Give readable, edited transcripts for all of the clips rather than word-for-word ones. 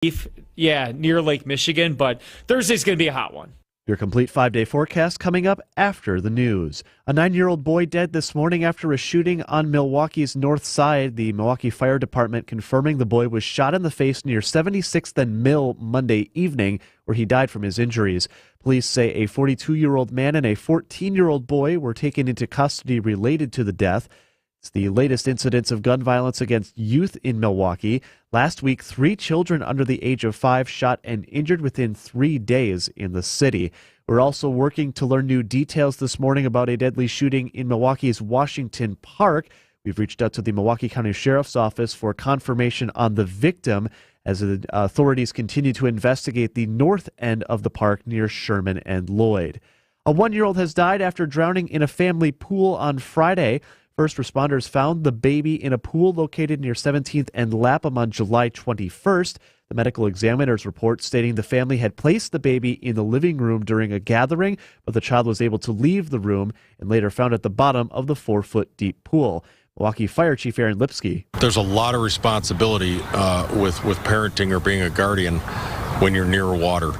near Lake Michigan, but Thursday's going to be a hot one. Your complete 5-day forecast coming up after the news. A 9-year-old boy dead this morning after a shooting on Milwaukee's north side. The Milwaukee Fire Department confirming the boy was shot in the face near 76th and Mill Monday evening, where he died from his injuries. Police say a 42-year-old man and a 14-year-old boy were taken into custody related to the death. It's the latest incidents of gun violence against youth in Milwaukee. Last week, 3 children under the age of 5 shot and injured within 3 days in the city. We're also working to learn new details this morning about a deadly shooting in Milwaukee's Washington Park. We've reached out to the Milwaukee County Sheriff's Office for confirmation on the victim as the authorities continue to investigate the north end of the park near Sherman and Lloyd. A 1-year-old has died after drowning in a family pool on Friday. First responders found the baby in a pool located near 17th and Lapham on July 21st. The medical examiner's report stating the family had placed the baby in the living room during a gathering, but the child was able to leave the room and later found at the bottom of the 4-foot deep pool. Milwaukee Fire Chief Aaron Lipsky. There's a lot of responsibility with parenting or being a guardian when you're near water.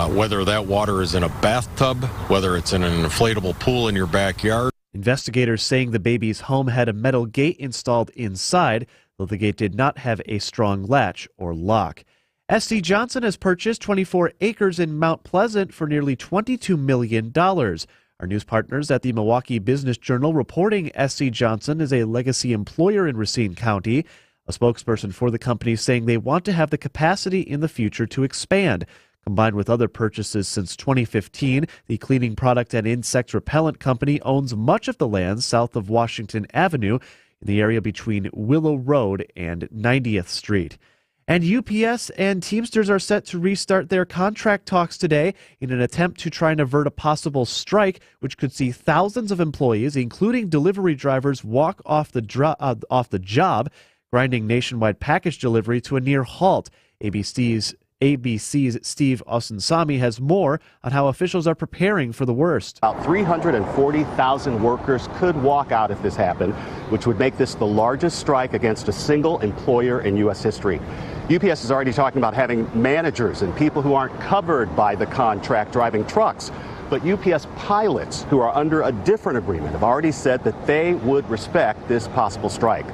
Whether that water is in a bathtub, whether it's in an inflatable pool in your backyard. Investigators saying the baby's home had a metal gate installed inside, though the gate did not have a strong latch or lock. S.C. Johnson has purchased 24 acres in Mount Pleasant for nearly $22 million. Our news partners at the Milwaukee Business Journal reporting S.C. Johnson is a legacy employer in Racine County. A spokesperson for the company saying they want to have the capacity in the future to expand. Combined with other purchases since 2015, the cleaning product and insect repellent company owns much of the land south of Washington Avenue in the area between Willow Road and 90th Street. And UPS and Teamsters are set to restart their contract talks today in an attempt to try and avert a possible strike, which could see thousands of employees, including delivery drivers, walk off the job, grinding nationwide package delivery to a near halt. ABC's Steve Osunsami has more on how officials are preparing for the worst. About 340,000 workers could walk out if this happened, which would make this the largest strike against a single employer in U.S. history. UPS is already talking about having managers and people who aren't covered by the contract driving trucks. But UPS pilots who are under a different agreement have already said that they would respect this possible strike.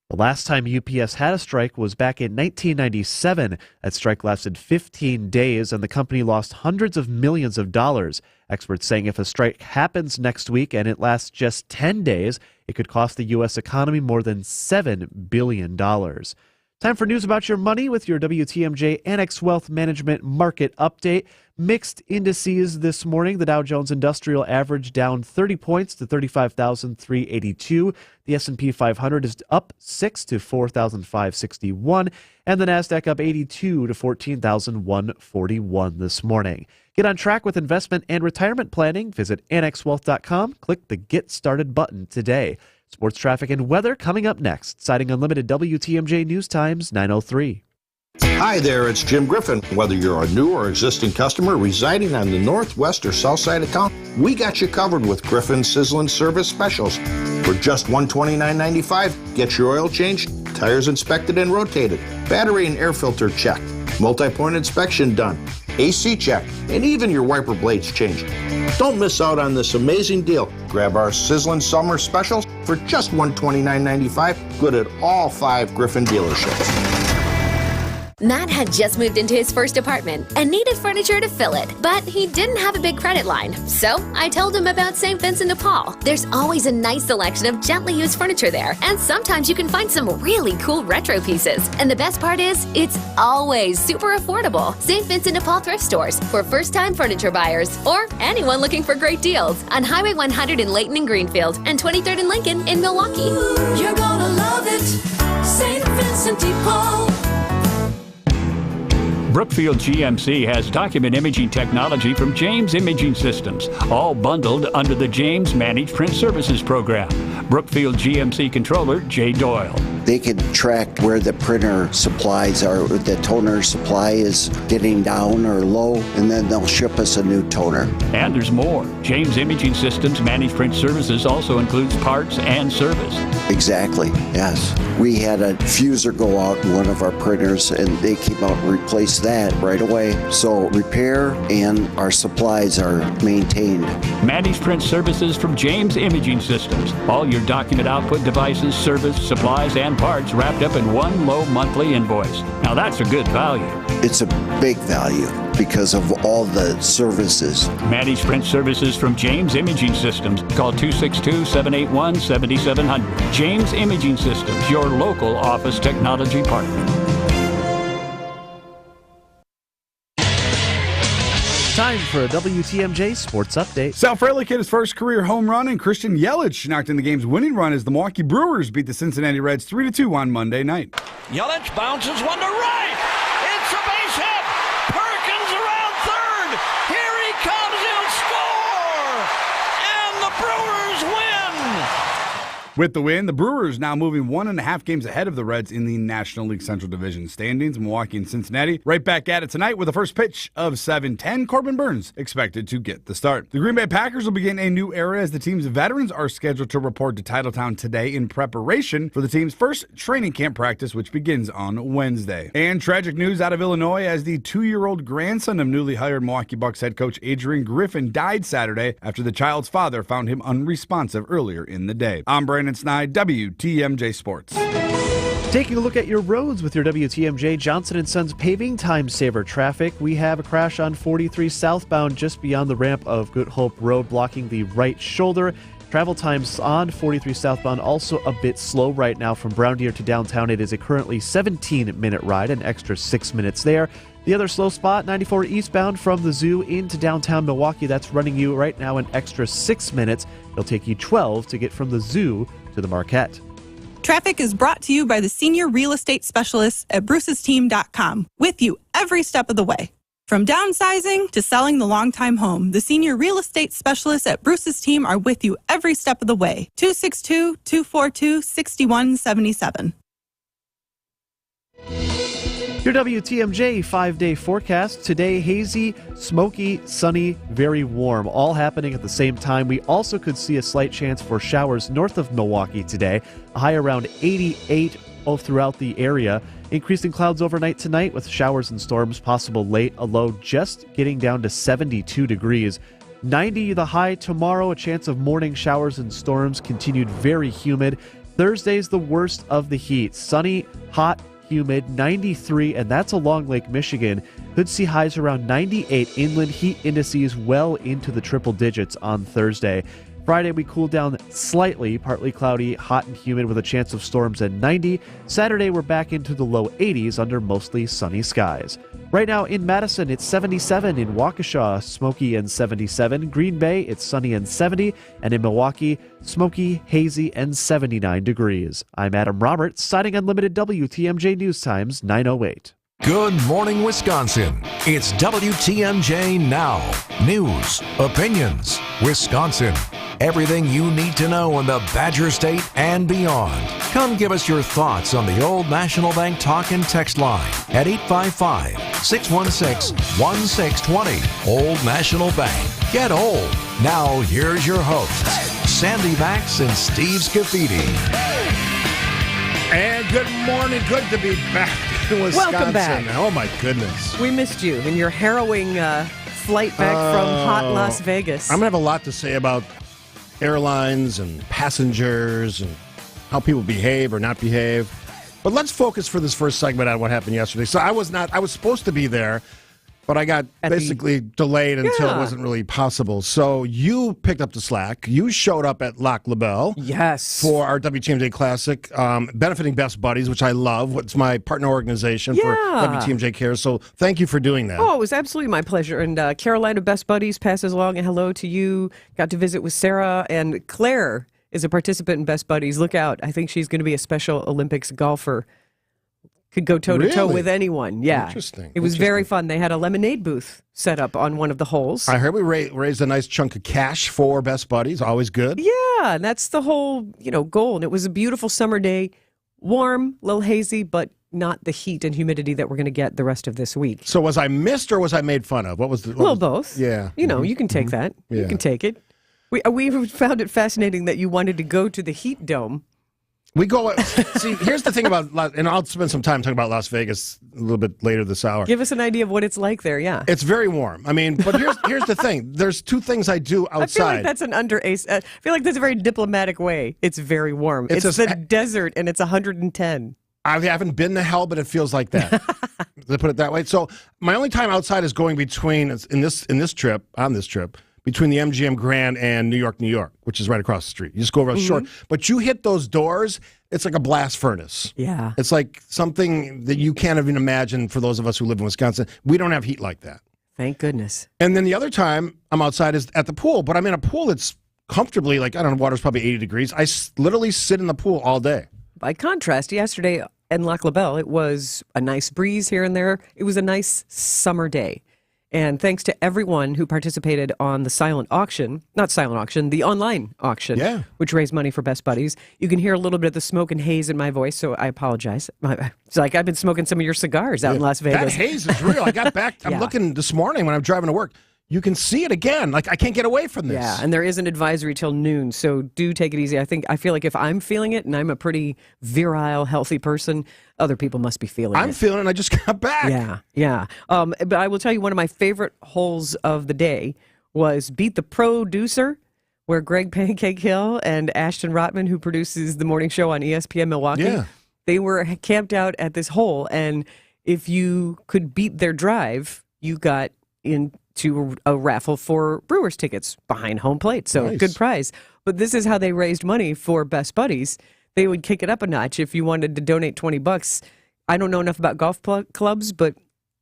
The last time UPS had a strike was back in 1997. That strike lasted 15 days, and the company lost hundreds of millions of dollars. Experts saying if a strike happens next week and it lasts just 10 days, it could cost the U.S. economy more than $7 billion. Time for news about your money with your WTMJ Annex Wealth Management Market Update. Mixed indices this morning. The Dow Jones Industrial Average down 30 points to 35,382. The S&P 500 is up 6 to 4,561. And the NASDAQ up 82 to 14,141 this morning. Get on track with investment and retirement planning. Visit annexwealth.com. Click the Get Started button today. Sports traffic and weather coming up next. Citing Unlimited WTMJ News Times 9:03. Hi there, it's Jim Griffin. Whether you're a new or existing customer residing on the northwest or south side of town, we got you covered with Griffin Sizzlin' Service Specials. For just $129.95, get your oil changed, tires inspected and rotated, battery and air filter checked, multi-point inspection done, AC check, and even your wiper blades changed. Don't miss out on this amazing deal. Grab our Sizzlin' Summer Specials for just $129.95, good at all 5 Griffin dealerships. Matt had just moved into his first apartment and needed furniture to fill it, but he didn't have a big credit line. So I told him about St. Vincent de Paul. There's always a nice selection of gently used furniture there, and sometimes you can find some really cool retro pieces. And the best part is, it's always super affordable. St. Vincent de Paul thrift stores for first-time furniture buyers or anyone looking for great deals on Highway 100 in Layton and Greenfield and 23rd and Lincoln in Milwaukee. You're gonna love it, St. Vincent de Paul. Brookfield GMC has document imaging technology from James Imaging Systems, all bundled under the James Managed Print Services program. Brookfield GMC controller Jay Doyle. They can track where the printer supplies are, the toner supply is getting down or low, and then they'll ship us a new toner. And there's more. James Imaging Systems Managed Print Services also includes parts and service. Exactly, yes. We had a fuser go out in one of our printers, and they came out and replaced that right away. So repair and our supplies are maintained. Managed Print Services from James Imaging Systems. All your document output devices, service, supplies, and parts wrapped up in one low monthly invoice. Now that's a good value. It's a big value because of all the services. Managed Print Services from James Imaging Systems. Call 262-781-7700. James Imaging Systems, your local office technology partner. Time for a WTMJ Sports Update. Sal Frelick hit his first career home run, and Christian Yelich knocked in the game's winning run as the Milwaukee Brewers beat the Cincinnati Reds 3-2 on Monday night. Yelich bounces one to right. It's a base hit. Perkins around third. Here he comes. He'll score. And the Brewers win. With the win, the Brewers now moving 1.5 games ahead of the Reds in the National League Central Division standings. Milwaukee and Cincinnati right back at it tonight with the first pitch of 7:10. Corbin Burns expected to get the start. The Green Bay Packers will begin a new era as the team's veterans are scheduled to report to Titletown today in preparation for the team's first training camp practice, which begins on Wednesday. And tragic news out of Illinois as the 2-year-old grandson of newly hired Milwaukee Bucks head coach Adrian Griffin died Saturday after the child's father found him unresponsive earlier in the day. I'm Brandon Snide, WTMJ Sports. Taking a look at your roads with your WTMJ Johnson & Sons paving time saver traffic. We have a crash on 43 southbound just beyond the ramp of Good Hope Road, blocking the right shoulder. Travel times on 43 southbound also a bit slow right now from Brown Deer to downtown. It is a currently 17-minute ride, an extra 6 minutes there. The other slow spot, 94 eastbound from the zoo into downtown Milwaukee. That's running you right now an extra 6 minutes. It'll take you 12 to get from the zoo to the Marquette. Traffic is brought to you by the senior real estate specialists at brucesteam.com, with you every step of the way. From downsizing to selling the long-time home, the senior real estate specialists at Bruce's Team are with you every step of the way. 262-242-6177. Your WTMJ 5-day forecast. Today, hazy, smoky, sunny, very warm, all happening at the same time. We also could see a slight chance for showers north of Milwaukee today, a high around 88 all throughout the area. Increasing clouds overnight tonight with showers and storms possible late, a low just getting down to 72 degrees. 90 the high tomorrow, a chance of morning showers and storms, continued very humid. Thursday's the worst of the heat. Sunny, hot, humid, 93, and that's along Lake Michigan. Could see highs around 98. Inland heat indices well into the triple digits on Thursday. Friday, we cool down slightly, partly cloudy, hot and humid with a chance of storms at 90. Saturday, we're back into the low 80s under mostly sunny skies. Right now in Madison, it's 77. In Waukesha, smoky and 77. Green Bay, it's sunny and 70. And in Milwaukee, smoky, hazy, and 79 degrees. I'm Adam Roberts, citing Unlimited WTMJ News Times 908. Good morning, Wisconsin. It's WTMJ Now. News, opinions, Wisconsin. Everything you need to know in the Badger State and beyond. Come give us your thoughts on the Old National Bank talk and text line at 855-616-1620. Old National Bank. Get old. Now, here's your hosts, Sandy Max and Steve Scafidi. And good morning. Good to be back in Wisconsin. Welcome back. Oh, my goodness. We missed you in your harrowing flight back from hot Las Vegas. I'm going to have a lot to say about airlines and passengers and how people behave or not behave. But let's focus for this first segment on what happened yesterday. So I was supposed to be there, but I got basically delayed until it wasn't really possible. So you picked up the slack. You showed up at Lac La Belle. Yes. For our WTMJ Classic, benefiting Best Buddies, which I love. It's my partner organization for WTMJ Cares. So thank you for doing that. Oh, it was absolutely my pleasure. And Carolina Best Buddies passes along a hello to you. Got to visit with Sarah, and Claire is a participant in Best Buddies. Look out. I think she's going to be a Special Olympics golfer. could go toe-to-toe Really? with anyone. Yeah. Interesting. It was very fun. They had a lemonade booth set up on one of the holes. I heard we raised a nice chunk of cash for Best Buddies. Always good. Yeah, and that's the whole, goal. And it was a beautiful summer day, warm, a little hazy, but not the heat and humidity that we're going to get the rest of this week. So was I missed or was I made fun of? What was the? Well, both. Yeah. You can take that. Yeah. You can take it. We found it fascinating that you wanted to go to the heat dome. We go. See, here's the thing about, and I'll spend some time talking about Las Vegas a little bit later this hour. Give us an idea of what it's like there. Yeah, it's very warm. I mean, but here's the thing. There's two things I do outside. I feel like that's I feel like that's a very diplomatic way. It's very warm. It's the desert, and it's 110. I haven't been to hell, but it feels like that. To put it that way. So my only time outside is going between on this trip. Between the MGM Grand and New York, which is right across the street. You just go over the shore. But you hit those doors, it's like a blast furnace. Yeah. It's like something that you can't even imagine for those of us who live in Wisconsin. We don't have heat like that. Thank goodness. And then the other time I'm outside is at the pool. But I'm in a pool that's comfortably, water's probably 80 degrees. I literally sit in the pool all day. By contrast, yesterday in Lac La Belle, it was a nice breeze here and there. It was a nice summer day. And thanks to everyone who participated on the the online auction, which raised money for Best Buddies. You can hear a little bit of the smoke and haze in my voice, so I apologize. It's like I've been smoking some of your cigars out in Las Vegas. That haze is real. I got back. I'm looking this morning when I'm driving to work. You can see it again. Like, I can't get away from this. Yeah, and there is an advisory till noon, so do take it easy. I feel like if I'm feeling it, and I'm a pretty virile, healthy person, other people must be feeling it. I'm feeling it. I just got back. Yeah. But I will tell you, one of my favorite holes of the day was Beat the Producer, where Greg Pancake Hill and Ashton Rotman, who produces the morning show on ESPN Milwaukee, they were camped out at this hole, and if you could beat their drive, you got into a raffle for Brewers tickets behind home plate. So good prize. But this is how they raised money for Best Buddies. They would kick it up a notch if you wanted to donate $20. I don't know enough about golf clubs, but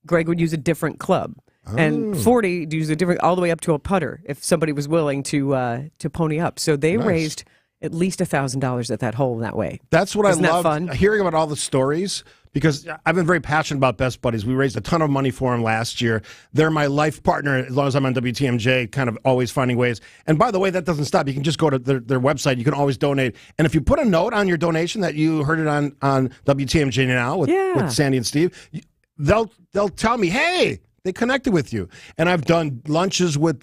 Greg would use a different club. And 40 to use a different, all the way up to a putter if somebody was willing to pony up. So they raised at least $1,000 at that hole in that way. That's what Isn't I that love fun? Hearing about all the stories, because I've been very passionate about Best Buddies. We raised a ton of money for them last year. They're my life partner as long as I'm on WTMJ, kind of always finding ways. And by the way, that doesn't stop. You can just go to their website. You can always donate. And if you put a note on your donation that you heard it on WTMJ Now with Sandy and Steve, they'll tell me, hey, they connected with you. And I've done lunches with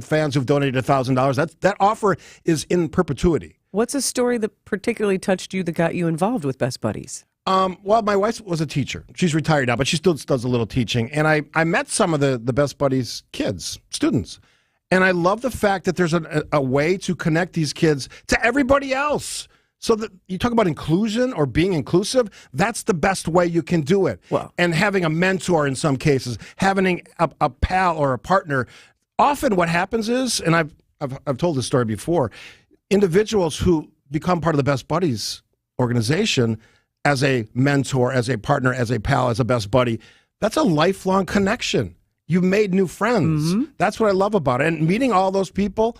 fans who've donated $1,000. That offer is in perpetuity. What's a story that particularly touched you that got you involved with Best Buddies? Well, my wife was a teacher. She's retired now, but she still does a little teaching. And I met some of the Best Buddies kids, students. And I love the fact that there's a way to connect these kids to everybody else. So that you talk about inclusion or being inclusive, that's the best way you can do it. Well, and having a mentor in some cases, having a pal or a partner. Often what happens is, and I've told this story before, individuals who become part of the Best Buddies organization as a mentor, as a partner, as a pal, as a best buddy, that's a lifelong connection. You've made new friends. Mm-hmm. That's what I love about it. And meeting all those people,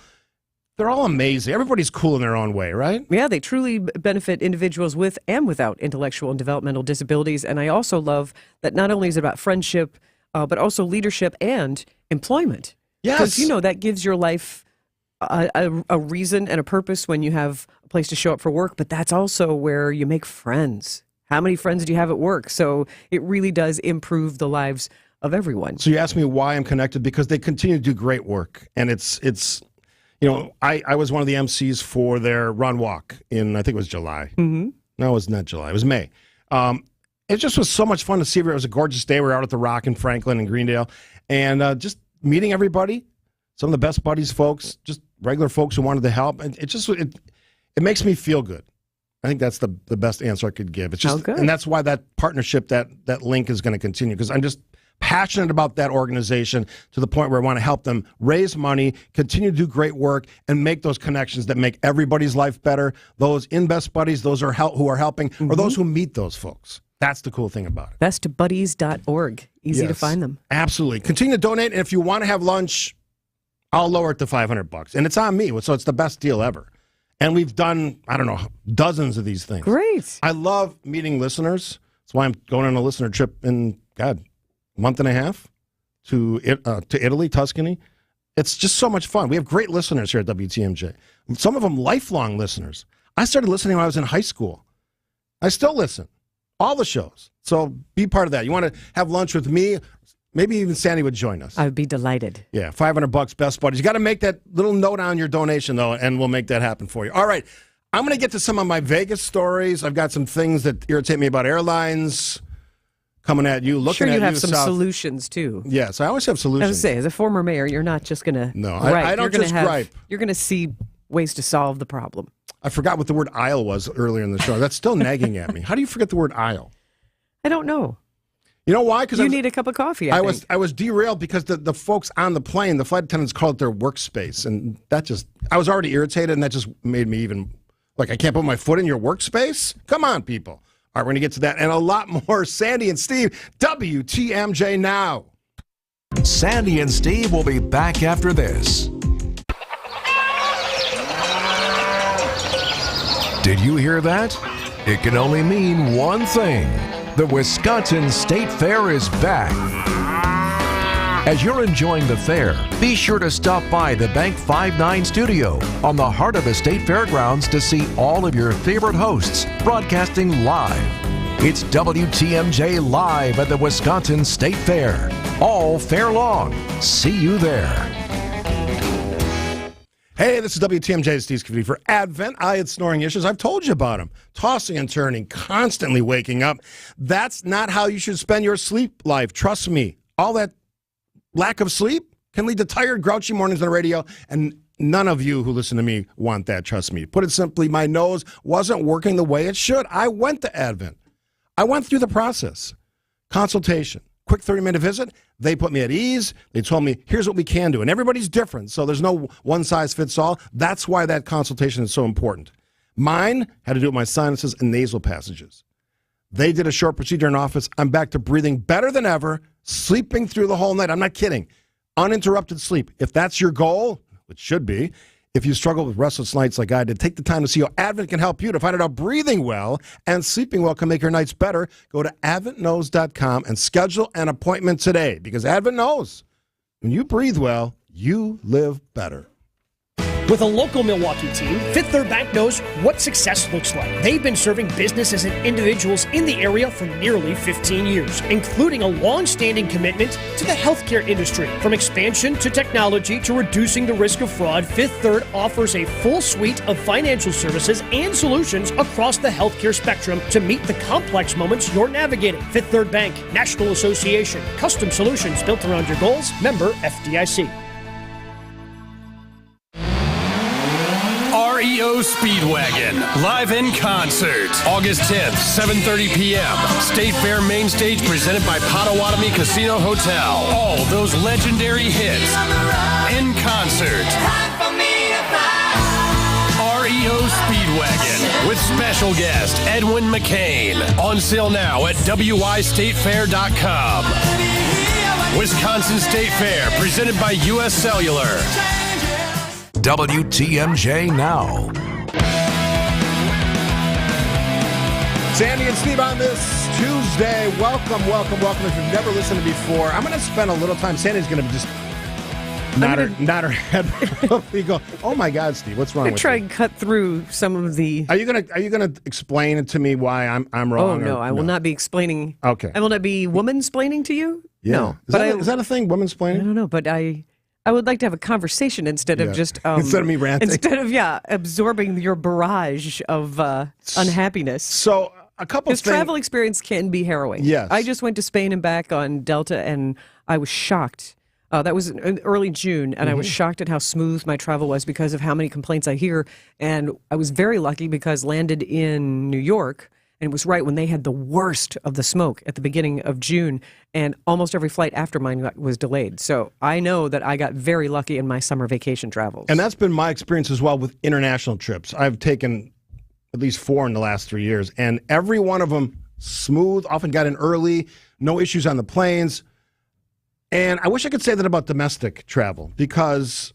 they're all amazing. Everybody's cool in their own way, right? Yeah, they truly benefit individuals with and without intellectual and developmental disabilities. And I also love that not only is it about friendship, but also leadership and employment. Yes. Because, that gives your life a reason and a purpose when you have a place to show up for work. But that's also where you make friends. How many friends do you have at work? So it really does improve the lives of everyone. So you asked me why I'm connected, because they continue to do great work. And it's I was one of the MCs for their run walk in, I think it was July. Mm-hmm. No, it was not July. It was May. It just was so much fun to see. It was a gorgeous day. We were out at the Rock in Franklin and Greendale. And just meeting everybody, some of the Best Buddies folks, just regular folks who wanted to help. And it makes me feel good. I think that's the best answer I could give. It's just, and that's why that partnership, that link is going to continue, because I'm just passionate about that organization to the point where I want to help them raise money, continue to do great work, and make those connections that make everybody's life better. Those in Best Buddies, those who are helping, mm-hmm. or those who meet those folks. That's the cool thing about it. Bestbuddies.org. Easy to find them. Absolutely. Continue to donate, and if you want to have lunch, I'll lower it to $500, and it's on me, so it's the best deal ever. And we've done, I don't know, dozens of these things. Great. I love meeting listeners That's why I'm going on a listener trip in, a month and a half to Italy, Tuscany. It's just so much fun. We have great listeners here at WTMJ. Some of them lifelong listeners. I started listening when I was in high school. I still listen. All the shows. So be part of that. You want to have lunch with me? Maybe even Sandy would join us. I would be delighted. Yeah, $500, Best Buddies. You got to make that little note on your donation, though, and we'll make that happen for you. All right. I'm going to get to some of my Vegas stories. I've got some things that irritate me about airlines coming at you, looking at you. Sure, you have some solutions, too. Yes, I always have solutions. I was say, as a former mayor, you're not just going to I don't just gripe. You're going to see ways to solve the problem. I forgot what the word aisle was earlier in the show. That's still nagging at me. How do you forget the word aisle? I don't know. You know why? Because you need a cup of coffee. I was derailed because the folks on the plane, the flight attendants called it their workspace, and I was already irritated, and that just made me even like I can't put my foot in your workspace. Come on, people! All right, we're gonna get to that and a lot more. Sandy and Steve, WTMJ now. Sandy and Steve will be back after this. Did you hear that? It can only mean one thing. The Wisconsin State Fair is back. As you're enjoying the fair, be sure to stop by the Bank 59 studio on the heart of the State Fairgrounds to see all of your favorite hosts broadcasting live. It's WTMJ Live at the Wisconsin State Fair. All fair long. See you there. Hey, this is WTMJ, Steve Scavini. For Advent, I had snoring issues. I've told you about them. Tossing and turning, constantly waking up. That's not how you should spend your sleep life. Trust me. All that lack of sleep can lead to tired, grouchy mornings on the radio, and none of you who listen to me want that, trust me. Put it simply, my nose wasn't working the way it should. I went to Advent. I went through the process. Consultation. Quick 30-minute visit. They put me at ease. They told me, here's what we can do. And everybody's different, so there's no one-size-fits-all. That's why that consultation is so important. Mine had to do with my sinuses and nasal passages. They did a short procedure in office. I'm back to breathing better than ever, sleeping through the whole night. I'm not kidding. Uninterrupted sleep. If that's your goal, which should be, if you struggle with restless nights like I did, take the time to see how Advent can help you to find out how breathing well and sleeping well can make your nights better. Go to AdventKnows.com and schedule an appointment today because Advent knows when you breathe well, you live better. With a local Milwaukee team, Fifth Third Bank knows what success looks like. They've been serving businesses and individuals in the area for nearly 15 years, including a long-standing commitment to the healthcare industry. From expansion to technology to reducing the risk of fraud, Fifth Third offers a full suite of financial services and solutions across the healthcare spectrum to meet the complex moments you're navigating. Fifth Third Bank, National Association, custom solutions built around your goals, member FDIC. REO Speedwagon, live in concert, August 10th, 7:30 p.m. State Fair Main Stage presented by Potawatomi Casino Hotel. All those legendary hits in concert. REO Speedwagon with special guest Edwin McCain. On sale now at WYStateFair.com. Wisconsin State Fair presented by U.S. Cellular. WTMJ now. Sandy and Steve on this Tuesday. Welcome. If you've never listened to before, I'm going to spend a little time. Sandy's going to just nod her head. You go, oh my God, Steve, what's wrong with you? Try and cut through some of the. Are you gonna explain it to me why I'm wrong? Oh no, I will not be explaining. Okay. I will not be woman-splaining to you. Yeah. No, Is that a thing? Woman-splaining? I don't know, but I would like to have a conversation instead of just instead of me ranting. Instead of absorbing your barrage of unhappiness. So a couple of things. Travel experience can be harrowing. Yes. I just went to Spain and back on Delta, and I was shocked. That was in early June, and I was shocked at how smooth my travel was because of how many complaints I hear. And I was very lucky because landed in New York, and it was right when they had the worst of the smoke at the beginning of June, and almost every flight after mine was delayed. So I know that I got very lucky in my summer vacation travels. And that's been my experience as well with international trips. I've taken at least 4 in the last 3 years, and every one of them smooth, often got in early, no issues on the planes. And I wish I could say that about domestic travel, because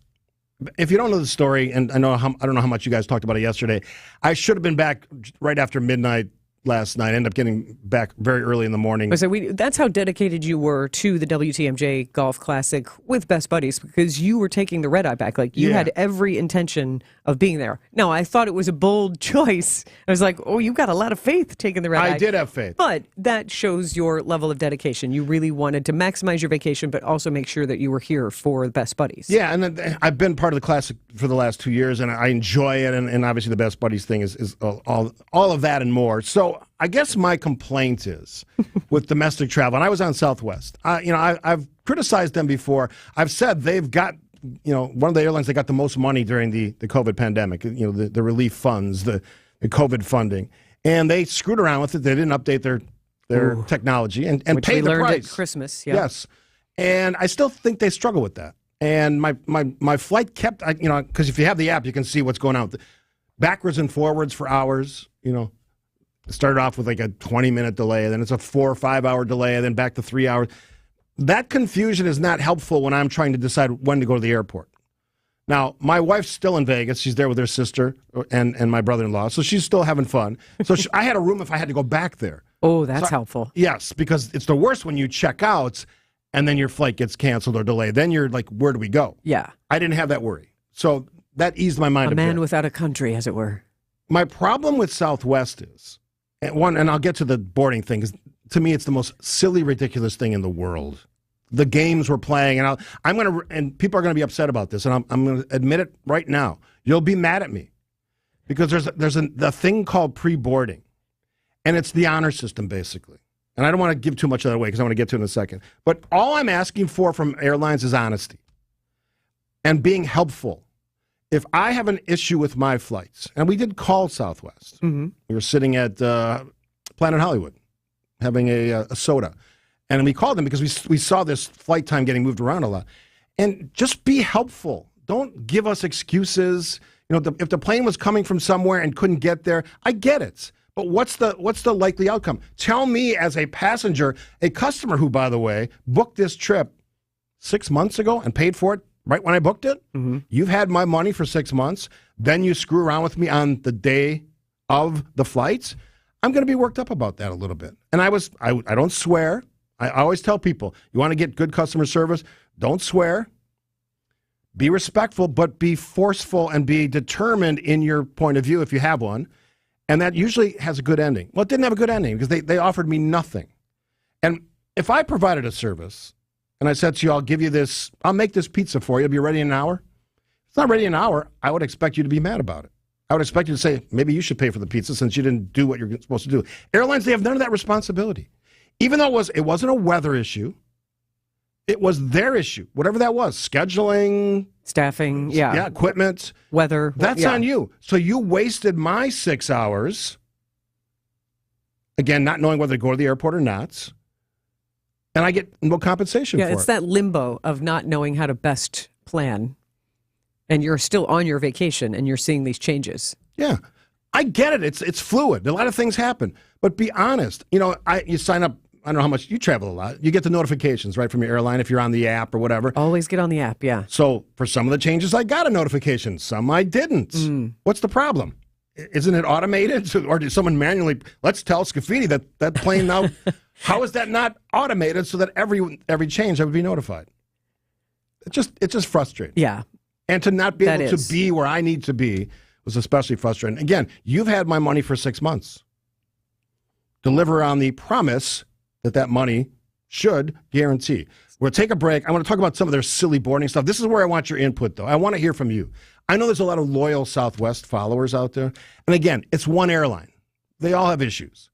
if you don't know the story, and I don't know how much you guys talked about it yesterday, I should have been back right after midnight last night. Ended up getting back very early in the morning. So that's how dedicated you were to the WTMJ Golf Classic with Best Buddies, because you were taking the red eye back. Like, you had every intention of being there. Now, I thought it was a bold choice. I was like, oh, you got a lot of faith taking the red eye. I did have faith. But that shows your level of dedication. You really wanted to maximize your vacation, but also make sure that you were here for Best Buddies. Yeah, and then I've been part of the Classic for the last 2 years, and I enjoy it, and obviously the Best Buddies thing is all of that and more. So I guess my complaint is with domestic travel, and I was on Southwest. I've criticized them before. I've said they've got, one of the airlines that got the most money during the COVID pandemic, the relief funds, the COVID funding, and they screwed around with it. They didn't update their technology and Which paid we the learned price. at Christmas. Yeah. Yes, and I still think they struggle with that. And my flight kept, because if you have the app, you can see what's going on. Backwards and forwards for hours, It started off with like a 20-minute delay, then it's a 4 or 5 hour delay, and then back to 3 hours. That confusion is not helpful when I'm trying to decide when to go to the airport. Now, my wife's still in Vegas. She's there with her sister and my brother-in-law, so she's still having fun. So I had a room if I had to go back there. Oh, that's helpful. Yes, because it's the worst when you check out and then your flight gets canceled or delayed. Then you're like, where do we go? Yeah. I didn't have that worry. So that eased my mind a bit. A man without a country, as it were. My My problem with Southwest is, and I'll get to the boarding thing, because to me it's the most silly, ridiculous thing in the world. The games we're playing, and people are going to be upset about this, and I'm going to admit it right now. You'll be mad at me because there's a thing called pre-boarding, and it's the honor system basically. And I don't want to give too much of that away because I want to get to it in a second. But all I'm asking for from airlines is honesty and being helpful. If I have an issue with my flights, and we did call Southwest. Mm-hmm. We were sitting at Planet Hollywood having a soda. And we called them because we saw this flight time getting moved around a lot. And just be helpful. Don't give us excuses. If the plane was coming from somewhere and couldn't get there, I get it. But what's the likely outcome? Tell me as a passenger, a customer who, by the way, booked this trip 6 months ago and paid for it right when I booked it. Mm-hmm. You've had my money for 6 months. Then you screw around with me on the day of the flights. I'm going to be worked up about that a little bit. And I don't swear. I always tell people, you want to get good customer service, don't swear. Be respectful, but be forceful and be determined in your point of view if you have one. And that usually has a good ending. Well, it didn't have a good ending because they offered me nothing. And if I provided a service and I said to you, I'll make this pizza for you, it'll be ready in an hour. If it's not ready in an hour, I would expect you to be mad about it. I would expect you to say, maybe you should pay for the pizza since you didn't do what you're supposed to do. Airlines, they have none of that responsibility. Even though it wasn't a weather issue, it was their issue, whatever that was, scheduling, staffing, equipment, weather. That's on you. So you wasted my 6 hours, again, not knowing whether to go to the airport or not, and I get no compensation for it. Yeah, it's that limbo of not knowing how to best plan, and you're still on your vacation, and you're seeing these changes. Yeah. I get it. It's fluid. A lot of things happen. But be honest. You sign up. I don't know how much you travel a lot. You get the notifications, right, from your airline if you're on the app or whatever. Always get on the app, yeah. So for some of the changes, I got a notification. Some I didn't. What's the problem? Isn't it automated? Or did someone manually, let's tell Scafidi that plane now, how is that not automated so that every change I would be notified? It's just frustrating. Yeah. And to not be able to be where I need to be was especially frustrating. Again, you've had my money for 6 months. Deliver on the promise that money should guarantee. We'll take a break. I want to talk about some of their silly boarding stuff. This is where I want your input, though. I want to hear from you. I know there's a lot of loyal Southwest followers out there. And again, it's one airline. They all have issues.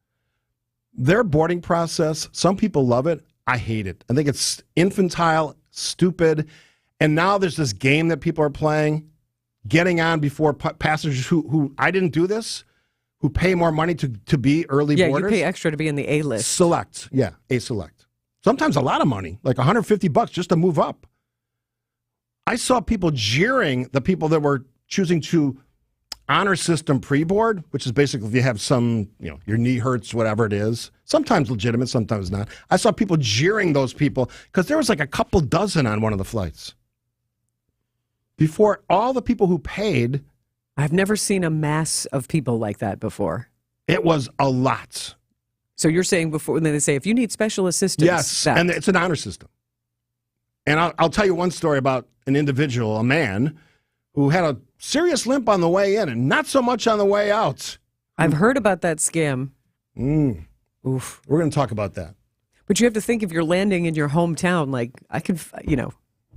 Their boarding process, some people love it. I hate it. I think it's infantile, stupid. And now there's this game that people are playing, getting on before passengers who I didn't do this, who pay more money to be early boarders. Yeah, you pay extra to be in the A list. Select. Yeah, A select. Sometimes a lot of money, like $150 just to move up. I saw people jeering the people that were choosing to honor system pre-board, which is basically if you have some, your knee hurts, whatever it is. Sometimes legitimate, sometimes not. I saw people jeering those people because there was like a couple dozen on one of the flights. Before all the people who paid. I've never seen a mass of people like that before. It was a lot. So you're saying before, when they say, if you need special assistance. Yes, and it's an honor system. And I'll tell you one story about an individual, a man, who had a serious limp on the way in and not so much on the way out. I've heard about that scam. Oof. We're going to talk about that. But you have to think, if you're landing in your hometown, like, I could,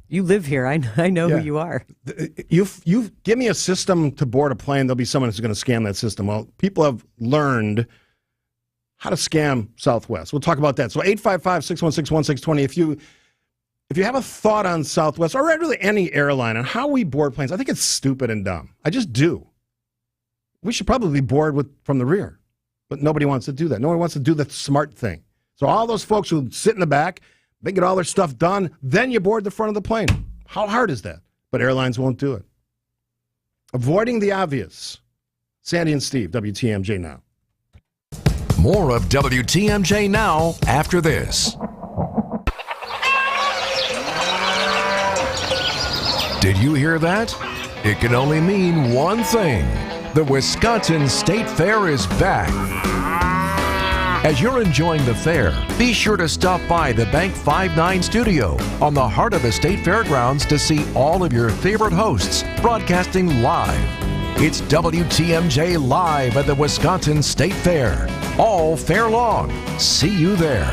you live here. I know who you are. You give me a system to board a plane, there'll be someone who's going to scam that system. Well, people have learned how to scam Southwest. We'll talk about that. So 855-616-1620. If you have a thought on Southwest, or really any airline, on how we board planes, I think it's stupid and dumb. I just do. We should probably board from the rear. But nobody wants to do that. Nobody wants to do the smart thing. So all those folks who sit in the back, they get all their stuff done, then you board the front of the plane. How hard is that? But airlines won't do it. Avoiding the obvious. Sandy and Steve, WTMJ Now. More of WTMJ Now after this. Did you hear that? It can only mean one thing. The Wisconsin State Fair is back. As you're enjoying the fair, be sure to stop by the Bank 59 studio on the heart of the State Fairgrounds to see all of your favorite hosts broadcasting live. It's WTMJ Live at the Wisconsin State Fair. All fair long. See you there.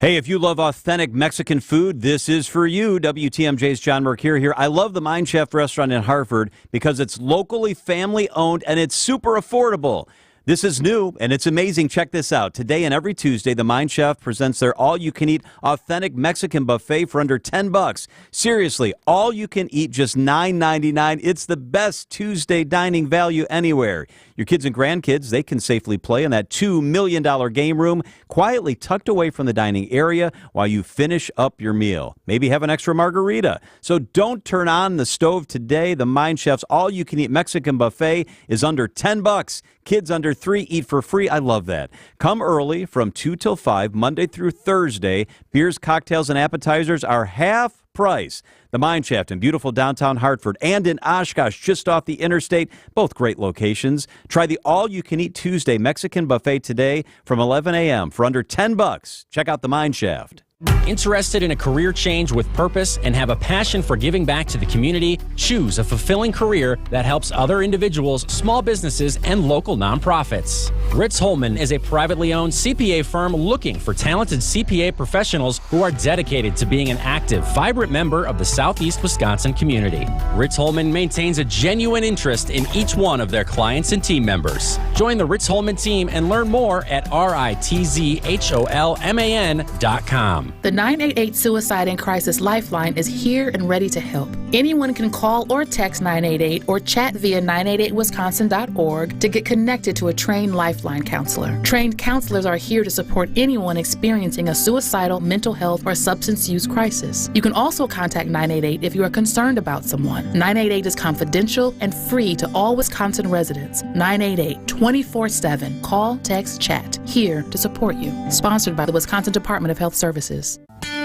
Hey, if you love authentic Mexican food, this is for you. WTMJ's John Mercure here. I love the Mind Chef restaurant in Hartford because it's locally family-owned and it's super affordable. This is new, and it's amazing. Check this out. Today and every Tuesday, the Mind Chef presents their all-you-can-eat authentic Mexican buffet for under $10. Seriously, all you can eat, just $9.99. It's the best Tuesday dining value anywhere. Your kids and grandkids, they can safely play in that $2 million game room, quietly tucked away from the dining area while you finish up your meal. Maybe have an extra margarita. So don't turn on the stove today. The Mind Chef's all-you-can-eat Mexican buffet is under $10. Kids under 3 eat for free. I love that. Come early from 2 till 5, Monday through Thursday. Beers, cocktails, and appetizers are half price. The Mine Shaft in beautiful downtown Hartford and in Oshkosh, just off the interstate. Both great locations. Try the all-you-can-eat Tuesday Mexican buffet today from 11 a.m. for under $10. Check out the Mine Shaft. Interested in a career change with purpose and have a passion for giving back to the community? Choose a fulfilling career that helps other individuals, small businesses, and local nonprofits. Ritz Holman is a privately owned CPA firm looking for talented CPA professionals who are dedicated to being an active, vibrant member of the Southeast Wisconsin community. Ritz Holman maintains a genuine interest in each one of their clients and team members. Join the Ritz Holman team and learn more at ritzholman.com. The 988 Suicide and Crisis Lifeline is here and ready to help. Anyone can call or text 988 or chat via 988wisconsin.org to get connected to a trained Lifeline counselor. Trained counselors are here to support anyone experiencing a suicidal, mental health, or substance use crisis. You can also contact 988 if you are concerned about someone. 988 is confidential and free to all Wisconsin residents. 988 24/7. Call, text, chat. Here to support you. Sponsored by the Wisconsin Department of Health Services.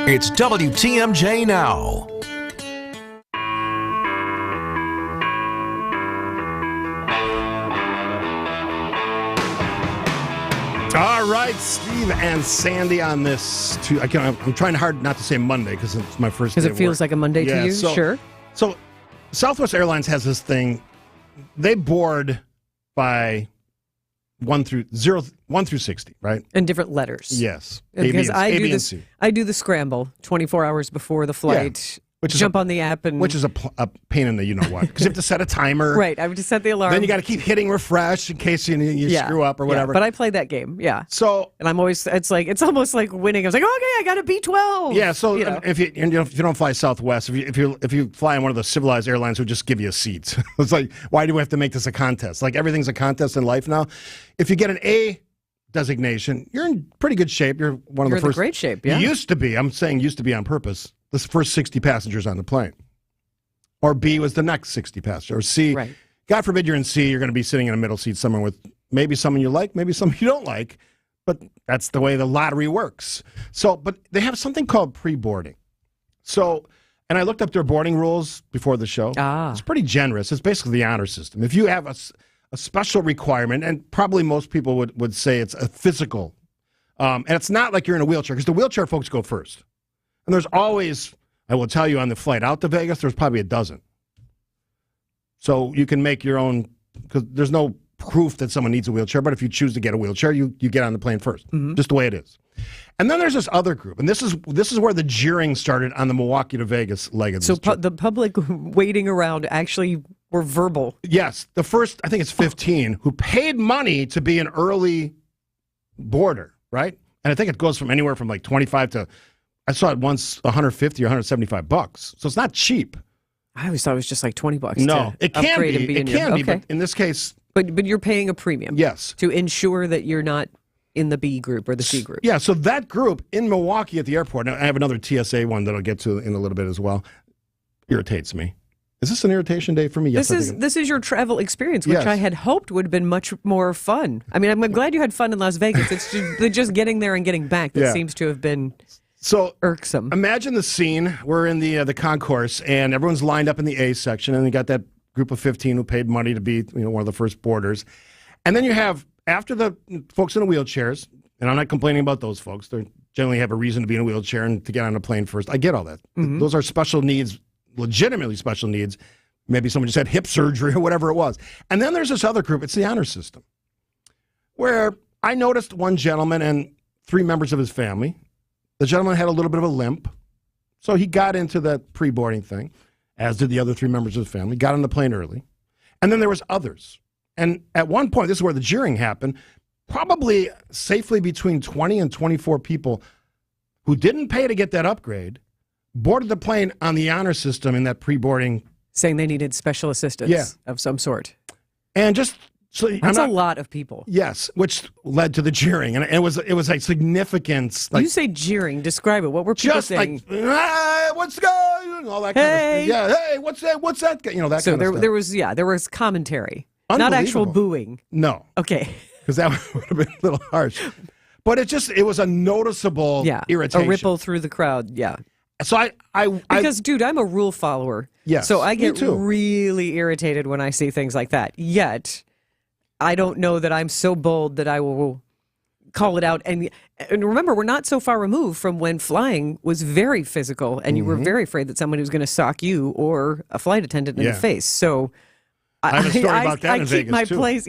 It's WTMJ Now. All right, Steve and Sandy on this. I'm trying hard not to say Monday because it's my first day. Because it feels like a Monday to you? Sure. So Southwest Airlines has this thing. They board by 1 through 60, right? And different letters. Yes. Because A, B, and C. I do the scramble 24 hours before the flight. Which is jump on the app and which is a pain in the what because you have to set a timer. Right, I have to set the alarm. Then you got to keep hitting refresh in case you screw up or whatever. But I play that game, So and I'm always it's almost like winning. I was like, okay, I got a B12. Yeah. So if you don't fly Southwest, if you fly on one of the civilized airlines, who just give you a seat. It's like, why do we have to make this a contest? Like everything's a contest in life now. If you get an A designation, you're in pretty good shape. You're one of the first. Great shape. Yeah. You used to be. I'm saying used to be on purpose. The first 60 passengers on the plane. Or B was the next 60 passengers. Or C, right. God forbid you're in C, you're going to be sitting in a middle seat somewhere with maybe someone you like, maybe someone you don't like, but that's the way the lottery works. So, but they have something called pre-boarding. So, and I looked up their boarding rules before the show. It's pretty generous. It's basically the honor system. If you have a special requirement, and probably most people would say it's a physical. And it's not like you're in a wheelchair, because the wheelchair folks go first. And there's always, I will tell you, on the flight out to Vegas, there's probably a dozen. So you can make your own, because there's no proof that someone needs a wheelchair, but if you choose to get a wheelchair, you get on the plane first, just the way it is. And then there's this other group, and this is where the jeering started on the Milwaukee to Vegas leg of this trip. The public waiting around actually were verbal. Yes, the first, I think it's 15, who paid money to be an early boarder, right? And I think it goes from anywhere from like 25 to, I saw it once, 150 or 175 bucks. So it's not cheap. I always thought it was just like $20. No, to it can upgrade be. and be It in can your, be, okay. but in this case, But you're paying a premium. Yes. To ensure that you're not in the B group or the C group. yeah. So that group in Milwaukee at the airport. Now I have another TSA one that I'll get to in a little bit as well. Irritates me. Is this an irritation day for me? Yes. This is your travel experience, which Yes. I had hoped would have been much more fun. I mean, I'm glad you had fun in Las Vegas. It's just getting there and getting back that Yeah. seems to have been so irksome. Imagine the scene. We're in the concourse, and everyone's lined up in the A section, and you got that group of 15 who paid money to be one of the first boarders. And then you have, after the folks in the wheelchairs, and I'm not complaining about those folks. They generally have a reason to be in a wheelchair and to get on a plane first. I get all that. Those are special needs, legitimately special needs. Maybe someone just had hip surgery or whatever it was. And then there's this other group. It's the honor system, where I noticed one gentleman and 3 members of his family. The gentleman had a little bit of a limp, so he got into that pre-boarding thing, as did the other 3 members of his family, got on the plane early. And then there was others. And at one point, this is where the jeering happened, probably safely between 20 and 24 people who didn't pay to get that upgrade boarded the plane on the honor system in that pre-boarding. Saying they needed special assistance of some sort. And just so That's a lot of people. Yes, which led to the jeering. And it was a significance. Like, You say jeering. Describe it. What were people just saying? like, what's going? All that kind of stuff. Yeah, hey, what's that? What's that? That kind of stuff. There was commentary. Not actual Unbelievable. booing. No. Okay. Because that would have been a little harsh. But it was a noticeable irritation. A ripple through the crowd. Yeah. So because, dude, I'm a rule follower. Yes, So I me get too. really irritated when I see things like that. Yet, I don't know that I'm so bold that I will call it out. And remember, we're not so far removed from when flying was very physical, and you were very afraid that someone was going to sock you or a flight attendant in the face. So I have a story about that I in keep Vegas, my too. place,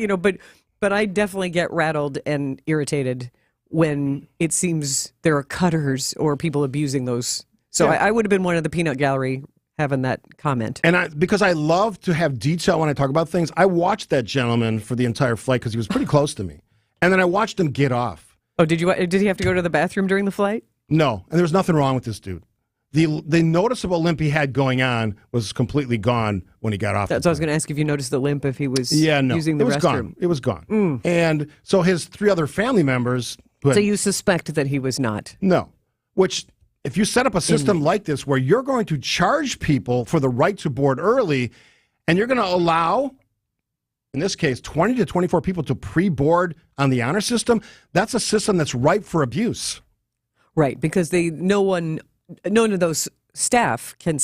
but I definitely get rattled and irritated when it seems there are cutters or people abusing those. So Yeah. I would have been one of the peanut gallery having that comment. And because I love to have detail when I talk about things, I watched that gentleman for the entire flight because he was pretty close to me. And then I watched him get off. Oh, did he have to go to the bathroom during the flight? No, and there was nothing wrong with this dude. The noticeable limp he had going on was completely gone when he got off. That's what I was going to ask, if you noticed the limp, if he was using the it was restroom. gone. It was gone. And so his 3 other family members. So you suspect that he was not? No. Which, if you set up a system like this where you're going to charge people for the right to board early, and you're going to allow, in this case, 20 to 24 people to pre-board on the honor system, that's a system that's ripe for abuse. Right, because none of those staff can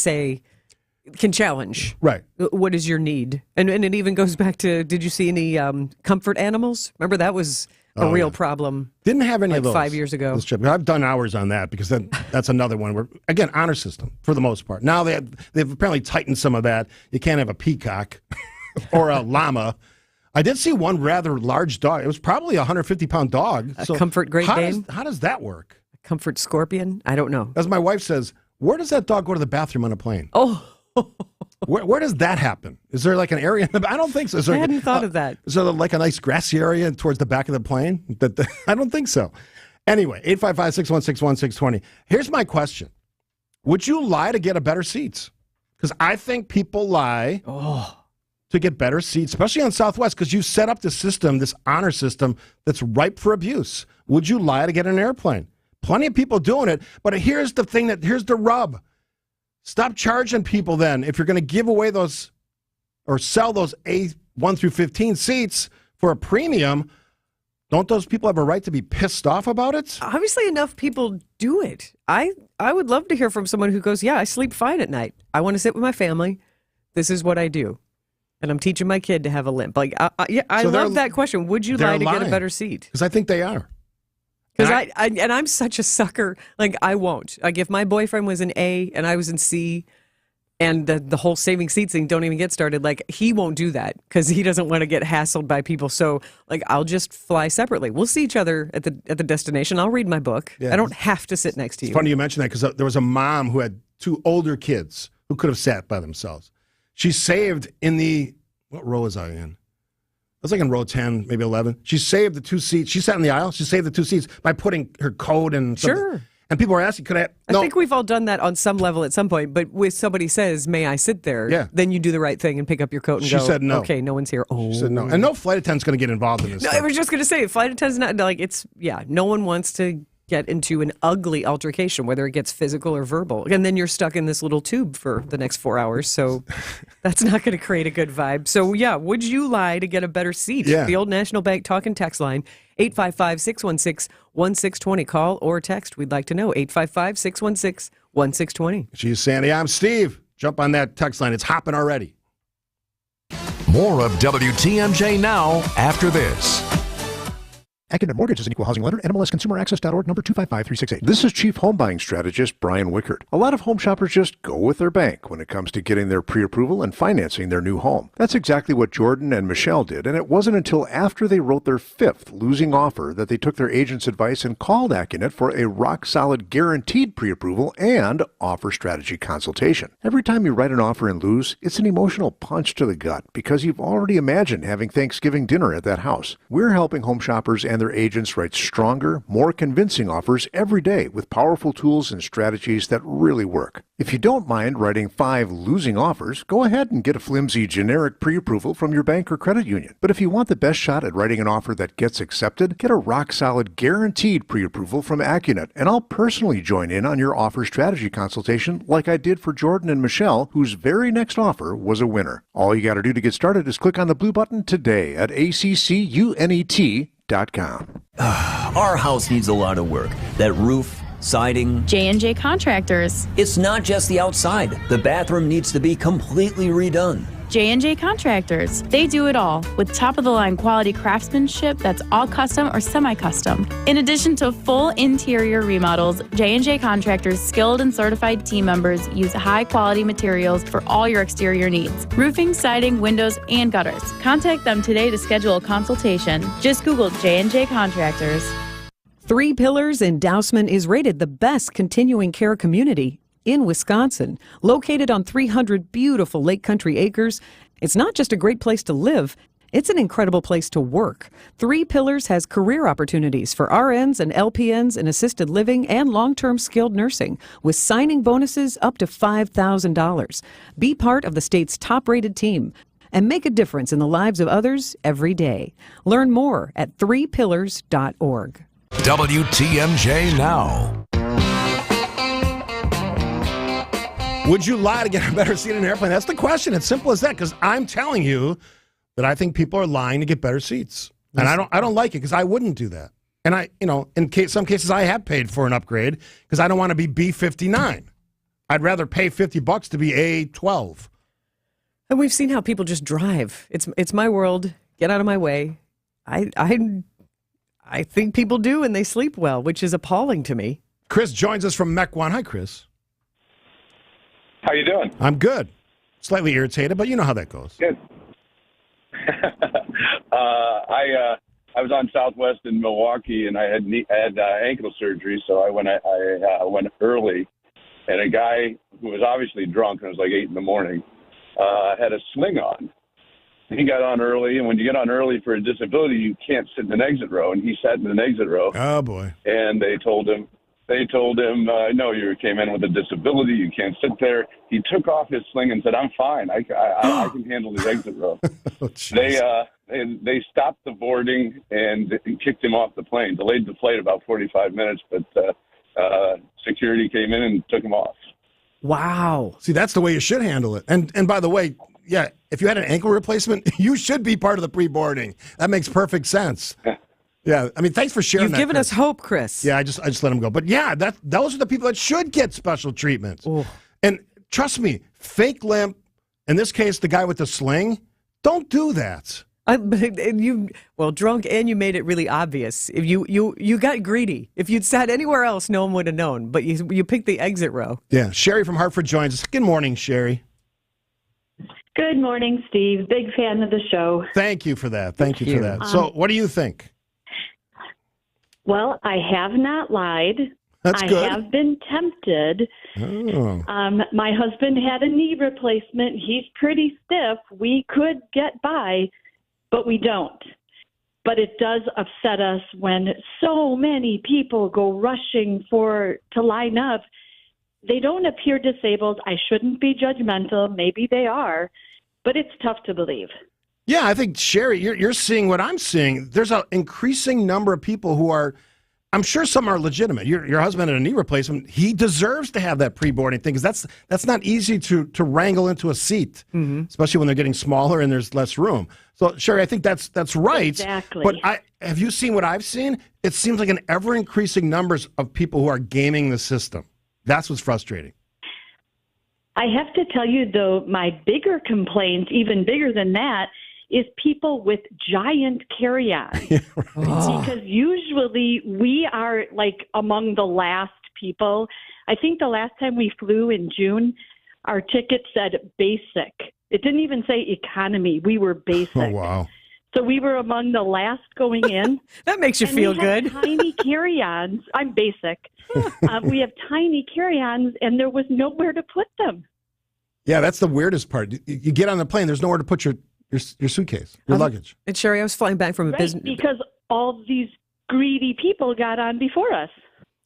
challenge. Right. What is your need? And it even goes back to, did you see any comfort animals? Remember, that was a real problem. Didn't have any of those 5 years ago. This trip. I've done hours on that because that's another one where, again, honor system for the most part. Now they've apparently tightened some of that. You can't have a peacock or a llama. I did see one rather large dog. It was probably a 150-pound dog. A comfort Great Dane? How does that work? A comfort scorpion? I don't know. As my wife says, where does that dog go to the bathroom on a plane? Oh. Where does that happen? Is there like an area? I don't think so. I hadn't thought of that. Is there like a nice grassy area towards the back of the plane? I don't think so. Anyway, 855-616-1620. Here's my question. Would you lie to get a better seats? Because I think people lie to get better seats, especially on Southwest, because you set up this system, this honor system, that's ripe for abuse. Would you lie to get an airplane? Plenty of people doing it, but here's the rub. Stop charging people then. If you're going to give away those or sell those A1 through 15 seats for a premium, don't those people have a right to be pissed off about it? Obviously, enough people do it. I would love to hear from someone who goes, yeah, I sleep fine at night. I want to sit with my family. This is what I do. And I'm teaching my kid to have a limp. Like, I So love that question. Would you they're lie to get a lying. better seat? Because I think they are. Because I'm such a sucker. Like, I won't. Like, if my boyfriend was in A and I was in C, and the whole saving seats thing, don't even get started. Like, he won't do that because he doesn't want to get hassled by people. So, like, I'll just fly separately. We'll see each other at the destination. I'll read my book. Yeah. I don't have to sit next to you. It's funny you mention that because there was a mom who had 2 older kids who could have sat by themselves. She saved in what row was I in? I was like in row 10, maybe 11. She saved the 2 seats. She sat in the aisle. She saved the 2 seats by putting her coat and something. Sure. And people were asking, could I? I think we've all done that on some level at some point. But when somebody says, "May I sit there?" Then you do the right thing and pick up your coat and She go. said no. Okay, no one's here. Oh, She said no. And no flight attendant's going to get involved in this No, stuff. I was just going to say, flight attendants not like no one wants to get into an ugly altercation, whether it gets physical or verbal. And then you're stuck in this little tube for the next 4 hours. So that's not going to create a good vibe. So, yeah, would you lie to get a better seat? Yeah. The old National Bank talk and text line, 855-616-1620. Call or text. We'd like to know, 855-616-1620. She's Sandy. I'm Steve. Jump on that text line. It's hopping already. More of WTMJ now after this. Accident Mortgage is an equal housing lender. NMLSConsumerAccess.org, number 255368. This is Chief Home Buying Strategist Brian Wickert. A lot of home shoppers just go with their bank when it comes to getting their pre-approval and financing their new home. That's exactly what Jordan and Michelle did, and it wasn't until after they wrote their 5th losing offer that they took their agent's advice and called Accunet for a rock-solid guaranteed pre-approval and offer strategy consultation. Every time you write an offer and lose, it's an emotional punch to the gut because you've already imagined having Thanksgiving dinner at that house. We're helping home shoppers and their agents write stronger, more convincing offers every day with powerful tools and strategies that really work. If you don't mind writing 5 losing offers, go ahead and get a flimsy generic pre-approval from your bank or credit union. But if you want the best shot at writing an offer that gets accepted, get a rock-solid guaranteed pre-approval from Accunet, and I'll personally join in on your offer strategy consultation like I did for Jordan and Michelle, whose very next offer was a winner. All you got to do to get started is click on the blue button today at ACCUNET.com. Our house needs a lot of work. That roof, siding. J&J Contractors. It's not just the outside. The bathroom needs to be completely redone. J&J Contractors. They do it all with top-of-the-line quality craftsmanship that's all custom or semi-custom. In addition to full interior remodels, J&J Contractors' skilled and certified team members use high-quality materials for all your exterior needs. Roofing, siding, windows, and gutters. Contact them today to schedule a consultation. Just Google J&J Contractors. 3 Pillars in Dousman is rated the best continuing care community in Wisconsin. Located on 300 beautiful Lake Country acres, it's not just a great place to live, it's an incredible place to work. 3 Pillars has career opportunities for RNs and LPNs in assisted living and long-term skilled nursing, with signing bonuses up to $5,000. Be part of the state's top-rated team and make a difference in the lives of others every day. Learn more at 3pillars.org. WTMJ now. Would you lie to get a better seat in an airplane? That's the question. It's simple as that, because I'm telling you that I think people are lying to get better seats. And I don't like it, because I wouldn't do that. And some cases I have paid for an upgrade because I don't want to be B59. I'd rather pay $50 to be A12. And we've seen how people just drive. It's my world. Get out of my way. I think people do, and they sleep well, which is appalling to me. Chris joins us from Mequon. Hi, Chris. How you doing? I'm good. Slightly irritated, but you know how that goes. Good. I was on Southwest in Milwaukee, and I had ankle surgery, so I went early, and a guy who was obviously drunk, and it was like 8 a.m, had a sling on. He got on early, and when you get on early for a disability, you can't sit in an exit row, and he sat in an exit row. Oh, boy. And they told him, no, you came in with a disability. You can't sit there. He took off his sling and said, I'm fine. I can handle the exit row. They stopped the boarding and kicked him off the plane. Delayed the flight about 45 minutes, but security came in and took him off. Wow. See, that's the way you should handle it. And by the way, yeah, if you had an ankle replacement, you should be part of the pre-boarding. That makes perfect sense. Yeah, I mean, thanks for sharing. You've given us hope, Chris. Yeah, I just let him go. But yeah, those are the people that should get special treatment. Ooh. And trust me, fake limp, in this case, the guy with the sling, Don't do that. Drunk, and you made it really obvious. If you got greedy. If you'd sat anywhere else, no one would have known. But you picked the exit row. Yeah. Sherry from Hartford joins us. Good morning, Sherry. Good morning, Steve. Big fan of the show. Thank you for that. Thank you for that. So, what do you think? Well, I have not lied. That's good. I have been tempted. Oh. My husband had a knee replacement. He's pretty stiff. We could get by, but we don't. But it does upset us when so many people go rushing to line up. They don't appear disabled. I shouldn't be judgmental. Maybe they are, but it's tough to believe. Yeah, I think, Sherry, you're seeing what I'm seeing. There's an increasing number of people who are, I'm sure some are legitimate. Your husband had a knee replacement. He deserves to have that pre-boarding thing because that's not easy to wrangle into a seat, especially when they're getting smaller and there's less room. So, Sherry, I think that's right. Exactly. But have you seen what I've seen? It seems like an ever-increasing numbers of people who are gaming the system. That's what's frustrating. I have to tell you, though, my bigger complaint, even bigger than that, is people with giant carry-ons. Because usually we are like among the last people. I think the last time we flew in June, our ticket said basic. It didn't even say economy. We were basic. Oh, wow. So we were among the last going in. That makes you feel good. Tiny carry-ons. I'm basic. We have tiny carry-ons, and there was nowhere to put them. Yeah, that's the weirdest part. You get on the plane, there's nowhere to put your suitcase, your luggage. And Sherry, I was flying back from a business because all these greedy people got on before us.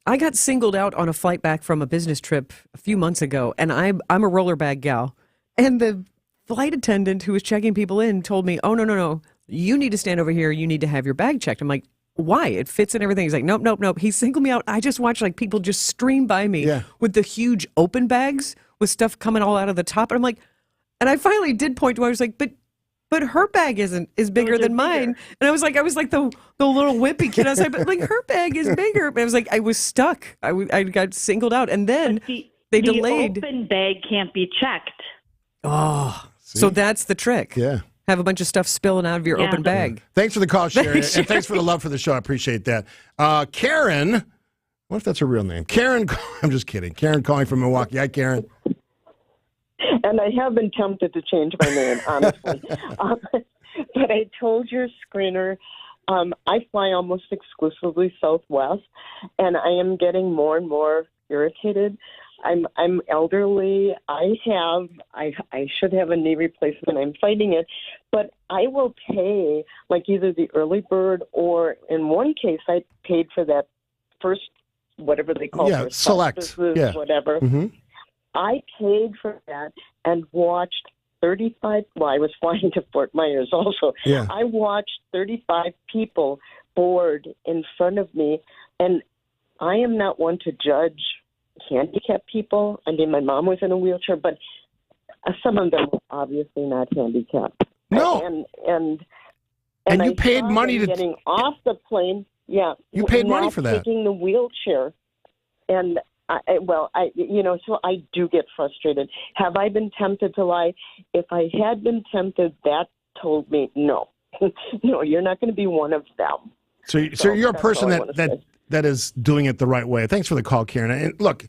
I got singled out on a flight back from a business trip a few months ago, and I'm a roller bag gal. And the flight attendant who was checking people in told me, "Oh, no. You need to stand over here. You need to have your bag checked." I'm like, "Why? It fits and everything." He's like, Nope. He singled me out. I just watched like people just stream by me with the huge open bags with stuff coming all out of the top. And I'm like, and I finally did point to where I was like, but her bag is bigger than mine. And I was like the little wimpy kid. I was like, but like her bag is bigger. But I was like, I was stuck. I got singled out. And then they delayed. The open bag can't be checked. Oh, so that's the trick. Yeah. Have a bunch of stuff spilling out of your open bag. Thanks for the call, Sherry. And thanks for the love for the show. I appreciate that. Karen, what if that's her real name? Karen, I'm just kidding. Karen calling from Milwaukee. Hi, Karen. And I have been tempted to change my name, honestly. But I told your screener, I fly almost exclusively Southwest, and I am getting more and more irritated. I'm elderly. I should have a knee replacement. I'm fighting it, but I will pay like either the early bird or in one case I paid for that first whatever they call it, select, whatever. Mm-hmm. I paid for that and watched 35. Well, I was flying to Fort Myers also. Yeah. I watched 35 people board in front of me, and I am not one to judge handicapped people. I mean, my mom was in a wheelchair, but some of them were obviously not handicapped. No, and you paid money to getting off the plane. Yeah, you paid money for that. Taking the wheelchair, and so I do get frustrated. Have I been tempted to lie? If I had been tempted, that told me no, no, you're not going to be one of them. So you're a person that is doing it the right way. Thanks for the call, Karen. And look,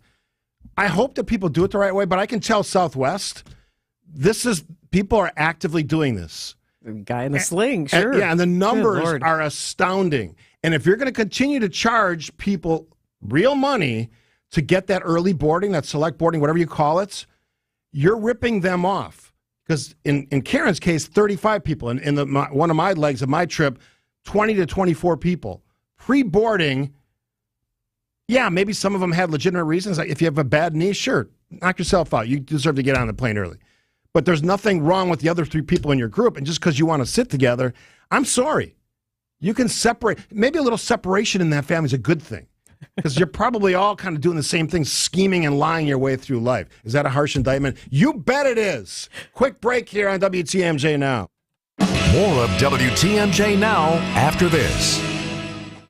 I hope that people do it the right way, but I can tell Southwest, people are actively doing this. The guy in the sling, sure. And the numbers are astounding. And if you're going to continue to charge people real money to get that early boarding, that select boarding, whatever you call it, you're ripping them off. Because in Karen's case, 35 people. In one of my legs of my trip, 20 to 24 people. Pre-boarding, yeah, maybe some of them had legitimate reasons. Like if you have a bad knee, sure, knock yourself out. You deserve to get on the plane early. But there's nothing wrong with the other three people in your group. And just because you want to sit together, I'm sorry. You can separate. Maybe a little separation in that family is a good thing. Because you're probably all kind of doing the same thing, scheming and lying your way through life. Is that a harsh indictment? You bet it is. Quick break here on WTMJ Now. More of WTMJ Now after this.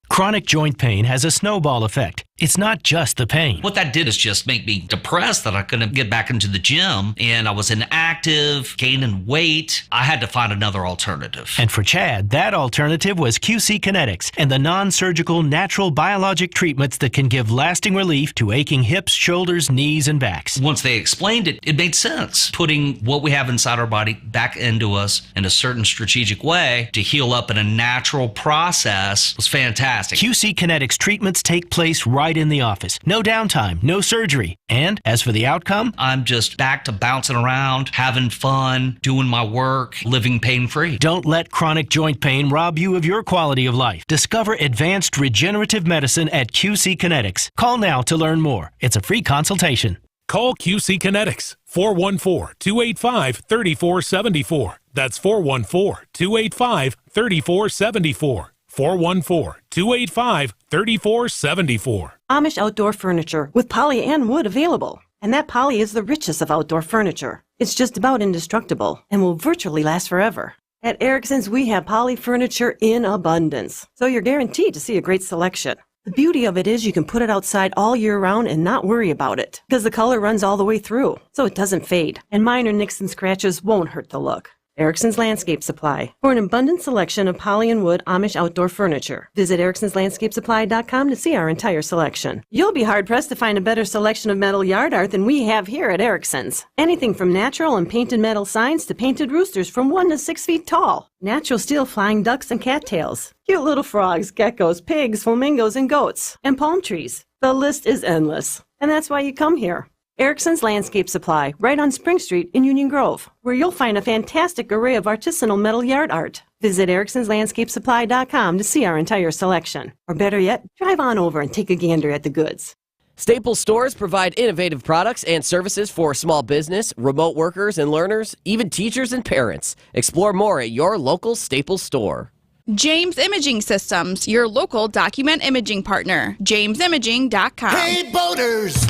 Chronic joint pain has a snowball effect. it's not just the pain. What that did is just make me depressed that I couldn't get back into the gym, and I was inactive, gaining weight. I had to find another alternative. And for Chad, that alternative was QC Kinetics and the non-surgical natural biologic treatments that can give lasting relief to aching hips, shoulders, knees, and backs. Once they explained it, it made sense. Putting what we have inside our body back into us in a certain strategic way to heal up in a natural process was fantastic. QC Kinetics treatments take place right in the office. No downtime, no surgery. And as for the outcome, I'm just back to bouncing around, having fun, doing my work, living pain-free. Don't let chronic joint pain rob you of your quality of life. Discover advanced regenerative medicine at QC Kinetics. Call now to learn more. It's a free consultation. Call QC Kinetics, 414-285-3474. That's 414-285-3474. 414-285-3474. Amish outdoor furniture with poly and wood available. And that poly is the richest of outdoor furniture. It's just about indestructible and will virtually last forever. At Erickson's, we have poly furniture in abundance, so you're guaranteed to see a great selection. The beauty of it is you can put it outside all year round and not worry about it, because the color runs all the way through, so it doesn't fade, and minor nicks and scratches won't hurt the look. Erickson's Landscape Supply. For an abundant selection of poly and wood Amish outdoor furniture, visit ericksonslandscapesupply.com to see our entire selection. You'll be hard-pressed to find a better selection of metal yard art than we have here at Erickson's. Anything from natural and painted metal signs to painted roosters from 1 to 6 feet tall. Natural steel flying ducks and cattails. Cute little frogs, geckos, pigs, flamingos, and goats. And palm trees. The list is endless. And that's why you come here. Erickson's Landscape Supply, right on Spring Street in Union Grove, where you'll find a fantastic array of artisanal metal yard art. Visit ericksonslandscapesupply.com to see our entire selection. Or better yet, drive on over and take a gander at the goods. Staples stores provide innovative products and services for small business, remote workers and learners, even teachers and parents. Explore more at your local Staples store. James Imaging Systems, your local document imaging partner. JamesImaging.com. Hey, boaters!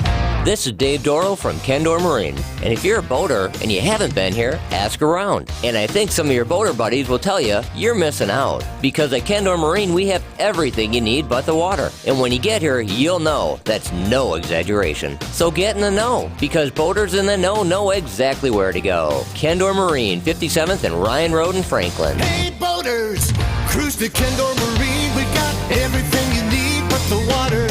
This is Dave Doro from Ken-Dor Marine. And if you're a boater and you haven't been here, ask around. And I think some of your boater buddies will tell you you're missing out. Because at Ken-Dor Marine, we have everything you need but the water. And when you get here, you'll know that's no exaggeration. So get in the know, because boaters in the know exactly where to go. Ken-Dor Marine, 57th and Ryan Road in Franklin. Hey, boaters! Cruise to Ken-Dor Marine. We got everything you need but the water.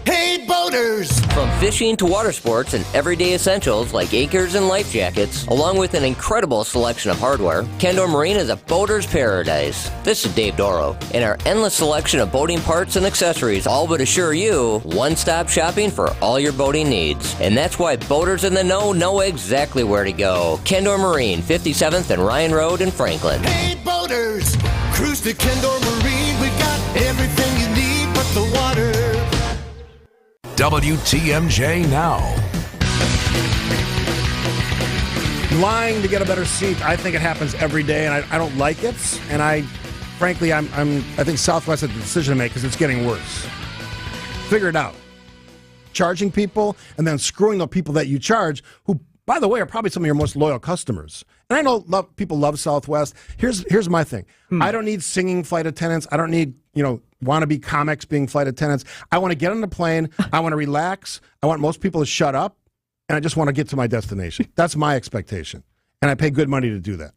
Hey, boaters! From fishing to water sports and everyday essentials like anchors and life jackets, along with an incredible selection of hardware, Ken-Dor Marine is a boater's paradise. This is Dave Doro, and our endless selection of boating parts and accessories all but assure you one-stop shopping for all your boating needs. And that's why boaters in the know exactly where to go. Ken-Dor Marine, 57th and Ryan Road in Franklin. Hey, boaters! Cruise to Ken-Dor Marine. We got everything you need but the water. WTMJ Now. Lying to get a better seat. I think it happens every day, and I don't like it. And I think Southwest had the decision to make because it's getting worse. Figure it out. Charging people and then screwing the people that you charge, who, by the way, are probably some of your most loyal customers. And I know people love Southwest. Here's my thing. I don't need singing flight attendants. I don't need, wannabe comics being flight attendants. I want to get on the plane. I want to relax. I want most people to shut up. And I just want to get to my destination. That's my expectation. And I pay good money to do that.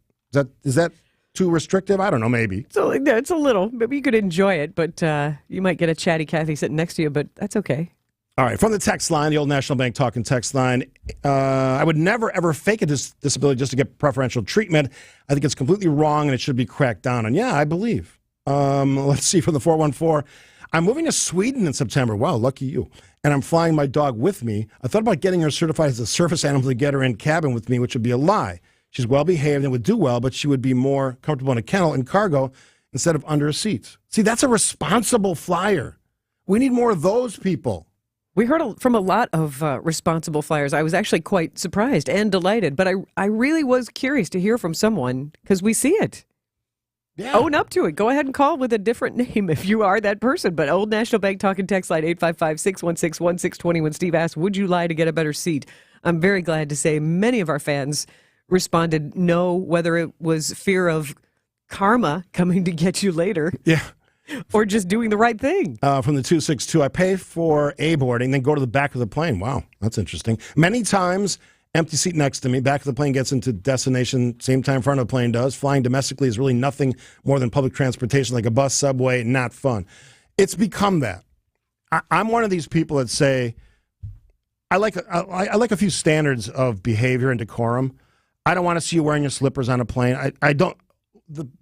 Is that too restrictive? I don't know, maybe. So it's a little. Maybe you could enjoy it, but you might get a chatty Cathy sitting next to you, but that's okay. All right, from the text line, the old National Bank talking text line, I would never, ever fake a disability just to get preferential treatment. I think it's completely wrong and it should be cracked down on. Yeah, I believe. Let's see, from the 414. I'm moving to Sweden in September. Wow, lucky you. And I'm flying my dog with me. I thought about getting her certified as a service animal to get her in cabin with me, which would be a lie. She's well-behaved and would do well, but she would be more comfortable in a kennel in cargo instead of under a seat. See, that's a responsible flyer. We need more of those people. We heard from a lot of responsible flyers. I was actually quite surprised and delighted, but I really was curious to hear from someone because we see it. Yeah. Own up to it. Go ahead and call with a different name if you are that person. But Old National Bank talking text line 855-616-1620 when Steve asked, would you lie to get a better seat? I'm very glad to say many of our fans responded no, whether it was fear of karma coming to get you later. Yeah. Or just doing the right thing. From the 262, I pay for A boarding, then go to the back of the plane. Wow, that's interesting. Many times, empty seat next to me, back of the plane gets into destination, same time front of the plane does. Flying domestically is really nothing more than public transportation, like a bus, subway, not fun. It's become that. I'm one of these people that say, I like a few standards of behavior and decorum. I don't want to see you wearing your slippers on a plane. I don't.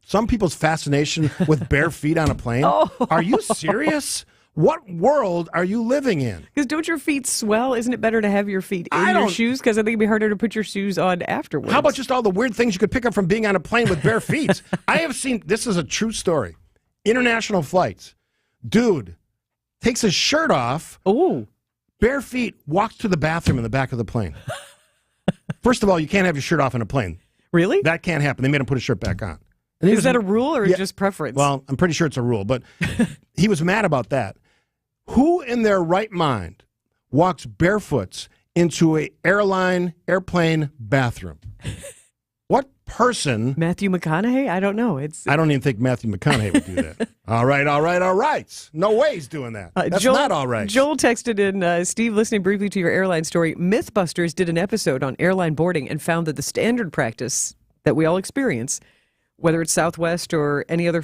Some people's fascination with bare feet on a plane. Oh. Are you serious? What world are you living in? Because don't your feet swell? Isn't it better to have your feet in your shoes? Because I think it'd be harder to put your shoes on afterwards. How about just all the weird things you could pick up from being on a plane with bare feet? I have seen, this is a true story, international flights. Dude takes his shirt off. Oh. Bare feet, walks to the bathroom in the back of the plane. First of all, you can't have your shirt off in a plane. Really? That can't happen. They made him put his shirt back on. Is that a rule or just preference? Well, I'm pretty sure it's a rule, but he was mad about that. Who in their right mind walks barefoot into a airplane bathroom? What person? Matthew McConaughey? I don't know. I don't even think Matthew McConaughey would do that. All right. No way he's doing that. That's not all right. Joel texted in, Steve, listening briefly to your airline story, Mythbusters did an episode on airline boarding and found that the standard practice that we all experience, whether it's Southwest or any other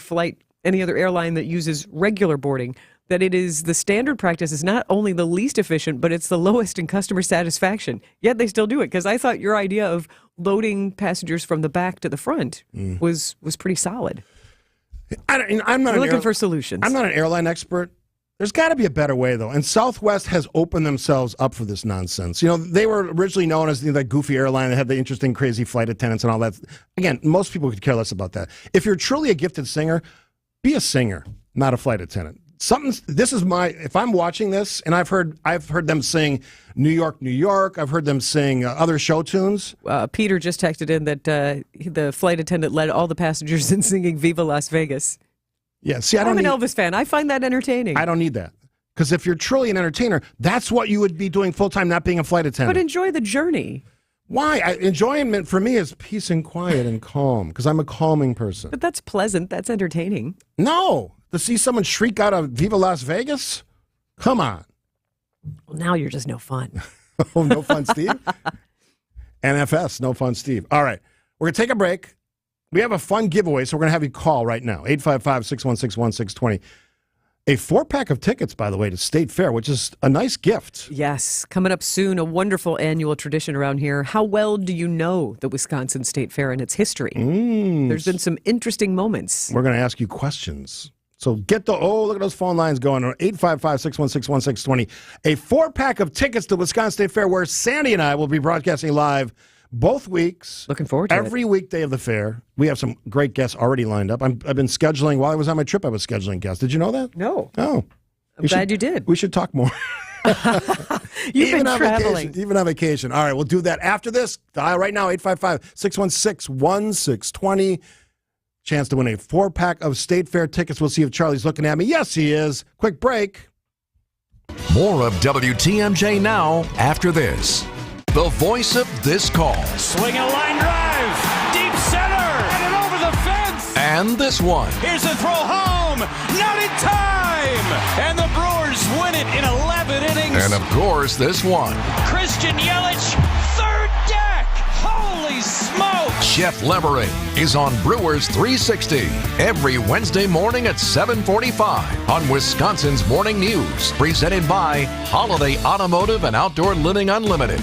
airline that uses regular boarding, that it is the standard practice is not only the least efficient, but it's the lowest in customer satisfaction. Yet they still do it. Because I thought your idea of loading passengers from the back to the front was pretty solid. I'm not looking for solutions. I'm not an airline expert. There's got to be a better way, though. And Southwest has opened themselves up for this nonsense. You know, they were originally known as that goofy airline that had the interesting, crazy flight attendants and all that. Again, most people could care less about that. If you're truly a gifted singer, be a singer, not a flight attendant. If I'm watching this, and I've heard them sing New York, New York. I've heard them sing other show tunes. Peter just texted in that the flight attendant led all the passengers in singing Viva Las Vegas. Yeah, see, I'm an Elvis fan. I find that entertaining. I don't need that. Because if you're truly an entertainer, that's what you would be doing full-time, not being a flight attendant. But enjoy the journey. Why? Enjoyment for me is peace and quiet and calm, because I'm a calming person. But that's pleasant. That's entertaining. No. To see someone shriek out of Viva Las Vegas? Come on. Well, now you're just no fun. Oh, no fun, Steve? NFS, no fun, Steve. All right. We're going to take a break. We have a fun giveaway, so we're going to have you call right now. 855-616-1620. A 4-pack of tickets, by the way, to State Fair, which is a nice gift. Yes. Coming up soon, a wonderful annual tradition around here. How well do you know the Wisconsin State Fair and its history? There's been some interesting moments. We're going to ask you questions. So look at those phone lines going on. 855-616-1620. A 4-pack of tickets to Wisconsin State Fair, where Sandy and I will be broadcasting live both weeks. Looking forward to every weekday of the fair. We have some great guests already lined up. I've been scheduling, while I was on my trip, I was scheduling guests. Did you know that? No. Oh. I'm glad you did. We should talk more. You've been traveling. Even on vacation. All right, we'll do that after this. Dial right now, 855-616-1620. Chance to win a 4-pack of State Fair tickets. We'll see if Charlie's looking at me. Yes, he is. Quick break. More of WTMJ now after this. The voice of this call. Swing a line drive. Deep center. And it over the fence. And this one. Here's a throw home. Not in time. And the Brewers win it in 11 innings. And of course, this one. Christian Yelich, third deck. Holy smoke. Jeff Levering is on Brewers 360 every Wednesday morning at 7:45 on Wisconsin's Morning News. Presented by Holiday Automotive and Outdoor Living Unlimited.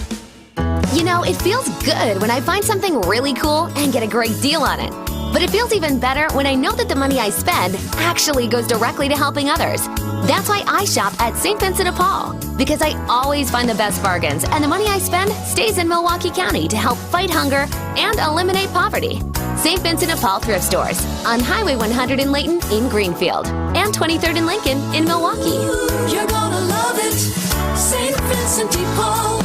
You know, it feels good when I find something really cool and get a great deal on it. But it feels even better when I know that the money I spend actually goes directly to helping others. That's why I shop at St. Vincent de Paul, because I always find the best bargains, and the money I spend stays in Milwaukee County to help fight hunger and eliminate poverty. St. Vincent de Paul thrift stores on Highway 100 in Layton in Greenfield and 23rd and Lincoln in Milwaukee. You're gonna love it, St. Vincent de Paul.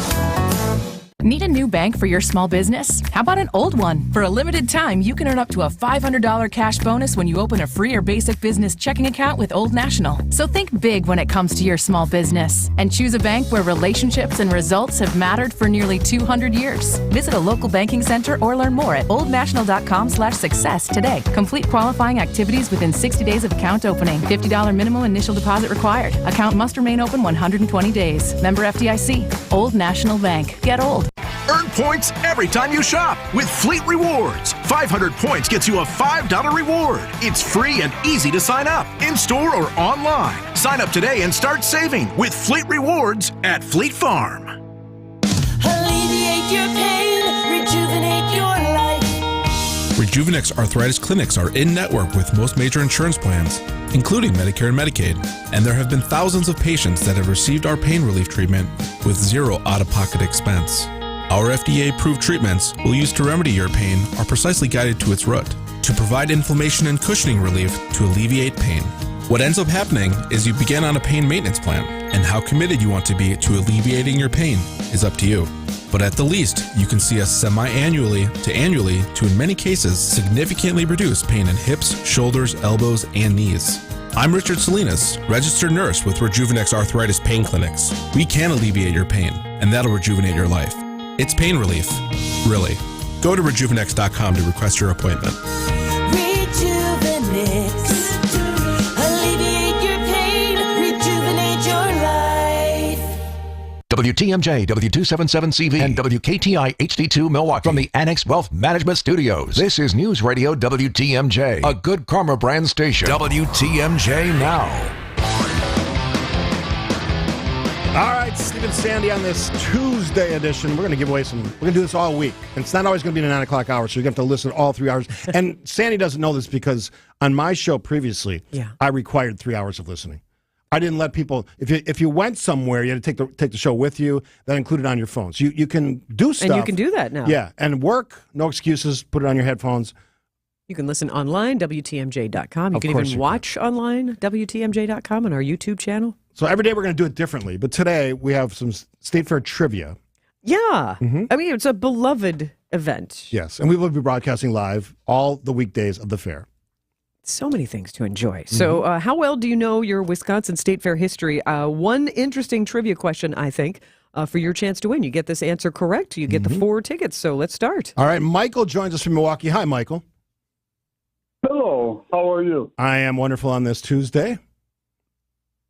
Need a new bank for your small business? How about an old one? For a limited time, you can earn up to a $500 cash bonus when you open a free or basic business checking account with Old National. So think big when it comes to your small business and choose a bank where relationships and results have mattered for nearly 200 years. Visit a local banking center or learn more at oldnational.com/success today. Complete qualifying activities within 60 days of account opening. $50 minimum initial deposit required. Account must remain open 120 days. Member FDIC. Old National Bank. Get old. Earn points every time you shop with Fleet Rewards. 500 points gets you a $5 reward. It's free and easy to sign up, in-store or online. Sign up today and start saving with Fleet Rewards at Fleet Farm. Alleviate your pain, rejuvenate your life. Rejuvenex Arthritis Clinics are in-network with most major insurance plans, including Medicare and Medicaid, and there have been thousands of patients that have received our pain relief treatment with zero out-of-pocket expense. Our FDA-approved treatments we'll use to remedy your pain are precisely guided to its root, to provide inflammation and cushioning relief to alleviate pain. What ends up happening is you begin on a pain maintenance plan, and how committed you want to be to alleviating your pain is up to you. But at the least, you can see us semi-annually to annually to, in many cases, significantly reduce pain in hips, shoulders, elbows, and knees. I'm Richard Salinas, registered nurse with Rejuvenex Arthritis Pain Clinics. We can alleviate your pain, and that'll rejuvenate your life. It's pain relief, really. Go to rejuvenex.com to request your appointment. Rejuvenex. Alleviate your pain, rejuvenate your life. WTMJ, W277CV, and WKTI HD2 Milwaukee from the Annex Wealth Management Studios. This is News Radio WTMJ, a Good Karma brand station. WTMJ Now. All right, Steve and Sandy on this Tuesday edition. We're going to give away we're going to do this all week. And it's not always going to be in the 9 o'clock hour, so you're going to have to listen all 3 hours. And Sandy doesn't know this because on my show previously, I required 3 hours of listening. I didn't let people, if you went somewhere, you had to take the show with you. That included on your phones. You can do stuff. And you can do that now. Yeah, and work, no excuses, put it on your headphones. You can listen online, WTMJ.com. You can even watch online, WTMJ.com, on our YouTube channel. So every day we're going to do it differently. But today we have some State Fair trivia. Yeah. I mean, it's a beloved event. Yes. And we will be broadcasting live all the weekdays of the fair. So many things to enjoy. So how well do you know your Wisconsin State Fair history? One interesting trivia question, I think, for your chance to win. You get this answer correct, you get the 4 tickets. So let's start. All right. Michael joins us from Milwaukee. Hi, Michael. Hello. How are you? I am wonderful on this Tuesday.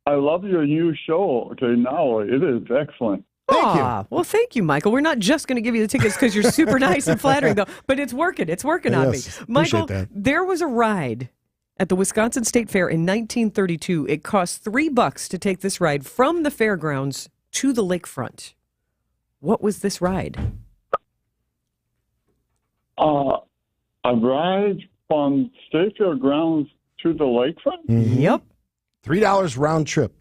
I love your new show. Okay, now it is excellent. Thank you. Well, thank you, Michael. We're not just going to give you the tickets because you're super nice and flattering, though, but it's working. It's working on me. Michael, there was a ride at the Wisconsin State Fair in 1932. It cost $3 to take this ride from the fairgrounds to the lakefront. What was this ride? A ride from State Fair grounds to the lakefront? Yep. $3 round trip.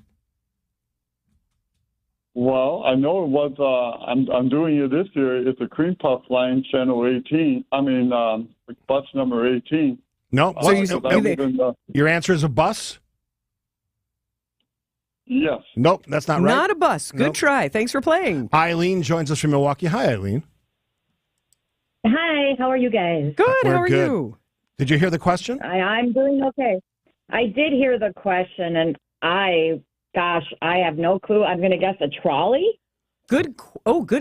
Well, I know it was, I'm doing it this year. It's a cream puff line, channel 18. I mean, bus number 18. No. Your answer is a bus? Yes. Nope, that's not right. Not a bus. Good try. Thanks for playing. Eileen joins us from Milwaukee. Hi, Eileen. Hi, how are you guys? Good. We're how are good. you? Did you hear the question? I'm doing okay. I did hear the question, and I have no clue. I'm going to guess a trolley. Good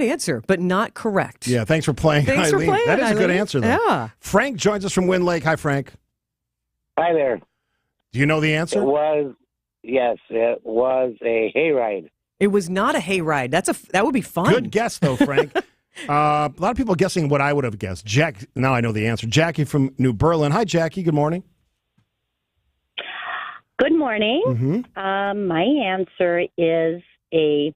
answer, but not correct. Yeah, thanks for playing, Thanks Eileen. for playing, that is a good Eileen. answer, though. Yeah. Frank joins us from Wind Lake. Hi, Frank. Hi there. Do you know the answer? It was a hayride. It was not a hayride. That would be fun. Good guess, though, Frank. A lot of people guessing what I would have guessed. Now I know the answer. Jackie from New Berlin. Hi, Jackie. Good morning. Good morning. My answer is a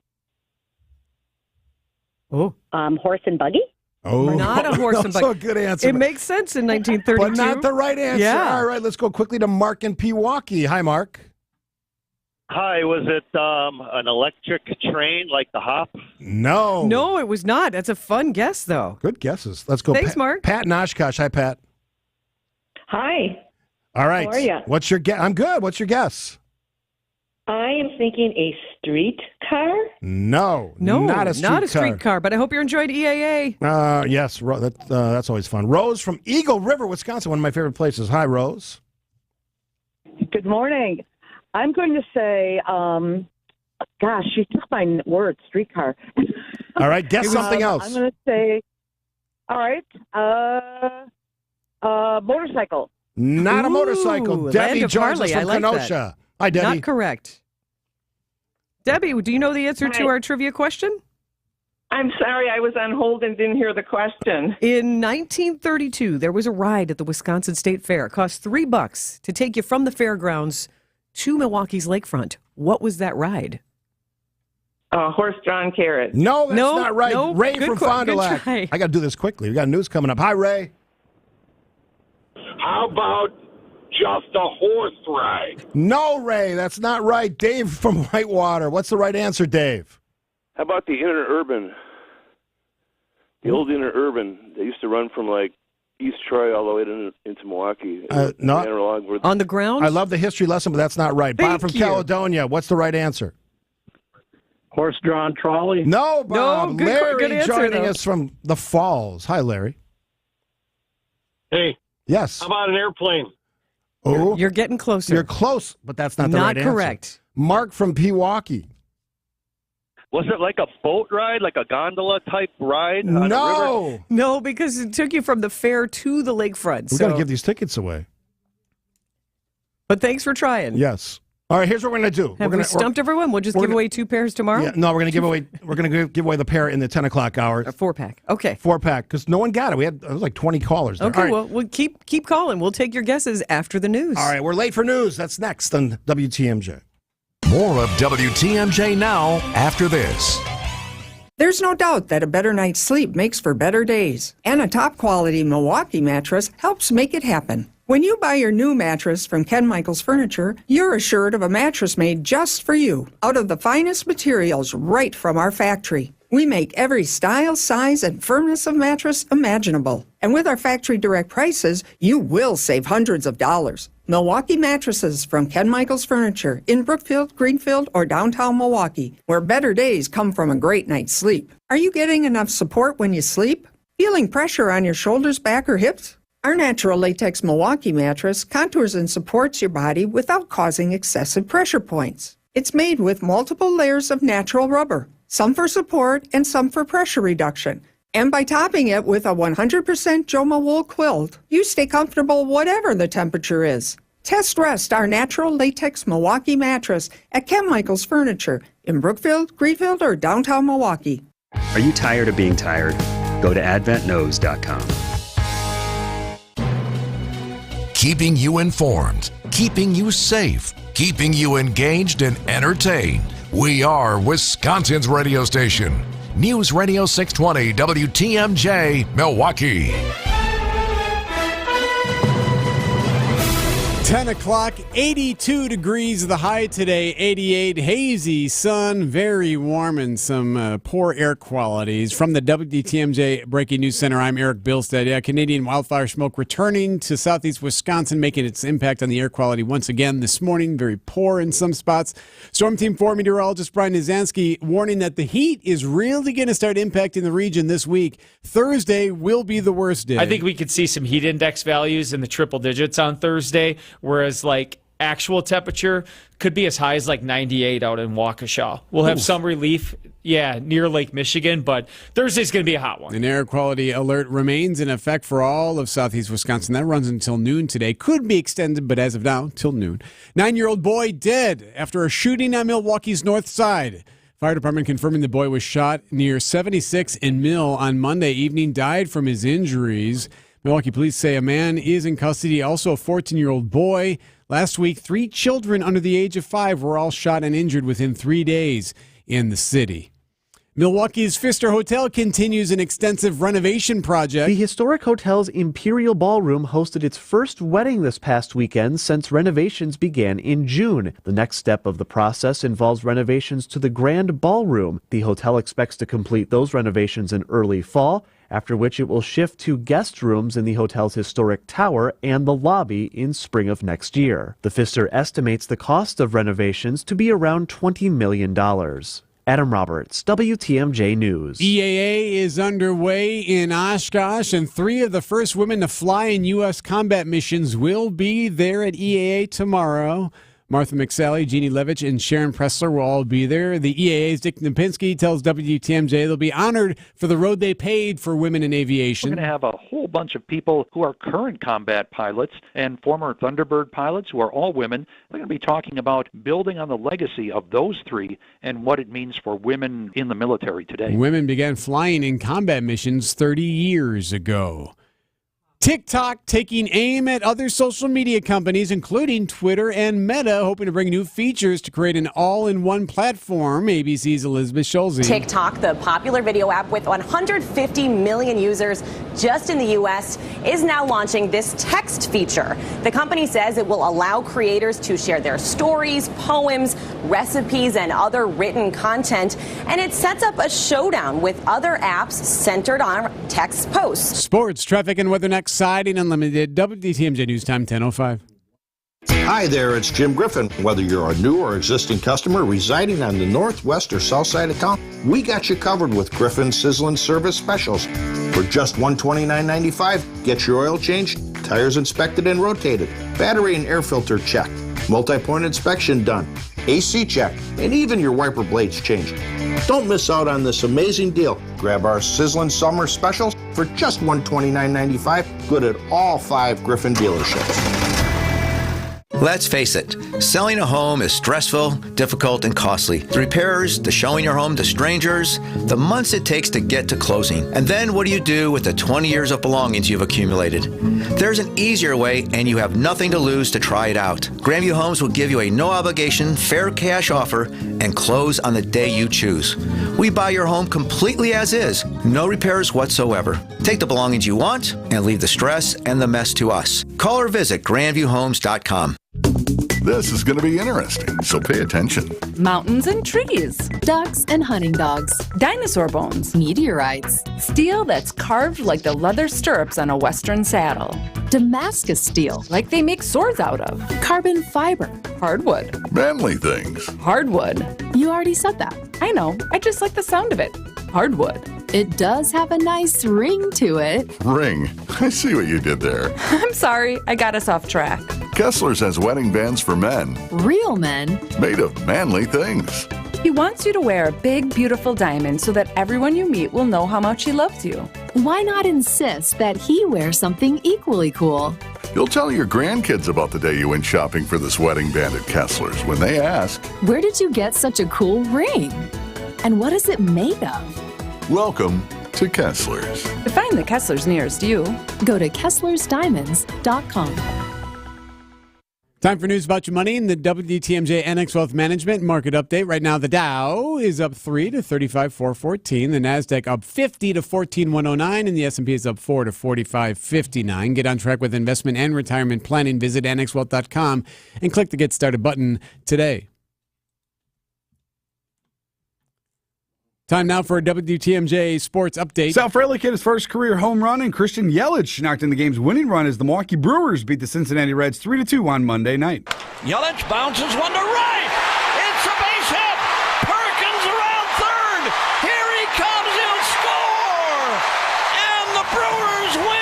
horse and buggy. Oh, not a horse and buggy. So a good answer. It makes sense in 1932. But not the right answer. Yeah. All right, let's go quickly to Mark in Pewaukee. Hi, Mark. Hi, was it an electric train like the Hop? No. No, it was not. That's a fun guess, though. Good guesses. Let's go. Thanks, Mark. Pat in Oshkosh. Hi, Pat. Hi. All right. How are you? What's your guess? I'm good. What's your guess? I am thinking a street car. No, No, not a street car. But I hope you enjoyed EAA. Yes, that's always fun. Rose from Eagle River, Wisconsin, one of my favorite places. Hi, Rose. Good morning. I'm going to say, gosh, she took my word, streetcar. All right, guess something else. I'm going to say, all right, motorcycle. Not a motorcycle. Ooh, Debbie Land of joins Harley. us I from like that. Kenosha. Hi, Debbie. Not correct. Debbie, do you know the answer to our trivia question? I'm sorry, I was on hold and didn't hear the question. In 1932, there was a ride at the Wisconsin State Fair. It cost $3 to take you from the fairgrounds to Milwaukee's lakefront. What was that ride? Horse-drawn carriage. No, that's not right. no. Ray Good from try. Fond du Lac. I got to do this quickly. We got news coming up. Hi, Ray. How about just a horse ride? No, Ray, that's not right. Dave from Whitewater. What's the right answer, Dave? How about the interurban? The old interurban. They used to run from like East Troy all the way into Milwaukee. No. On the ground? I love the history lesson, but that's not right. Bob from you. Caledonia. What's the right answer? Horse-drawn trolley? No, Bob. No, good Larry answer, joining though. us from the Falls. Hi, Larry. Hey. Yes. How about an airplane? Oh, You're getting closer. You're close, but that's not the Not right answer. correct. Mark from Pewaukee. Was it like a boat ride, like a gondola type ride? On a river? No. No, because it took you from the fair to the lakefront. We got to give these tickets away. But thanks for trying. Yes. All right, here's what we're going to do. Have we stumped everyone? We'll just we're give gonna- away 2 pairs tomorrow? Yeah, no, we're going to give away the pair in the 10 o'clock hour. A 4-pack. Okay. 4-pack, because no one got it. It was like 20 callers there. Okay, All right. well, we'll keep calling. We'll take your guesses after the news. All right, we're late for news. That's next on WTMJ. More of WTMJ now after this. There's no doubt that a better night's sleep makes for better days, and a top-quality Milwaukee mattress helps make it happen. When you buy your new mattress from Ken Michaels Furniture, you're assured of a mattress made just for you, out of the finest materials right from our factory. We make every style, size, and firmness of mattress imaginable. And with our factory direct prices, you will save hundreds of dollars. Milwaukee mattresses from Ken Michaels Furniture in Brookfield, Greenfield, or downtown Milwaukee, where better days come from a great night's sleep. Are you getting enough support when you sleep? Feeling pressure on your shoulders, back, or hips? Our natural latex Milwaukee mattress contours and supports your body without causing excessive pressure points. It's made with multiple layers of natural rubber, some for support and some for pressure reduction. And by topping it with a 100% Joma wool quilt, you stay comfortable whatever the temperature is. Test rest our natural latex Milwaukee mattress at Ken Michaels Furniture in Brookfield, Greenfield, or downtown Milwaukee. Are you tired of being tired? Go to AdventKnows.com. Keeping you informed, keeping you safe, keeping you engaged and entertained. We are Wisconsin's radio station. News Radio 620 WTMJ, Milwaukee. 10 o'clock, 82 degrees the high today, 88, hazy sun, very warm, and some poor air qualities. From the WTMJ Breaking News Center, I'm Eric Bilstead. Yeah, Canadian wildfire smoke returning to southeast Wisconsin, making its impact on the air quality once again this morning. Very poor in some spots. Storm Team 4 meteorologist Brian Nizansky warning that the heat is really going to start impacting the region this week. Thursday will be the worst day. I think we could see some heat index values in the triple digits on Thursday, whereas like actual temperature could be as high as like 98 out in Waukesha. We'll have some relief, near Lake Michigan, but Thursday's going to be a hot one. An air quality alert remains in effect for all of southeast Wisconsin. That runs until noon today. Could be extended, but as of now, till noon. 9-year-old boy dead after a shooting on Milwaukee's north side. Fire department confirming the boy was shot near 76th and Mill on Monday evening, died from his injuries. Milwaukee police say a man is in custody, also a 14-year-old boy. Last week, 3 children under the age of 5 were all shot and injured within 3 days in the city. Milwaukee's Pfister Hotel continues an extensive renovation project. The historic hotel's Imperial Ballroom hosted its first wedding this past weekend since renovations began in June. The next step of the process involves renovations to the Grand Ballroom. The hotel expects to complete those renovations in early fall, after which it will shift to guest rooms in the hotel's historic tower and the lobby in spring of next year. The Pfister estimates the cost of renovations to be around $20 million. Adam Roberts, WTMJ News. EAA is underway in Oshkosh, and 3 of the first women to fly in U.S. combat missions will be there at EAA tomorrow. Martha McSally, Jeannie Levitch, and Sharon Pressler will all be there. The EAA's Dick Napinski tells WTMJ they'll be honored for the road they paved for women in aviation. We're going to have a whole bunch of people who are current combat pilots and former Thunderbird pilots who are all women. They're going to be talking about building on the legacy of those 3 and what it means for women in the military today. Women began flying in combat missions 30 years ago. TikTok taking aim at other social media companies, including Twitter and Meta, hoping to bring new features to create an all-in-one platform. ABC's Elizabeth Schulze. TikTok, the popular video app with 150 million users just in the U.S., is now launching this text feature. The company says it will allow creators to share their stories, poems, recipes, and other written content, and it sets up a showdown with other apps centered on text posts. Sports, traffic, and weather next. Siding Unlimited, WTMJ News Time 10:05. Hi there, it's Jim Griffin. Whether you're a new or existing customer residing on the northwest or south side of town, we got you covered with Griffin's Sizzlin' Service Specials. For just $129.95, get your oil changed, tires inspected and rotated, battery and air filter checked, multi-point inspection done, AC check, and even your wiper blades changed. Don't miss out on this amazing deal. Grab our Sizzlin' Summer Specials for just $129.95, good at all 5 Griffin dealerships. Let's face it, selling a home is stressful, difficult, and costly. The repairs, the showing your home to strangers, the months it takes to get to closing. And then what do you do with the 20 years of belongings you've accumulated? There's an easier way, and you have nothing to lose to try it out. Grandview Homes will give you a no-obligation, fair cash offer and close on the day you choose. We buy your home completely as is, no repairs whatsoever. Take the belongings you want and leave the stress and the mess to us. Call or visit grandviewhomes.com. This is going to be interesting, so pay attention. Mountains and trees. Ducks and hunting dogs. Dinosaur bones. Meteorites. Steel that's carved like the leather stirrups on a Western saddle. Damascus steel, like they make swords out of. Carbon fiber. Hardwood. Manly things. Hardwood. You already said that. I know. I just like the sound of it. Hardwood. It does have a nice ring to it. Ring? I see what you did there. I'm sorry, I got us off track. Kessler's has wedding bands for men. Real men. Made of manly things. He wants you to wear a big, beautiful diamond so that everyone you meet will know how much he loves you. Why not insist that he wear something equally cool? You'll tell your grandkids about the day you went shopping for this wedding band at Kessler's when they ask, "Where did you get such a cool ring? And what is it made of?" Welcome to Kessler's. To find the Kessler's nearest you, go to KesslersDiamonds.com. Time for news about your money in the WTMJ NX Wealth Management Market Update. Right now, the Dow is up 3 to 35,414. The NASDAQ up 50 to 14,109. And the S&P is up 4 to 45,59. Get on track with investment and retirement planning. Visit NXWealth.com and click the Get Started button today. Time now for a WTMJ Sports Update. Sal Frelick hit his first career home run, and Christian Yelich knocked in the game's winning run as the Milwaukee Brewers beat the Cincinnati Reds 3-2 on Monday night. Yelich bounces one to right. It's a base hit. Perkins around third. Here he comes. He'll score. And the Brewers win.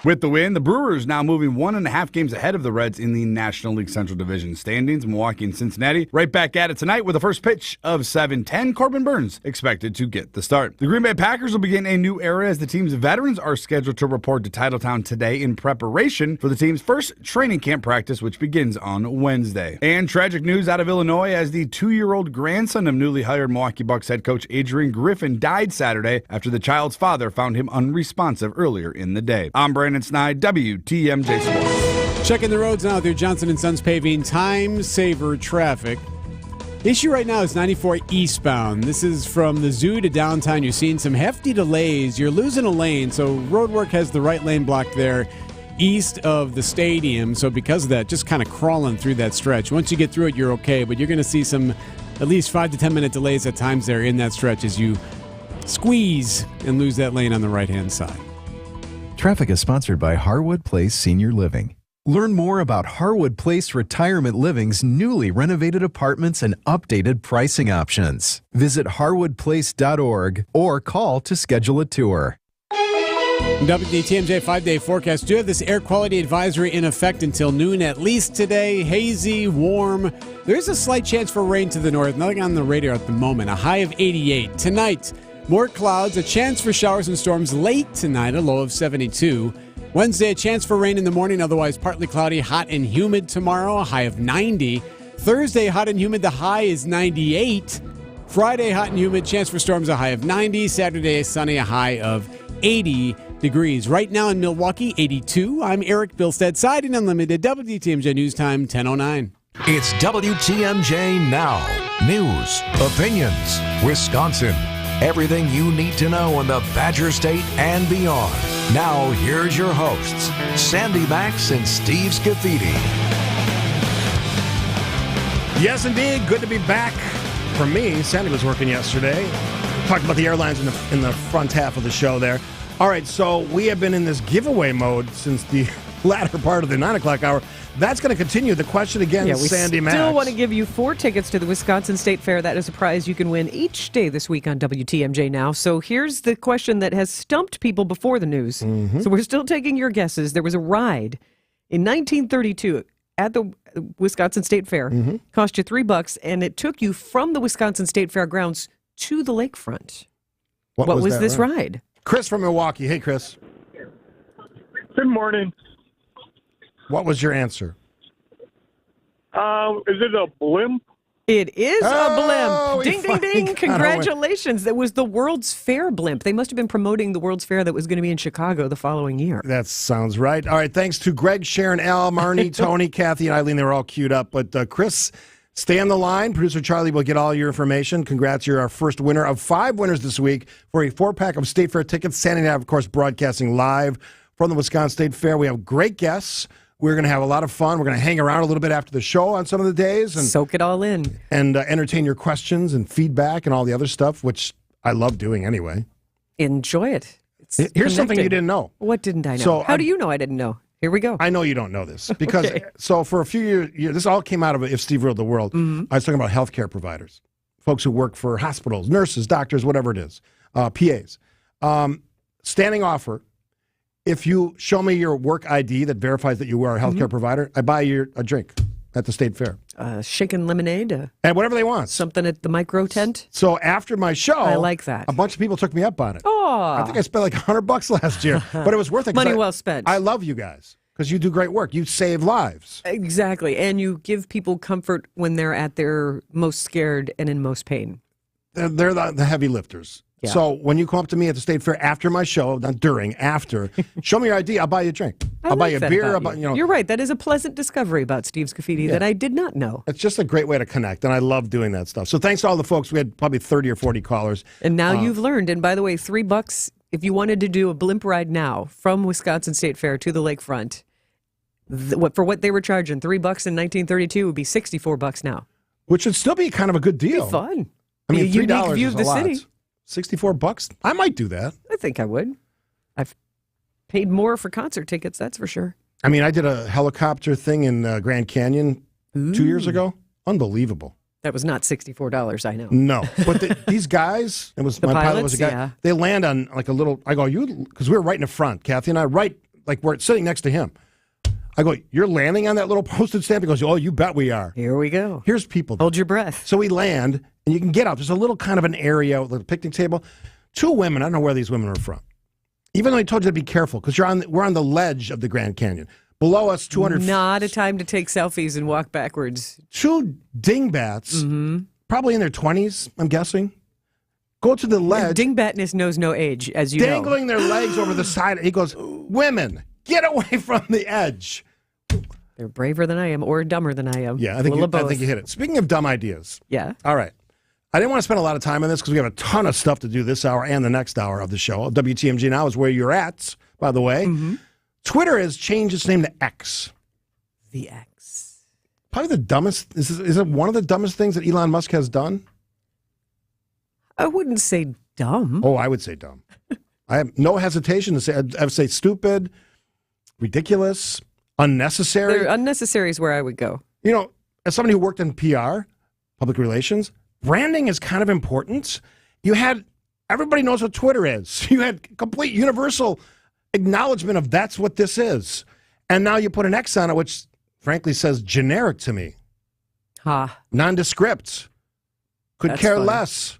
With the win, the Brewers now moving 1.5 games ahead of the Reds in the National League Central Division standings. Milwaukee and Cincinnati right back at it tonight with the first pitch of 7:10. Corbin Burns expected to get the start. The Green Bay Packers will begin a new era as the team's veterans are scheduled to report to Titletown today in preparation for the team's first training camp practice, which begins on Wednesday. And tragic news out of Illinois as the 2-year-old grandson of newly hired Milwaukee Bucks head coach Adrian Griffin died Saturday after the child's father found him unresponsive earlier in the day. I'm Brandon Snide, WTMJ Sports. Checking the roads now through Johnson & Sons Paving Time Saver Traffic. The issue right now is 94 eastbound. This is from the zoo to downtown. You're seeing some hefty delays. You're losing a lane, so roadwork has the right lane blocked there east of the stadium. So because of that, just kind of crawling through that stretch. Once you get through it, you're okay, but you're going to see some at least 5 to 10 minute delays at times there in that stretch as you squeeze and lose that lane on the right-hand side. Traffic is sponsored by Harwood Place Senior Living. Learn more about Harwood Place Retirement Living's newly renovated apartments and updated pricing options. Visit harwoodplace.org or call to schedule a tour. WTMJ 5-day forecast. Do have this air quality advisory in effect until noon at least today. Hazy, warm. There is a slight chance for rain to the north. Nothing on the radar at the moment. A high of 88. Tonight, more clouds. A chance for showers and storms late tonight. A low of 72. Wednesday, a chance for rain in the morning, otherwise partly cloudy, hot and humid tomorrow, a high of 90. Thursday, hot and humid, the high is 98. Friday, hot and humid, chance for storms, a high of 90. Saturday, sunny, a high of 80 degrees. Right now in Milwaukee, 82. I'm Eric Bilstead, Siding Unlimited, WTMJ News Time, 10:09. It's WTMJ Now. News, opinions, Wisconsin. Everything you need to know in the Badger State and beyond. Now, here's your hosts, Sandy Max and Steve Scafidi. Yes, indeed. Good to be back. For me, Sandy was working yesterday. Talked about the airlines in the front half of the show there. All right, so we have been in this giveaway mode since the latter part of the 9 o'clock hour. That's going to continue. The question again, Sandy Max. We still want to give you 4 tickets to the Wisconsin State Fair. That is a prize you can win each day this week on WTMJ Now. So here's the question that has stumped people before the news. So we're still taking your guesses. There was a ride in 1932 at the Wisconsin State Fair. Cost you $3, and it took you from the Wisconsin State Fair grounds to the lakefront. What was this ride? Chris from Milwaukee. Hey, Chris. Good morning. What was your answer? Is it a blimp? It is a blimp. Ding, ding, ding. got Congratulations. That was the World's Fair blimp. They must have been promoting the World's Fair that was going to be in Chicago the following year. That sounds right. All right, thanks to Greg, Sharon, Al, Marnie, Tony, Kathy, and Eileen. They were all queued up. But Chris, stay on the line. Producer Charlie will get all your information. Congrats, you're our first winner of 5 winners this week for a 4-pack of State Fair tickets. Sandy and I, of course, broadcasting live from the Wisconsin State Fair. We have great guests. We're going to have a lot of fun. We're going to hang around a little bit after the show on some of the days. And soak it all in. And entertain your questions and feedback and all the other stuff, which I love doing anyway. Enjoy it. Here's something you didn't know. What didn't I know? So, How do you know I didn't know? Here we go. I know you don't know this. Because, Okay. So for a few years, this all came out of If Steve Ruled the World. I was talking about healthcare providers, folks who work for hospitals, nurses, doctors, whatever it is, PAs. Standing offer. If you show me your work ID that verifies that you are a healthcare provider, I buy you a drink at the State Fair. Shaken lemonade. And whatever they want. Something at the micro tent. So after my show, I like that. A bunch of people took me up on it. Oh, I think I spent like $100 last year, but it was worth it. Money well spent. I love you guys because you do great work. You save lives. Exactly. And you give people comfort when they're at their most scared and in most pain. They're the heavy lifters. Yeah. So when you come up to me at the State Fair after my show, not during, after, show me your ID. I'll buy you a drink. I'll buy you a beer. You're right. That is a pleasant discovery about Steve Scafidi that I did not know. It's just a great way to connect, and I love doing that stuff. So thanks to all the folks. We had probably 30 or 40 callers. And now you've learned. And by the way, $3 if you wanted to do a blimp ride now from Wisconsin State Fair to the lakefront. For what they were charging, $3 in 1932 would be $64 now. Which would still be kind of a good deal. It'd be fun. I mean, a unique $3 view is of the a lot. city. $64? I might do that. I think I would. I've paid more for concert tickets, that's for sure. I mean, I did a helicopter thing in Grand Canyon 2 years ago. Unbelievable. That was not $64, I know. No, but these guys, my pilot was a guy. Yeah. They land on like a little. I go, because we were right in the front, Kathy and I, right like we're sitting next to him. I go, you're landing on that little postage stamp? He goes, oh, you bet we are. Here we go. Here's people. Hold your breath. So we land, and you can get out. There's a little kind of an area with a picnic table. 2 women, I don't know where these women are from. Even though I told you to be careful, because we're on the ledge of the Grand Canyon. Below us, 200 Not a time to take selfies and walk backwards. 2 dingbats, probably in their 20s, I'm guessing, go to the ledge. Dingbatness knows no age, as you dangling their legs over the side. He goes, women, get away from the edge. They're braver than I am or dumber than I am. Yeah, I think you hit it. Speaking of dumb ideas. Yeah. All right. I didn't want to spend a lot of time on this because we have a ton of stuff to do this hour and the next hour of the show. WTMJ Now is where you're at, by the way. Mm-hmm. Twitter has changed its name to X. The X. Probably the dumbest. Is it one of the dumbest things that Elon Musk has done? I wouldn't say dumb. Oh, I would say dumb. I have no hesitation to say. I would say stupid, ridiculous, unnecessary. Unnecessary is where I would go. You know, as somebody who worked in PR, public relations, branding is kind of important. Everybody knows what Twitter is. You had complete universal acknowledgement of that's what this is. And now you put an X on it, which frankly says generic to me. Nondescript. Could care less.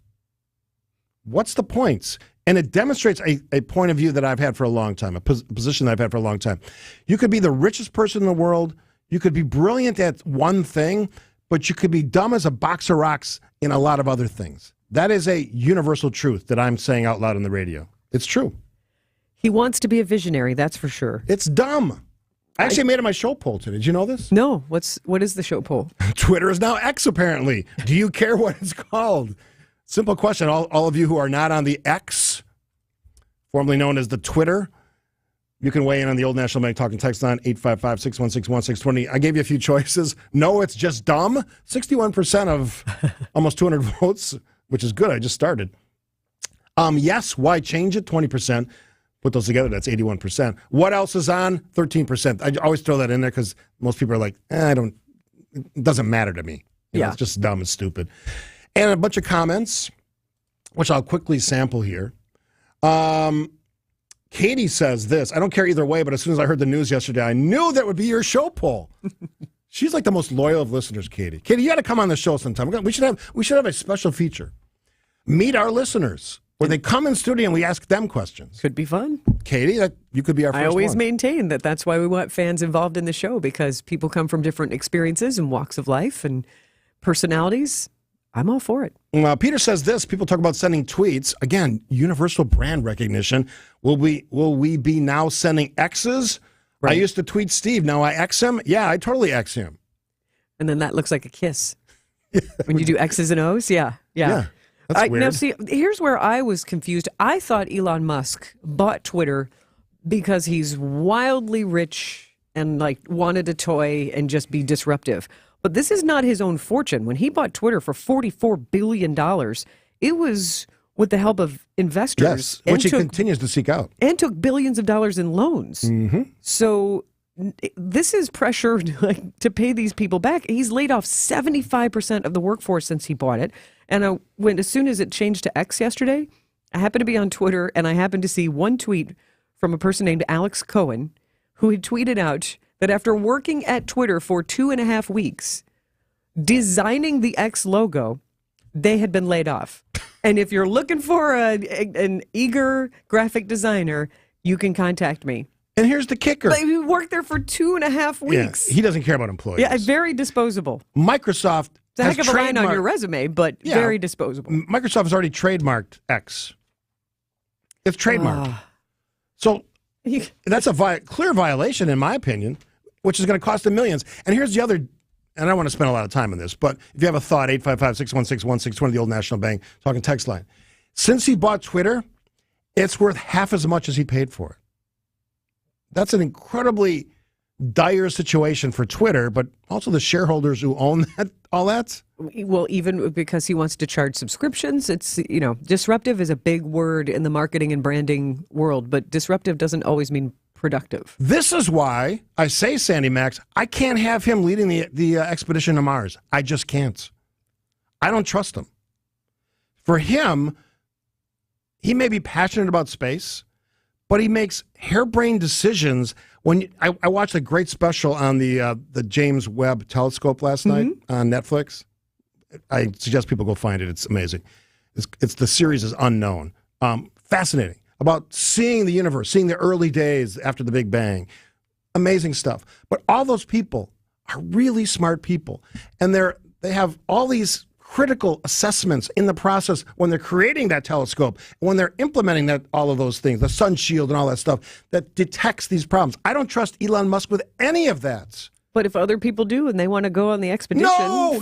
What's the point? And it demonstrates a point of view that I've had for a long time, a position that I've had for a long time. You could be the richest person in the world. You could be brilliant at one thing, but you could be dumb as a box of rocks in a lot of other things. That is a universal truth that I'm saying out loud on the radio. It's true. He wants to be a visionary, that's for sure. It's dumb. I actually made it my show poll today. Did you know this? No. What is the show poll? Twitter is now X, apparently. Do you care what it's called? Simple question. All of you who are not on the X, formerly known as the Twitter, you can weigh in on the Old National Bank talking text line 855-616-1620. I gave you a few choices. No, it's just dumb. 61% of almost 200 votes, which is good. I just started. Yes, why change it? 20%. Put those together, that's 81%. What else is on? 13%. I always throw that in there because most people are like, it doesn't matter to me. It's just dumb and stupid. And a bunch of comments, which I'll quickly sample here. Katie says this: I don't care either way, but as soon as I heard the news yesterday, I knew that would be your show poll. She's like the most loyal of listeners, Katie. Katie, you got to come on the show sometime. We should have a special feature. Meet our listeners, where they come in studio and we ask them questions. Could be fun. Katie, you could be our first I always one. maintain that that's why we want fans involved in the show, because people come from different experiences and walks of life and personalities. I'm all for it. Peter says this: people talk about sending tweets. Again, universal brand recognition. Will we be now sending X's? Right. I used to tweet Steve. Now I X him. Yeah, I totally X him. And then that looks like a kiss. When you do X's and O's, yeah. That's weird. Now, see, here's where I was confused. I thought Elon Musk bought Twitter because he's wildly rich and wanted a toy and just be disruptive. But this is not his own fortune. When he bought Twitter for $44 billion, it was with the help of investors. Yes, which he continues to seek out. And took billions of dollars in loans. Mm-hmm. So this is pressure to pay these people back. He's laid off 75% of the workforce since he bought it. And as soon as it changed to X yesterday, I happened to be on Twitter, and I happened to see one tweet from a person named Alex Cohen, who had tweeted out that after working at Twitter for 2.5 weeks, designing the X logo, they had been laid off. And if you're looking for an eager graphic designer, you can contact me. And here's the kicker. But he worked there for 2.5 weeks. Yeah, he doesn't care about employees. Yeah, very disposable. Microsoft It's a heck of a line on your resume, but very disposable. Microsoft has already trademarked X. It's trademarked. So that's a clear violation, in my opinion, which is going to cost them millions. And here's the other, and I don't want to spend a lot of time on this, but if you have a thought, 855-616-1620, the Old National Bank, talking text line. Since he bought Twitter, it's worth half as much as he paid for it. That's an incredibly dire situation for Twitter, but also the shareholders who own all that. Well, even because he wants to charge subscriptions, it's, disruptive is a big word in the marketing and branding world, but disruptive doesn't always mean productive. This is why I say, Sandy Max, I can't have him leading the expedition to Mars. I just can't. I don't trust him. For him, he may be passionate about space, but he makes harebrained decisions. When I watched a great special on the James Webb Telescope last night on Netflix. I suggest people go find it. It's amazing. It's the series is Unknown. Fascinating. About seeing the universe, seeing the early days after the Big Bang. Amazing stuff. But all those people are really smart people. And they have all these critical assessments in the process when they're creating that telescope, and when they're implementing all of those things, the sun shield and all that stuff that detects these problems. I don't trust Elon Musk with any of that. But if other people do and they want to go on the expedition, No.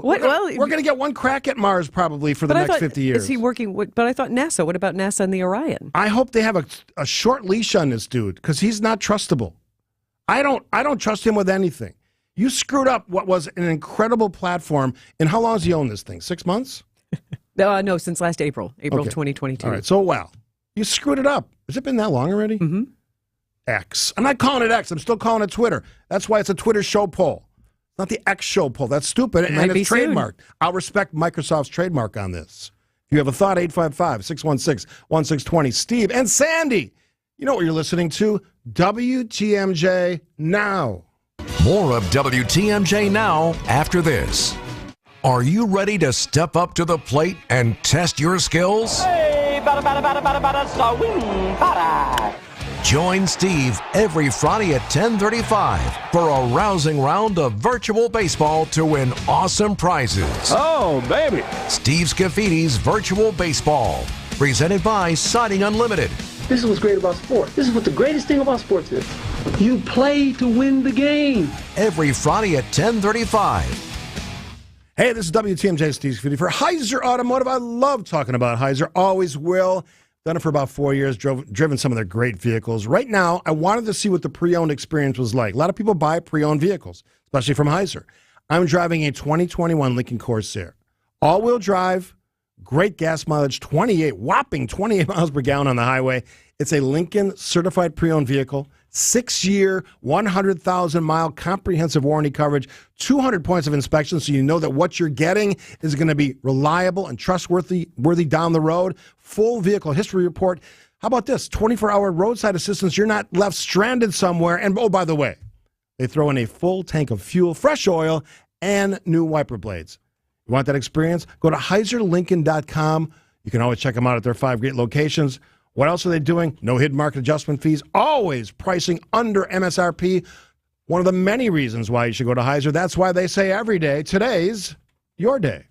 What? We're going to get one crack at Mars probably for the next 50 years. Is he working? But I thought NASA. What about NASA and the Orion? I hope they have a short leash on this dude because he's not trustable. I don't trust him with anything. You screwed up what was an incredible platform. And how long has he owned this thing? 6 months? No, since last April of 2022. All right, so wow. You screwed it up. Has it been that long already? Mm-hmm. X. I'm not calling it X. I'm still calling it Twitter. That's why it's a Twitter show poll. Not the X show poll. That's stupid, and it's trademarked. I'll respect Microsoft's trademark on this. If you have a thought, 855-616-1620. Steve and Sandy, you know what you're listening to? WTMJ Now. More of WTMJ Now after this. Are you ready to step up to the plate and test your skills? Hey, bada, swing, bada. Join Steve every Friday at 10:35 for a rousing round of virtual baseball to win awesome prizes. Oh, baby. Steve Scaffidi's Virtual Baseball, presented by Siding Unlimited. This is what's great about sports. This is what the greatest thing about sports is. You play to win the game. Every Friday at 10:35. Hey, this is WTMJ Steve Scafidi for Heiser Automotive. I love talking about Heiser. Always will. Done it for about 4 years, driven some of their great vehicles. Right now, I wanted to see what the pre-owned experience was like. A lot of people buy pre-owned vehicles, especially from Heiser. I'm driving a 2021 Lincoln Corsair. All-wheel drive, great gas mileage, whopping 28 miles per gallon on the highway. It's a Lincoln certified pre-owned vehicle, 6-year, 100,000-mile comprehensive warranty coverage, 200 points of inspection, so you know that what you're getting is going to be reliable and trustworthy down the road. Full vehicle history report. How about this? 24-hour roadside assistance. You're not left stranded somewhere. And, oh, by the way, they throw in a full tank of fuel, fresh oil, and new wiper blades. You want that experience? Go to HeiserLincoln.com. You can always check them out at their 5 great locations. What else are they doing? No hidden market adjustment fees. Always pricing under MSRP. One of the many reasons why you should go to Heiser. That's why they say every day, today's your day.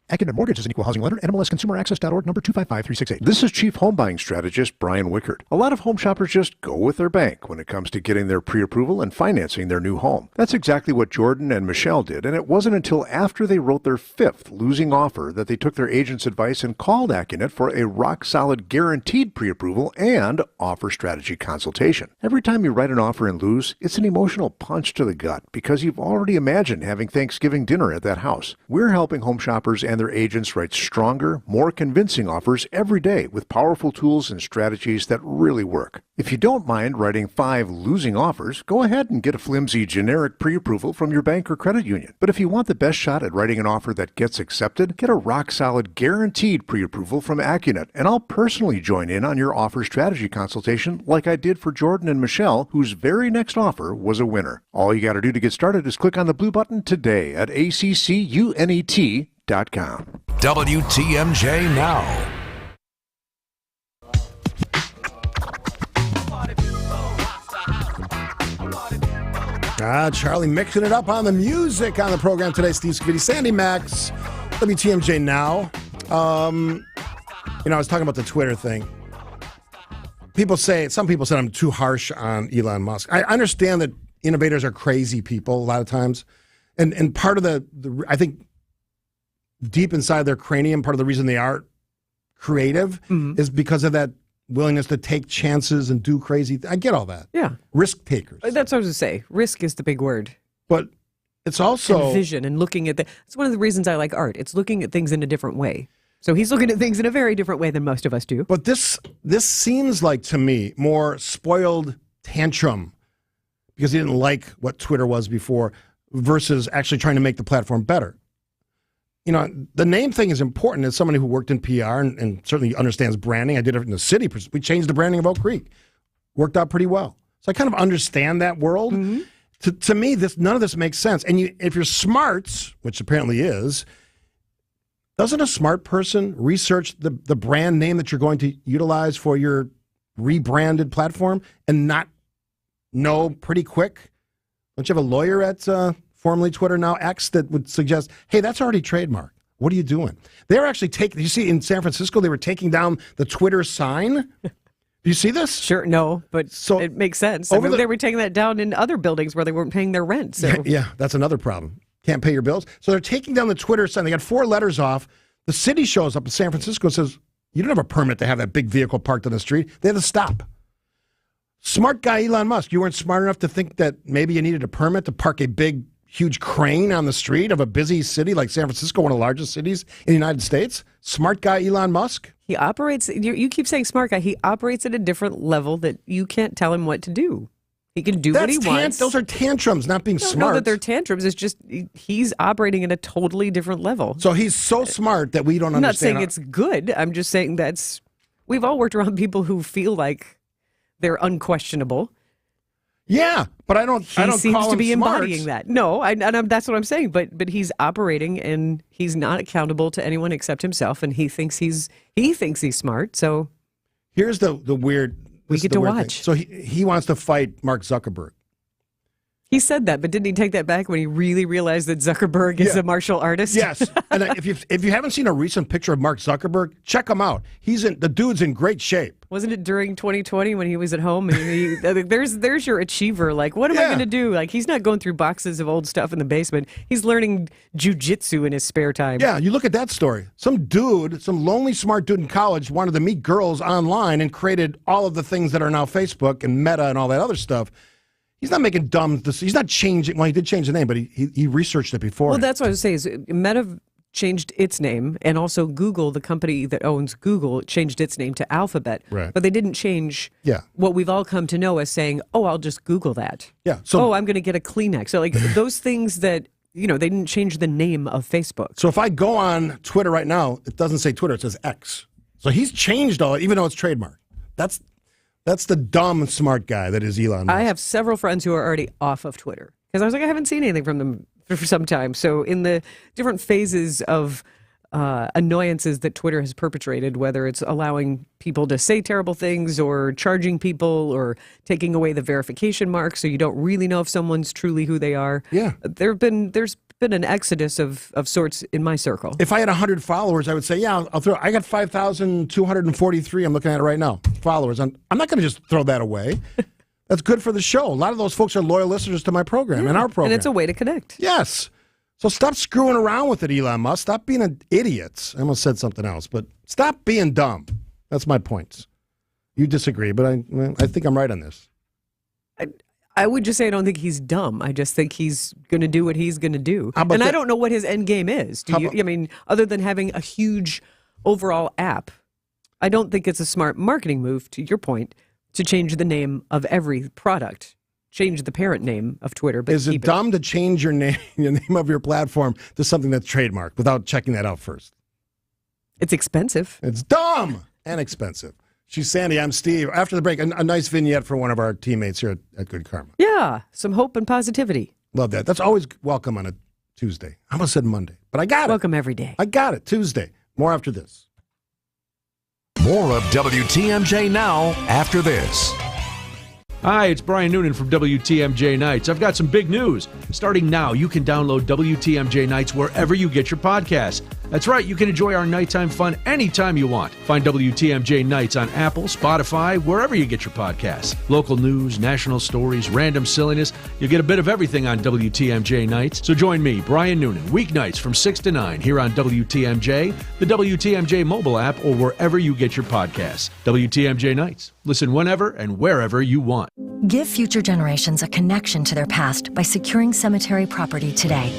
Accident Mortgage is an equal housing lender. NMLSConsumerAccess.org, number 255368. This is Chief Home Buying Strategist Brian Wickert. A lot of home shoppers just go with their bank when it comes to getting their pre-approval and financing their new home. That's exactly what Jordan and Michelle did, and it wasn't until after they wrote their 5th losing offer that they took their agent's advice and called Accunet for a rock-solid guaranteed pre-approval and offer strategy consultation. Every time you write an offer and lose, it's an emotional punch to the gut because you've already imagined having Thanksgiving dinner at that house. We're helping home shoppers and their agents write stronger, more convincing offers every day with powerful tools and strategies that really work. If you don't mind writing 5 losing offers, go ahead and get a flimsy generic pre-approval from your bank or credit union. But if you want the best shot at writing an offer that gets accepted, get a rock-solid guaranteed pre-approval from Accunet, and I'll personally join in on your offer strategy consultation like I did for Jordan and Michelle, whose very next offer was a winner. All you got to do to get started is click on the blue button today at ACCUNET.com. WTMJ Now. Charlie mixing it up on the music on the program today. Steve Scafidi, Sandy Max, WTMJ Now. I was talking about the Twitter thing. Some people said I'm too harsh on Elon Musk. I understand that innovators are crazy people a lot of times. And part of the I think, deep inside their cranium, part of the reason they are creative is because of that willingness to take chances and do crazy I get all that. Yeah. Risk takers. That's what I was going to say. Risk is the big word. But it's also... And vision and looking at it's one of the reasons I like art. It's looking at things in a different way. So he's looking at things in a very different way than most of us do. But this seems like, to me, more spoiled tantrum because he didn't like what Twitter was before versus actually trying to make the platform better. The name thing is important. As somebody who worked in PR and certainly understands branding, I did it in the city. We changed the branding of Oak Creek. Worked out pretty well. So I kind of understand that world. Mm-hmm. To me, none of this makes sense. And if you're smart, which apparently is, doesn't a smart person research the brand name that you're going to utilize for your rebranded platform and not know pretty quick? Don't you have a lawyer at... formerly Twitter, now X, that would suggest, hey, that's already trademarked. What are you doing? They're actually you see in San Francisco, they were taking down the Twitter sign Do you see this? Sure, no, but it makes sense. I mean, they were taking that down in other buildings where they weren't paying their rent. So. Yeah, that's another problem. Can't pay your bills. So they're taking down the Twitter sign. They got 4 letters off. The city shows up in San Francisco and says, you don't have a permit to have that big vehicle parked on the street. They had to stop. Smart guy Elon Musk, you weren't smart enough to think that maybe you needed a permit to park a big, huge crane on the street of a busy city like San Francisco, one of the largest cities in the United States? Smart guy Elon Musk? He operates, you keep saying smart guy, he operates at a different level that you can't tell him what to do. He can do what he wants. Those are tantrums, not being smart. No, that they're tantrums. It's just he's operating at a totally different level. So he's so smart that we don't understand. I'm not saying it's good. I'm just saying we've all worked around people who feel like they're unquestionable. Yeah, but I don't seems call to be him embodying smart. that. No, that's what I'm saying. But he's operating and he's not accountable to anyone except himself, and he thinks he's smart. So here's the weird. We get to watch. Thing. So he wants to fight Mark Zuckerberg. He said that, but didn't he take that back when he really realized that Zuckerberg is a martial artist? Yes. And if you haven't seen a recent picture of Mark Zuckerberg, check him out. The dude's in great shape. Wasn't it during 2020 when he was at home? And there's your achiever. Like, what am I going to do? Like, he's not going through boxes of old stuff in the basement. He's learning jujitsu in his spare time. Yeah, you look at that story. Some lonely smart dude in college wanted to meet girls online and created all of the things that are now Facebook and Meta and all that other stuff. He's not making he's not changing. Well, he did change the name, but he researched it before. Well, that's what I was saying. Is Meta changed its name, and also Google, the company that owns Google, changed its name to Alphabet. Right. But they didn't change what we've all come to know as saying, "Oh, I'll just Google that." Yeah. So, I'm going to get a Kleenex. So, like those things that they didn't change the name of Facebook. So if I go on Twitter right now, it doesn't say Twitter; it says X. So he's changed all it, even though it's trademarked. That's the dumb smart guy that is Elon Musk. I have several friends who are already off of Twitter because I was like, I haven't seen anything from them for some time. So in the different phases of annoyances that Twitter has perpetrated, whether it's allowing people to say terrible things or charging people or taking away the verification mark so you don't really know if someone's truly who they are. Yeah. There's been an exodus of sorts in my circle. If I had 100 followers, I would say, yeah, I'll throw. I got 5,243. I'm looking at it right now. Followers. I'm not going to just throw that away. That's good for the show. A lot of those folks are loyal listeners to my program and our program. And it's a way to connect. Yes. So stop screwing around with it, Elon Musk. Stop being an idiot. I almost said something else, but stop being dumb. That's my points. You disagree, but I think I'm right on this. I would just say I don't think he's dumb. I just think he's going to do what he's going to do. And I don't know what his end game is. I mean, other than having a huge overall app, I don't think it's a smart marketing move, to your point, to change the name of every product. Change the parent name of Twitter. But is it dumb to change your name of your platform to something that's trademarked without checking that out first? It's expensive. It's dumb and expensive. She's Sandy. I'm Steve. After the break, a nice vignette for one of our teammates here at Good Karma. Yeah, some hope and positivity. Love that. That's always welcome on a Tuesday. I almost said Monday, but I got it. Welcome every day. I got it. Tuesday. More after this. More of WTMJ now after this. Hi, it's Brian Noonan from WTMJ Nights. I've got some big news. Starting now, you can download WTMJ Nights wherever you get your podcasts. That's right, you can enjoy our nighttime fun anytime you want. Find WTMJ Nights on Apple, Spotify, wherever you get your podcasts. Local news, national stories, random silliness. You'll get a bit of everything on WTMJ Nights. So join me, Brian Noonan, weeknights from 6 to 9 here on WTMJ, the WTMJ mobile app, or wherever you get your podcasts. WTMJ Nights. Listen whenever and wherever you want. Give future generations a connection to their past by securing cemetery property today.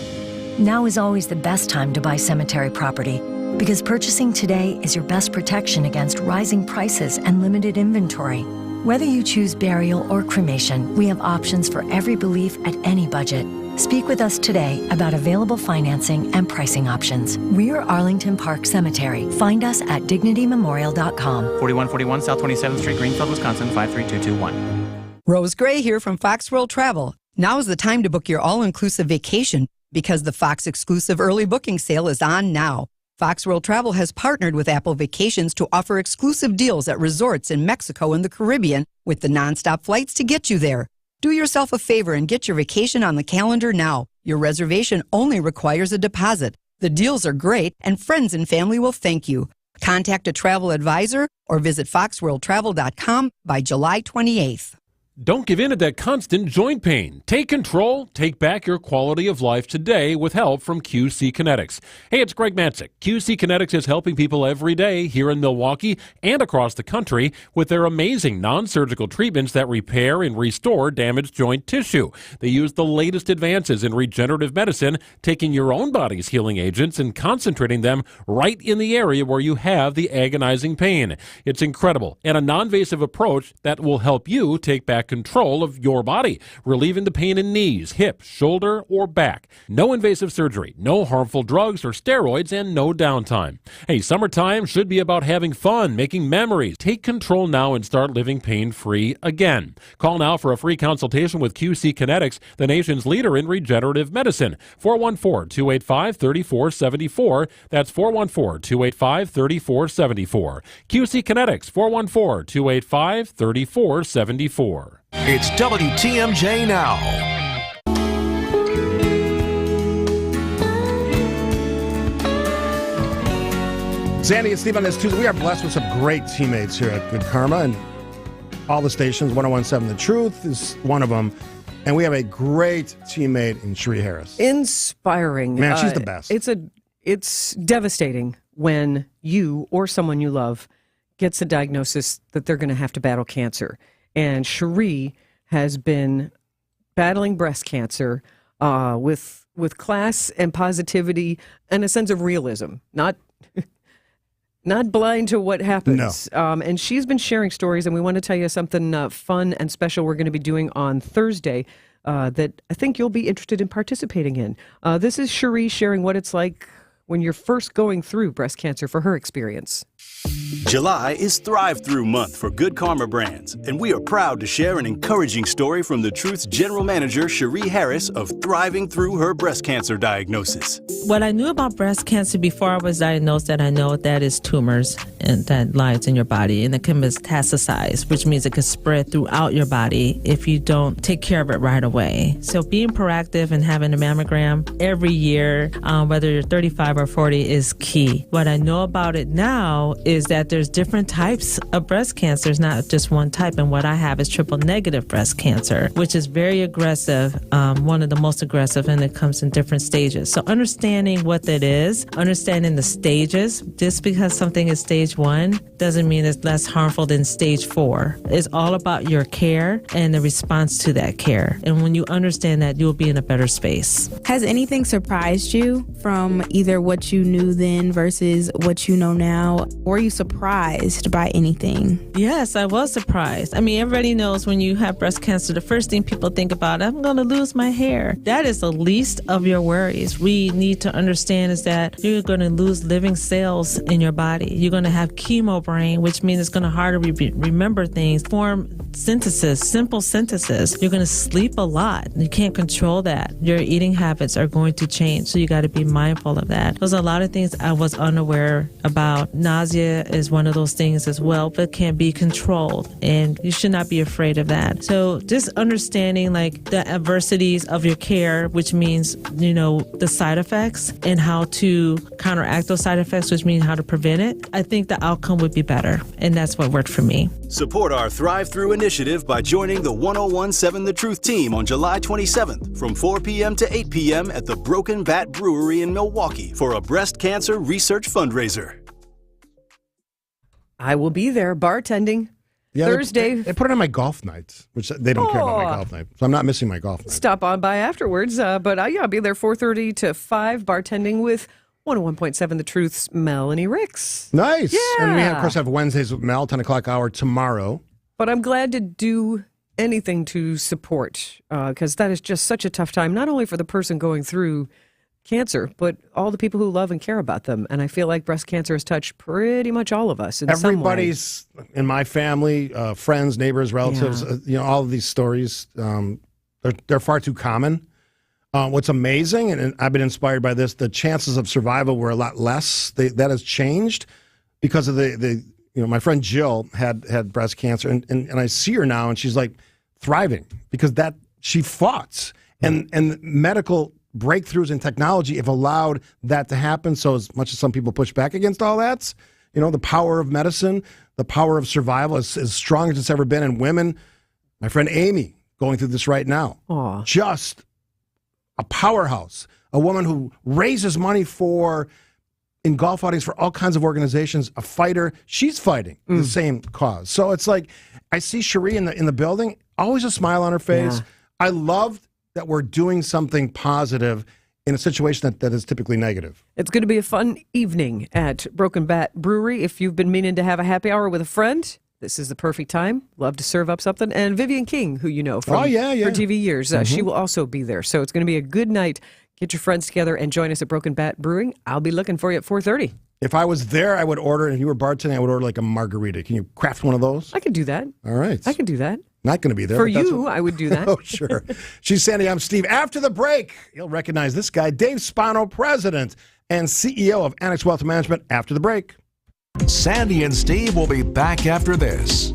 Now is always the best time to buy cemetery property because purchasing today is your best protection against rising prices and limited inventory. Whether you choose burial or cremation, we have options for every belief at any budget. Speak with us today about available financing and pricing options. We're Arlington Park Cemetery. Find us at dignitymemorial.com. 4141 South 27th Street, Greenfield, Wisconsin, 53221. Rose Gray here from Fox World Travel. Now is the time to book your all-inclusive vacation because the Fox exclusive early booking sale is on now. Fox World Travel has partnered with Apple Vacations to offer exclusive deals at resorts in Mexico and the Caribbean with the nonstop flights to get you there. Do yourself a favor and get your vacation on the calendar now. Your reservation only requires a deposit. The deals are great and friends and family will thank you. Contact a travel advisor or visit foxworldtravel.com by July 28th. Don't give in to that constant joint pain. Take control. Take back your quality of life today with help from QC Kinetics. Hey, it's Greg Matzik. QC Kinetics is helping people every day here in Milwaukee and across the country with their amazing non-surgical treatments that repair and restore damaged joint tissue. They use the latest advances in regenerative medicine, taking your own body's healing agents and concentrating them right in the area where you have the agonizing pain. It's incredible and a non-invasive approach that will help you take back control of your body, relieving the pain in knees, hips, shoulder, or back. No invasive surgery, no harmful drugs or steroids, and no downtime. Hey, summertime should be about having fun, making memories. Take control now and start living pain-free again. Call now for a free consultation with QC Kinetics, the nation's leader in regenerative medicine. 414-285-3474. That's 414-285-3474. QC Kinetics, 414-285-3474. It's WTMJ Now. Sandy and Steve on this Tuesday. We are blessed with some great teammates here at Good Karma, and all the stations. 101.7 The Truth is one of them. And we have a great teammate in Cherie Harris. Inspiring. Man, she's the best. It's devastating when you or someone you love gets a diagnosis that they're going to have to battle cancer. And Cherie has been battling breast cancer with class and positivity and a sense of realism, not blind to what happens. No. And she's been sharing stories, and we want to tell you something fun and special we're going to be doing on Thursday that I think you'll be interested in participating in. This is Cherie sharing what it's like when you're first going through breast cancer for her experience. July is Thrive Through Month for Good Karma Brands, and we are proud to share an encouraging story from the Truth's General Manager, Cherie Harris, of thriving through her breast cancer diagnosis. What I knew about breast cancer before I was diagnosed, that I know that is tumors and that lies in your body, and it can metastasize, which means it can spread throughout your body if you don't take care of it right away. So being proactive and having a mammogram every year, whether you're 35 or 40, is key. What I know about it now is that there's different types of breast cancer. It's not just one type, and what I have is triple negative breast cancer, which is very aggressive, one of the most aggressive, and it comes in different stages. So understanding what that is, understanding the stages, just because something is stage 1 doesn't mean it's less harmful than stage 4. It's all about your care and the response to that care. And when you understand that, you'll be in a better space. Has anything surprised you from either what you knew then versus what you know now? Were you surprised by anything? Yes, I was surprised. I mean, everybody knows when you have breast cancer, the first thing people think about, I'm going to lose my hair. That is the least of your worries. We need to understand is that you're going to lose living cells in your body. You're going to have chemo brain, which means it's going to harder remember things, form synthesis, simple synthesis. You're going to sleep a lot. You can't control that. Your eating habits are going to change, so you got to be mindful of that. There's a lot of things I was unaware about. Nausea is one of those things as well, but can be controlled, and you should not be afraid of that. So just understanding like the adversities of your care, which means, the side effects and how to counteract those side effects, which means how to prevent it. I think the outcome would be better, and that's what worked for me. Support our Thrive Through initiative by joining the 101.7 The Truth team on July 27th from 4 p.m. to 8 p.m. at the Broken Bat Brewery in Milwaukee for a breast cancer research fundraiser. I will be there bartending Thursday. They put it on my golf nights, which they don't care about my golf night. So I'm not missing my golf night. Stop on by afterwards. But I'll be there 4:30 to 5 bartending with 101.7 The Truth's Melanie Ricks. Nice. Yeah. And we, of course, have Wednesdays with Mel, 10 o'clock hour tomorrow. But I'm glad to do anything to support because that is just such a tough time, not only for the person going through cancer, but all the people who love and care about them. And I feel like breast cancer has touched pretty much all of us in some way. Everybody's in my family, friends, neighbors, relatives, all of these stories, they're far too common. What's amazing, and I've been inspired by this, the chances of survival were a lot less. That has changed because of my friend Jill had breast cancer, and I see her now, and she's like thriving because she fought. And medical breakthroughs in technology have allowed that to happen. So as much as some people push back against all that, You know, the power of medicine, the power of survival is as strong as it's ever been. And women, my friend Amy, going through this right now. Aww. Just a powerhouse. A woman who raises money in golf outings for all kinds of organizations, a fighter. She's fighting the same cause. So it's like, I see Cherie in the building, always a smile on her face. Yeah. I love that we're doing something positive in a situation that is typically negative. It's going to be a fun evening at Broken Bat Brewery. If you've been meaning to have a happy hour with a friend, this is the perfect time. Love to serve up something. And Vivian King, who you know from her TV years, she will also be there. So it's going to be a good night. Get your friends together and join us at Broken Bat Brewing. I'll be looking for you at 4:30. If I was there, I would order, and if you were bartending, I would order like a margarita. Can you craft one of those? I can do that. All right. I can do that. Not going to be there. For you, I would do that. Oh, sure. She's Sandy. I'm Steve. After the break, you'll recognize this guy, Dave Spano, President and CEO of Annex Wealth Management. After the break. Sandy and Steve will be back after this.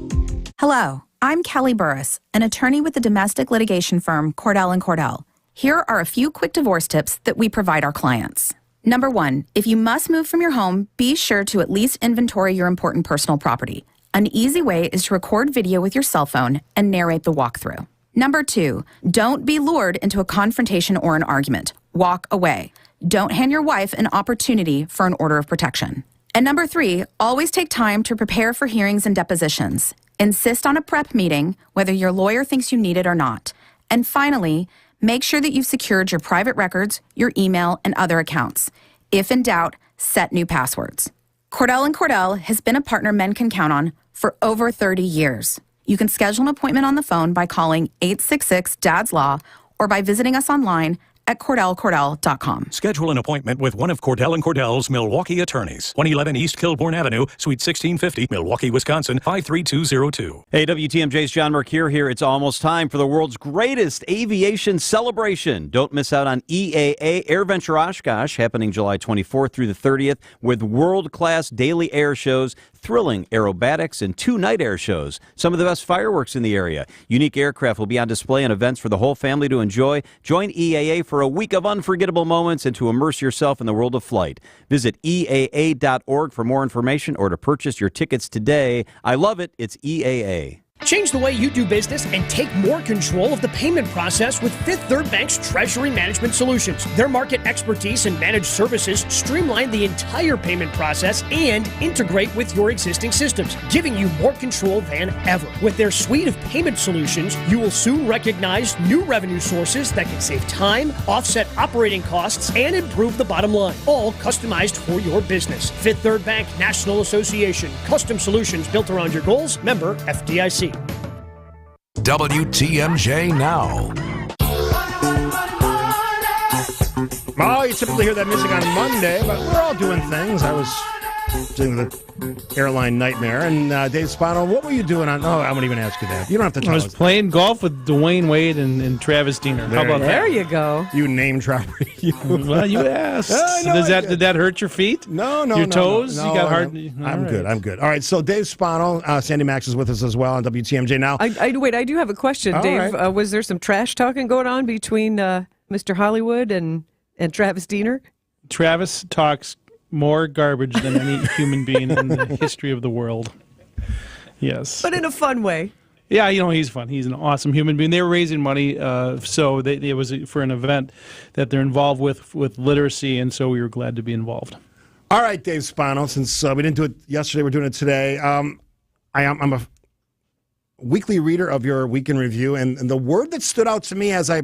Hello, I'm Kelly Burris, an attorney with the domestic litigation firm Cordell & Cordell. Here are a few quick divorce tips that we provide our clients. Number 1, if you must move from your home, be sure to at least inventory your important personal property. An easy way is to record video with your cell phone and narrate the walkthrough. Number 2, don't be lured into a confrontation or an argument. Walk away. Don't hand your wife an opportunity for an order of protection. And number 3, always take time to prepare for hearings and depositions. Insist on a prep meeting, whether your lawyer thinks you need it or not. And finally, make sure that you've secured your private records, your email, and other accounts. If in doubt, set new passwords. Cordell & Cordell has been a partner men can count on for over 30 years. You can schedule an appointment on the phone by calling 866-DADS-LAW or by visiting us online at CordellCordell.com. Schedule an appointment with one of Cordell & Cordell's Milwaukee attorneys. 111 East Kilbourne Avenue, Suite 1650, Milwaukee, Wisconsin, 53202. Hey, WTMJ's John Mercure here. It's almost time for the world's greatest aviation celebration. Don't miss out on EAA Air Venture Oshkosh, happening July 24th through the 30th, with world-class daily air shows, thrilling aerobatics, and 2 night air shows. Some of the best fireworks in the area. Unique aircraft will be on display and events for the whole family to enjoy. Join EAA for a week of unforgettable moments and to immerse yourself in the world of flight. Visit EAA.org for more information or to purchase your tickets today. I love it. It's EAA. Change the way you do business and take more control of the payment process with Fifth Third Bank's Treasury Management Solutions. Their market expertise and managed services streamline the entire payment process and integrate with your existing systems, giving you more control than ever. With their suite of payment solutions, you will soon recognize new revenue sources that can save time, offset operating costs, and improve the bottom line, all customized for your business. Fifth Third Bank National Association. Custom solutions built around your goals. Member FDIC. WTMJ Now. Oh, you typically hear that music on Monday, but we're all doing things. I was doing the airline nightmare. And Dave Spano, what were you doing on? Oh, I won't even ask you that. You don't have to tell I us. was playing golf with Dwayne Wade and Travis Diener. How about There that? you go. You name dropper. Well, you asked. Did that hurt your feet? No. Your toes? No, You got hard. I'm good. I'm good. All right. So Dave Spano, Sandy Max is with us as well on WTMJ Now. I do have a question, All Dave. right. Was there some trash talking going on between Mr. Hollywood and Travis Diener? Travis talks more garbage than any human being in the history of the world. Yes. But in a fun way. Yeah, he's fun. He's an awesome human being. They were raising money, so it was for an event that they're involved with literacy, and so we were glad to be involved. All right, Dave Spano, since we didn't do it yesterday, we're doing it today. I'm a weekly reader of your Week in Review, and the word that stood out to me as I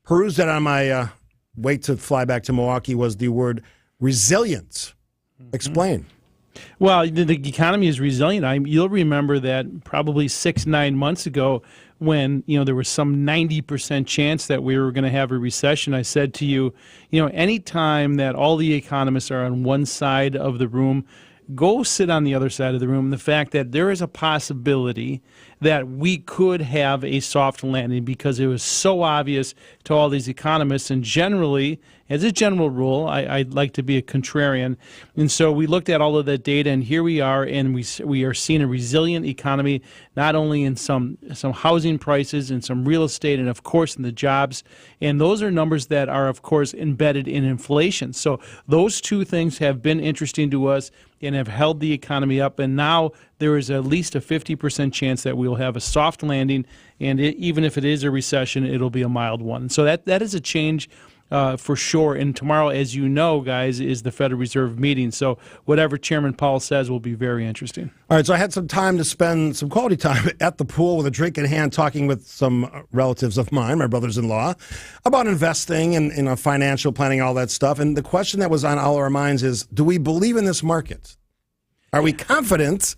perused it on my way to fly back to Milwaukee was the word resilience. Explain. Well, the economy is resilient. You'll remember that probably 6-9 months ago when, there was some 90% chance that we were going to have a recession. I said to you, any time that all the economists are on one side of the room, go sit on the other side of the room. The fact that there is a possibility that we could have a soft landing because it was so obvious to all these economists. And generally, as a general rule, I'd like to be a contrarian. And so we looked at all of that data, and here we are, and we are seeing a resilient economy, not only in some housing prices and some real estate, and of course in the jobs. And those are numbers that are, of course, embedded in inflation. So those two things have been interesting to us and have held the economy up. And now there is at least a 50% chance that we will have a soft landing. And even if it is a recession, it'll be a mild one. So that is a change for sure. And tomorrow, as you know, guys, is the Federal Reserve meeting. So whatever Chairman Powell says will be very interesting. All right, so I had some time to spend some quality time at the pool with a drink in hand talking with some relatives of mine, my brothers-in-law, about investing and financial planning, all that stuff. And the question that was on all our minds is, do we believe in this market? Are we confident?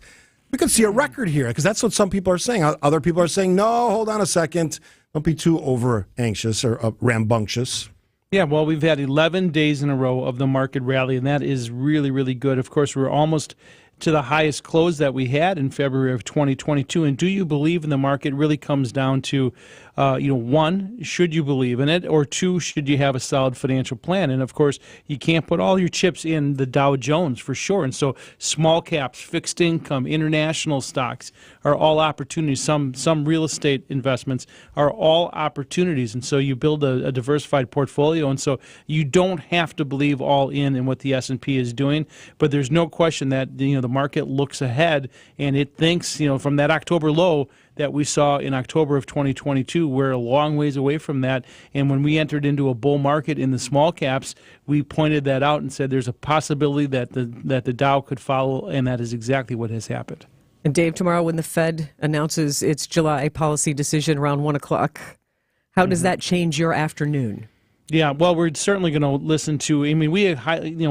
We could see a record here, because that's what some people are saying. Other people are saying, no, hold on a second. Don't be too over-anxious or rambunctious. Yeah, well, we've had 11 days in a row of the market rally, and that is really, really good. Of course, we're almost to the highest close that we had in February of 2022. And do you believe in the market really comes down to, one, should you believe in it? Or two, should you have a solid financial plan? And, of course, you can't put all your chips in the Dow Jones for sure. And so small caps, fixed income, international stocks are all opportunities. Some real estate investments are all opportunities. And so you build a diversified portfolio. And so you don't have to believe all in what the S&P is doing. But there's no question that, the market looks ahead and it thinks, from that October low that we saw in October of 2022, we're a long ways away from that. And when we entered into a bull market in the small caps, we pointed that out and said there's a possibility that the Dow could follow, and that is exactly what has happened. And Dave, tomorrow when the Fed announces its July policy decision around 1 o'clock, how does that change your afternoon? Yeah, well, we're certainly going to listen to.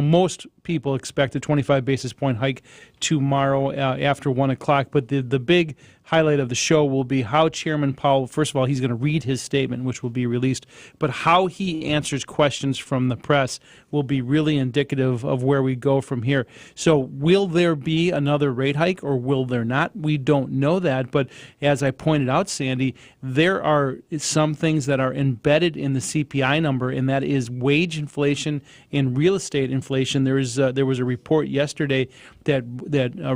Most people expect a 25 basis point hike tomorrow after 1 o'clock. But the big highlight of the show will be how Chairman Powell, first of all, he's going to read his statement, which will be released, but how he answers questions from the press will be really indicative of where we go from here. So will there be another rate hike or will there not? We don't know that. But as I pointed out, Sandy, there are some things that are embedded in the CPI number, and that is wage inflation and real estate inflation. There was a report yesterday that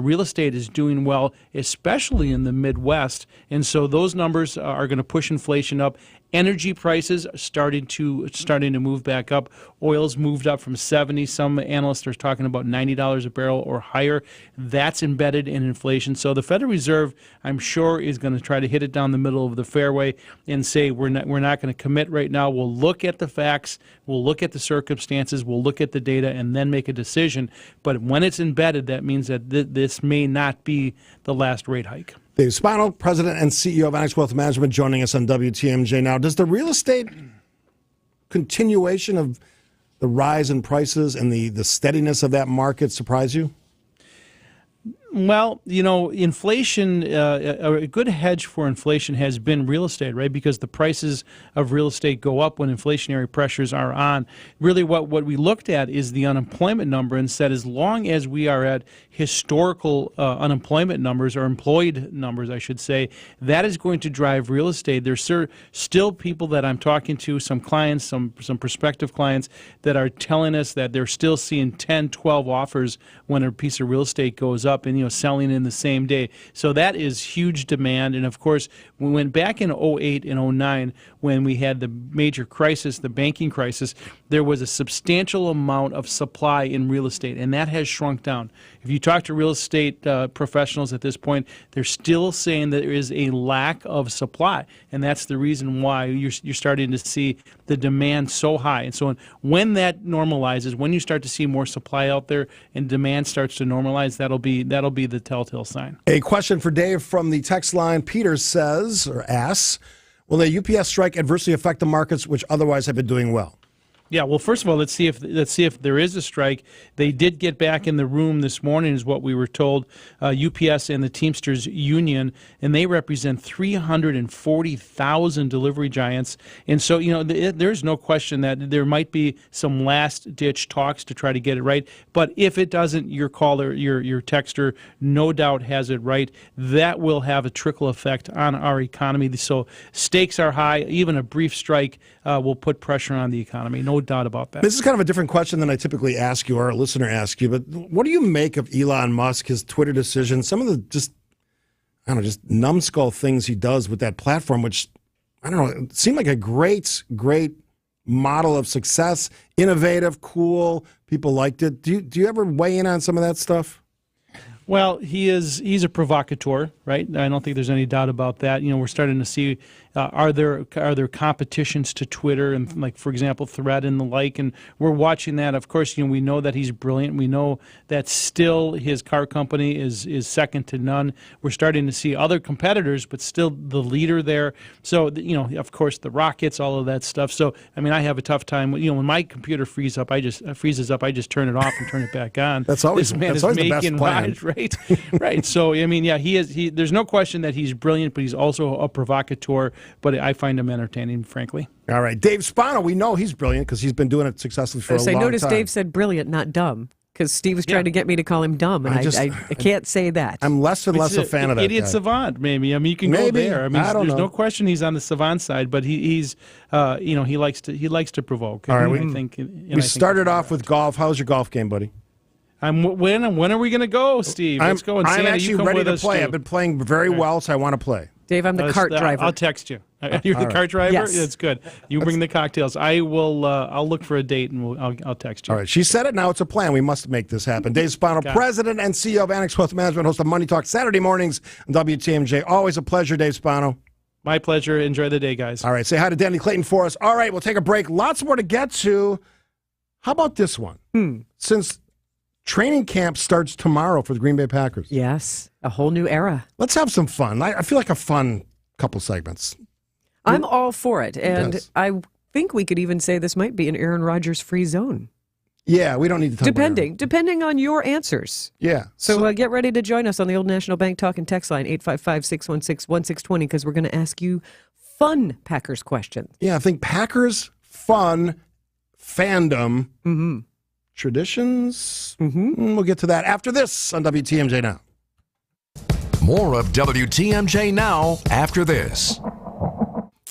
real estate is doing well, especially in the Midwest, and so those numbers are going to push inflation up. Energy prices are starting to move back up. Oil's moved up from 70. Some analysts are talking about $90 a barrel or higher. That's embedded in inflation. So the Federal Reserve, I'm sure, is going to try to hit it down the middle of the fairway and say we're not going to commit right now. We'll look at the facts, we'll look at the circumstances, we'll look at the data, and then make a decision. But when it's embedded, that means that this may not be the last rate hike. Dave Spano, President and CEO of Annex Wealth Management, joining us on WTMJ now. Does the real estate continuation of the rise in prices and the steadiness of that market surprise you? Well, inflation, a good hedge for inflation has been real estate, right? Because the prices of real estate go up when inflationary pressures are on. Really what we looked at is the unemployment number and said as long as we are at historical unemployment numbers, or employed numbers, I should say, that is going to drive real estate. There's still people that I'm talking to, some clients, some prospective clients, that are telling us that they're still seeing 10, 12 offers when a piece of real estate goes up, and selling in the same day. So that is huge demand. And of course, we went back in 08 and 09 when we had the major crisis, the banking crisis, there was a substantial amount of supply in real estate, and that has shrunk down. If you talk to real estate professionals at this point, they're still saying that there is a lack of supply, and that's the reason why you're starting to see the demand so high. And so when that normalizes, when you start to see more supply out there and demand starts to normalize, that'll be the telltale sign. A question for Dave from the text line. Peter says, or asks, will the UPS strike adversely affect the markets which otherwise have been doing well? Yeah, well, first of all, let's see if there is a strike. They did get back in the room this morning, is what we were told. UPS and the Teamsters Union, and they represent 340,000 delivery giants. And so, there's no question that there might be some last-ditch talks to try to get it right. But if it doesn't, your caller, your texter, no doubt has it right. That will have a trickle effect on our economy. So stakes are high. Even a brief strike will put pressure on the economy. No doubt about that. This is kind of a different question than I typically ask you or a listener asks you, but what do you make of Elon Musk, his Twitter decision, some of the just I don't know, just numbskull things he does with that platform, which, I don't know, it seemed like a great model of success, innovative, cool. People liked it. Do you ever weigh in on some of that stuff? Well, he's a provocateur, right? I don't think there's any doubt about that. We're starting to see are there competitions to Twitter and, like, for example, Thread and the like, and we're watching that. Of course, we know that he's brilliant. We know that still his car company is second to none. We're starting to see other competitors, but still the leader there. So, of course, the rockets, all of that stuff. So, I mean, I have a tough time. When my computer freezes up, I just turn it off and turn it back on. That's always this man that's is always making the best rides, right? Right. So, I mean, yeah, there's no question that he's brilliant, but he's also a provocateur. But I find him entertaining, frankly. All right. Dave Spano, we know he's brilliant because he's been doing it successfully for a long time. I noticed Dave said brilliant, not dumb, because Steve was trying to get me to call him dumb, and I can't say that. I'm less and less a fan of that idiot guy. Savant, maybe. I mean, you can go there. I mean, there's no question he's on the savant side, but he's he likes to provoke. All right. We started off with golf. How's your golf game, buddy? When are we going to go, Steve? Let's go. And I'm Santa, actually you come ready with to us play. too. I've been playing very well, so I want to play. Dave, I'm the cart driver. I'll text you. You're the cart driver? Yes. That's good. You bring the cocktails. I will. I'll look for a date and I'll text you. All right. She said it. Now it's a plan. We must make this happen. Dave Spano, President and CEO of Annex Wealth Management, host of Money Talk Saturday mornings on WTMJ. Always a pleasure, Dave Spano. My pleasure. Enjoy the day, guys. All right. Say hi to Danny Clayton for us. All right. We'll take a break. Lots more to get to. How about this one? Since training camp starts tomorrow for the Green Bay Packers. Yes. A whole new era. Let's have some fun. I feel like a fun couple segments. I'm all for it. And I think we could even say this might be an Aaron Rodgers free zone. Yeah, we don't need to talk about it. Depending on your answers. Yeah. So get ready to join us on the Old National Bank Talk and Text line, 855-616-1620, because we're going to ask you fun Packers questions. Yeah, I think Packers, fun, fandom, traditions. We'll get to that after this on WTMJ Now. More of WTMJ Now after this.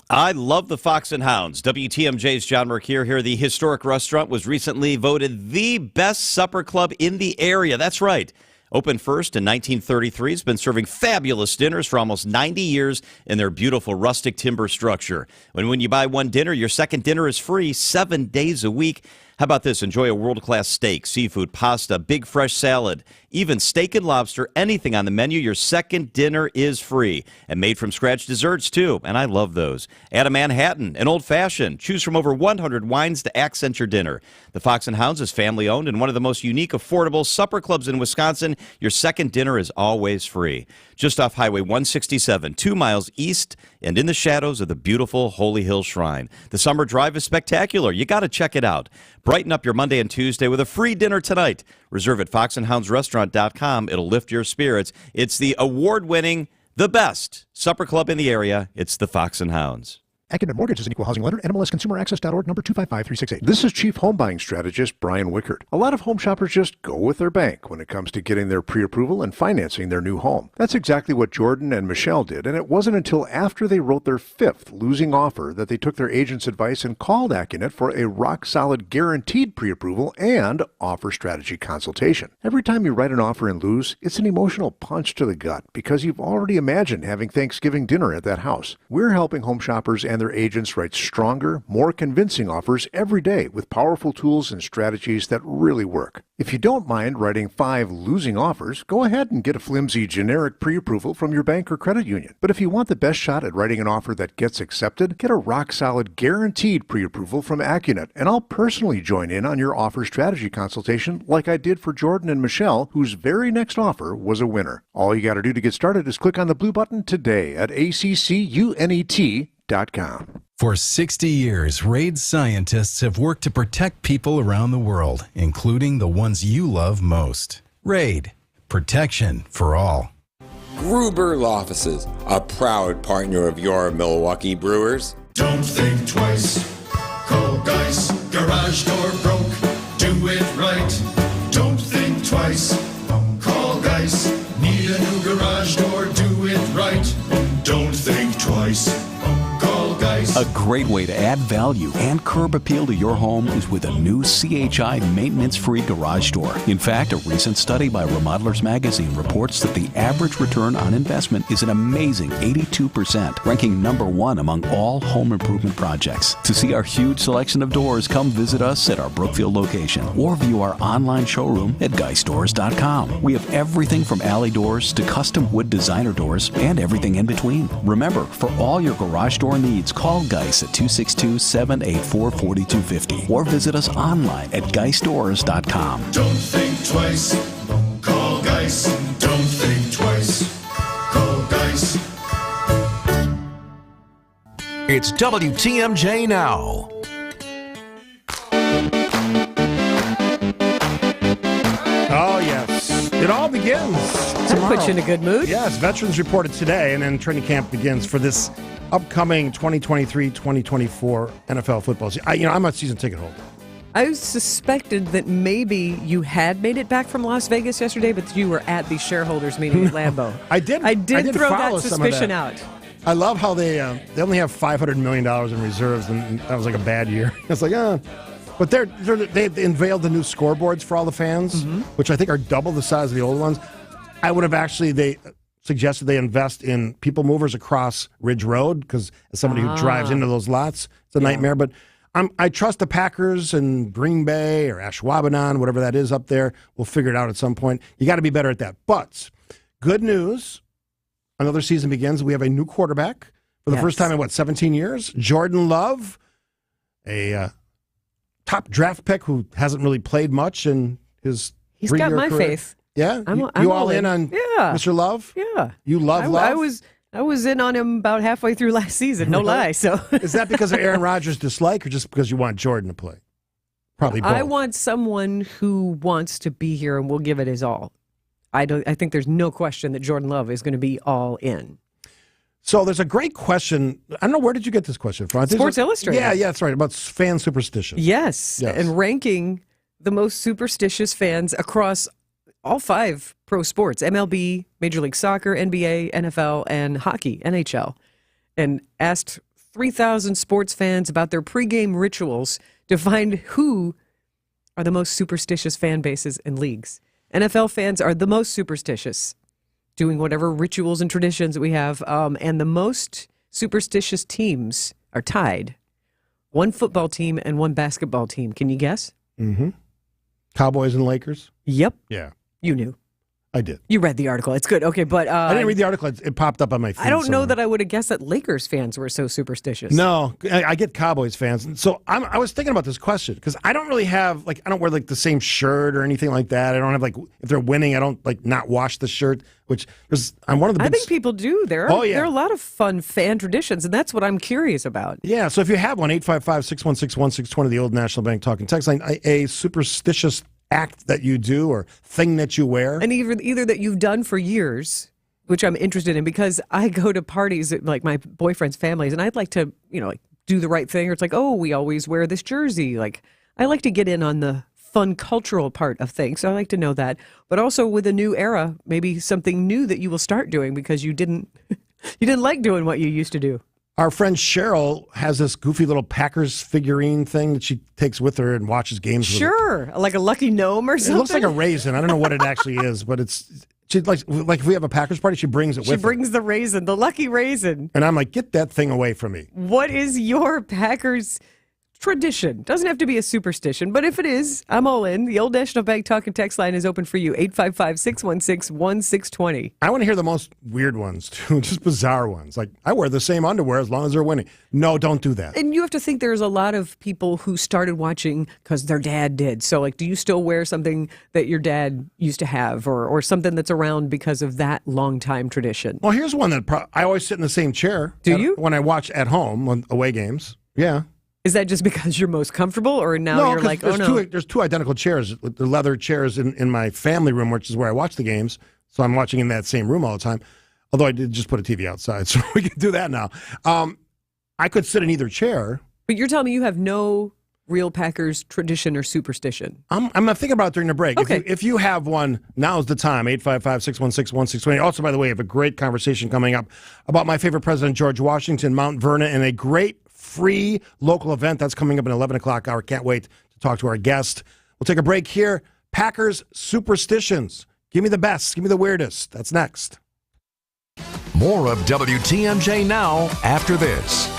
I love the Fox and Hounds. WTMJ's John Mercure here. The historic restaurant was recently voted the best supper club in the area. That's right. Opened first in 1933, it's been serving fabulous dinners for almost 90 years in their beautiful rustic timber structure. When you buy one dinner, your second dinner is free 7 days a week. How about this? Enjoy a world-class steak, seafood, pasta, big fresh salad, even steak and lobster, anything on the menu. Your second dinner is free. And made-from-scratch desserts, too. And I love those. Add a Manhattan, an old-fashioned. Choose from over 100 wines to accent your dinner. The Fox and Hounds is family-owned and one of the most unique, affordable supper clubs in Wisconsin. Your second dinner is always free. Just off Highway 167, 2 miles east and in the shadows of the beautiful Holy Hill Shrine. The summer drive is spectacular. You got to check it out. Brighten up your Monday and Tuesday with a free dinner tonight. Reserve at foxandhoundsrestaurant.com. It'll lift your spirits. It's the award-winning, the best supper club in the area. It's the Fox and Hounds. Academic Mortgage is an equal housing lender. NMLSConsumerAccess.org, number 255368. This is Chief Home Buying Strategist Brian Wickert. A lot of home shoppers just go with their bank when it comes to getting their pre-approval and financing their new home. That's exactly what Jordan and Michelle did, and it wasn't until after they wrote their 5th losing offer that they took their agent's advice and called Accunet for a rock-solid guaranteed pre-approval and offer strategy consultation. Every time you write an offer and lose, it's an emotional punch to the gut because you've already imagined having Thanksgiving dinner at that house. We're helping home shoppers and their agents write stronger, more convincing offers every day with powerful tools and strategies that really work. If you don't mind writing 5 losing offers, go ahead and get a flimsy generic pre-approval from your bank or credit union. But if you want the best shot at writing an offer that gets accepted, get a rock-solid guaranteed pre-approval from Accunet, and I'll personally join in on your offer strategy consultation like I did for Jordan and Michelle, whose very next offer was a winner. All you got to do to get started is click on the blue button today at accunet.com. For 60 years, RAID scientists have worked to protect people around the world, including the ones you love most. RAID, protection for all. Gruber Law Offices, a proud partner of your Milwaukee Brewers. Don't think twice. Call Geis. Garage door broke. Do it right. Don't think twice. Call Geis. Need a new garage door. Do it right. Don't think twice. Call Geis. A great way to add value and curb appeal to your home is with a new CHI maintenance-free garage door. In fact, a recent study by Remodelers Magazine reports that the average return on investment is an amazing 82%, ranking #1 among all home improvement projects. To see our huge selection of doors, come visit us at our Brookfield location or view our online showroom at geistdoors.com. We have everything from alley doors to custom wood designer doors and everything in between. Remember, for all your garage door needs, call Geist at 262-784-4250 or visit us online at geistdoors.com. Don't think twice. Call Geist. Don't think twice. Call Geist. It's WTMJ Now. Oh, yes. It all begins tomorrow. That puts you in a good mood. Yes, veterans reported today, and then training camp begins for this upcoming 2023-2024 NFL football season. I'm a season ticket holder. I suspected that maybe you had made it back from Las Vegas yesterday, but you were at the shareholders meeting at Lambeau. I did throw follow that some of suspicion that. out. I love how they only have $500 million in reserves, and that was like a bad year. It's like, But they unveiled the new scoreboards for all the fans, which I think are double the size of the old ones. I would have they suggested they invest in people movers across Ridge Road, because as somebody who drives into those lots, it's a nightmare. But I trust the Packers and Green Bay or Ashwaubenon, whatever that is up there. We'll figure it out at some point. You got to be better at that. But good news, another season begins. We have a new quarterback for the first time in, 17 years? Jordan Love, a top draft pick who hasn't really played much in his He's three-year got my career. faith. Yeah? I'm you all in on Mr. Love? Yeah. You love Love? I was in on him about halfway through last season, no lie. So is that because of Aaron Rodgers' dislike or just because you want Jordan to play? Probably both. I want someone who wants to be here and will give it his all. I think there's no question that Jordan Love is going to be all in. So there's a great question. I don't know, where did you get this question from? Sports Illustrated. Yeah, that's right, about fan superstition. Yes, and ranking the most superstitious fans across all 5 pro sports, MLB, Major League Soccer, NBA, NFL, and hockey, NHL, and asked 3,000 sports fans about their pregame rituals to find who are the most superstitious fan bases and leagues. NFL fans are the most superstitious, doing whatever rituals and traditions that we have, and the most superstitious teams are tied. 1 football team and 1 basketball team. Can you guess? Mm-hmm. Cowboys and Lakers? Yep. Yeah. You knew. I did. You read the article. It's good. Okay, but I didn't read the article. It popped up on my feed. I don't know somewhere. that I would have guessed that Lakers fans were so superstitious. No, I get Cowboys fans. And so I was thinking about this question because I don't really have, I don't wear the same shirt or anything like that. I don't have, if they're winning, I don't not wash the shirt, which I'm one of the big... I think people do. There are a lot of fun fan traditions, and that's what I'm curious about. Yeah, so if you have one, 855-616-1620, the old National Bank talking text line, a superstitious act that you do or thing that you wear. And either that you've done for years, which I'm interested in because I go to parties at my boyfriend's families and I'd like to, do the right thing. Or it's we always wear this jersey. I like to get in on the fun cultural part of things. So I like to know that. But also with a new era, maybe something new that you will start doing because you didn't like doing what you used to do. Our friend Cheryl has this goofy little Packers figurine thing that she takes with her and watches games with. Sure, like a lucky gnome or something. It looks like a raisin. I don't know what it actually is, but it's like if we have a Packers party, she brings it with her. She brings the raisin, the lucky raisin. And I'm like, get that thing away from me. What is your Packers tradition? Doesn't have to be a superstition, but if it is, I'm all in. The Old National Bank talk and text line is open for you, 855-616-1620. I want to hear the most weird ones, too, just bizarre ones. I wear the same underwear as long as they're winning. No, don't do that. And you have to think there's a lot of people who started watching because their dad did. So, do you still wear something that your dad used to have or something that's around because of that long-time tradition? Well, here's one that I always sit in the same chair. Do you? When I watch at home on away games. Yeah. Is that just because you're most comfortable, or now you're like, oh no? There's 2 identical chairs, the leather chairs in my family room, which is where I watch the games. So I'm watching in that same room all the time. Although I did just put a TV outside, so we can do that now. I could sit in either chair. But you're telling me you have no real Packers tradition or superstition? I'm not thinking about it during the break. Okay. If you have one, now's the time, 855-616-1620. Also, by the way, I have a great conversation coming up about my favorite president, George Washington, Mount Vernon, and a great free local event. That's coming up at 11 o'clock hour. Can't wait to talk to our guest. We'll take a break here. Packers superstitions. Give me the best. Give me the weirdest. That's next. More of WTMJ Now after this.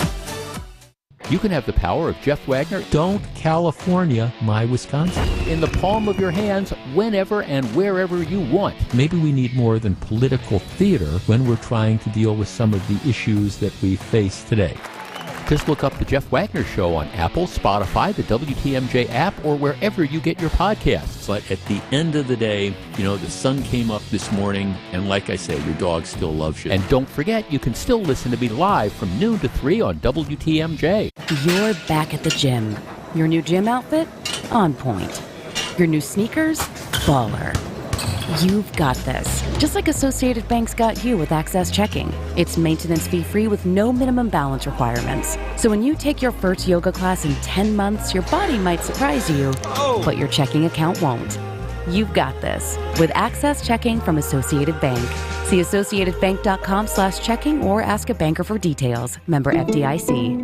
You can have the power of Jeff Wagner. Don't California my Wisconsin. In the palm of your hands, whenever and wherever you want. Maybe we need more than political theater when we're trying to deal with some of the issues that we face today. Just look up The Jeff Wagner Show on Apple, Spotify, the WTMJ app, or wherever you get your podcasts. But at the end of the day, the sun came up this morning, and like I say, your dog still loves you. And don't forget, you can still listen to me live from noon to 3 on WTMJ. You're back at the gym. Your new gym outfit? On point. Your new sneakers? Baller. You've got this. Just like Associated Bank's got you with Access Checking. It's maintenance fee-free with no minimum balance requirements. So when you take your first yoga class in 10 months, your body might surprise you, but your checking account won't. You've got this with Access Checking from Associated Bank. See associatedbank.com/checking or ask a banker for details. Member FDIC.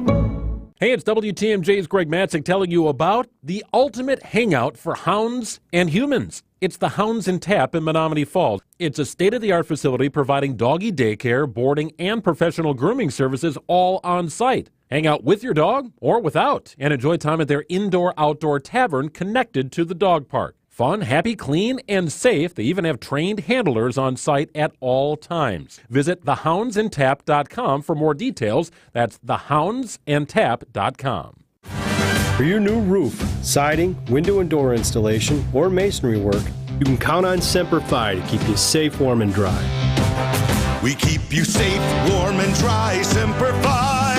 Hey, it's WTMJ's Greg Matzek telling you about the ultimate hangout for hounds and humans. It's the Hounds and Tap in Menominee Falls. It's a state-of-the-art facility providing doggy daycare, boarding, and professional grooming services all on site. Hang out with your dog or without and enjoy time at their indoor-outdoor tavern connected to the dog park. Fun, happy, clean, and safe. They even have trained handlers on site at all times. Visit thehoundsandtap.com for more details. That's thehoundsandtap.com. For your new roof, siding, window and door installation, or masonry work, you can count on Semper Fi to keep you safe, warm, and dry. We keep you safe, warm, and dry. Semper Fi.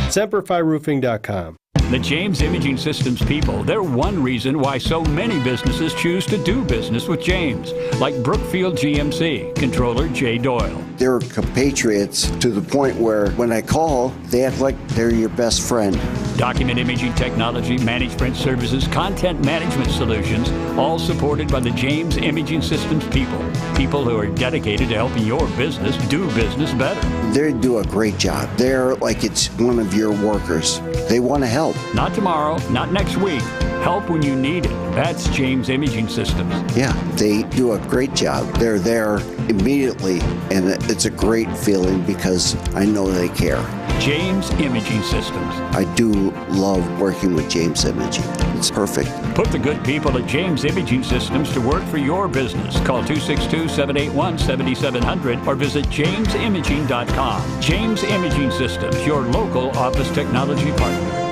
SemperFiRoofing.com. The James Imaging Systems people, they're one reason why so many businesses choose to do business with James, like Brookfield GMC, Controller Jay Doyle. They're compatriots to the point where when I call, they act like they're your best friend. Document imaging technology, managed print services, content management solutions, all supported by the James Imaging Systems people. People who are dedicated to helping your business do business better. They do a great job. They're like it's one of your workers. They want to help. Not tomorrow, not next week. Help when you need it. That's James Imaging Systems. Yeah, they do a great job. They're there immediately, and it's a great feeling because I know they care. James Imaging Systems. I do love working with James Imaging. It's perfect. Put the good people at James Imaging Systems to work for your business. Call 262-781-7700 or visit jamesimaging.com. James Imaging Systems, your local office technology partner.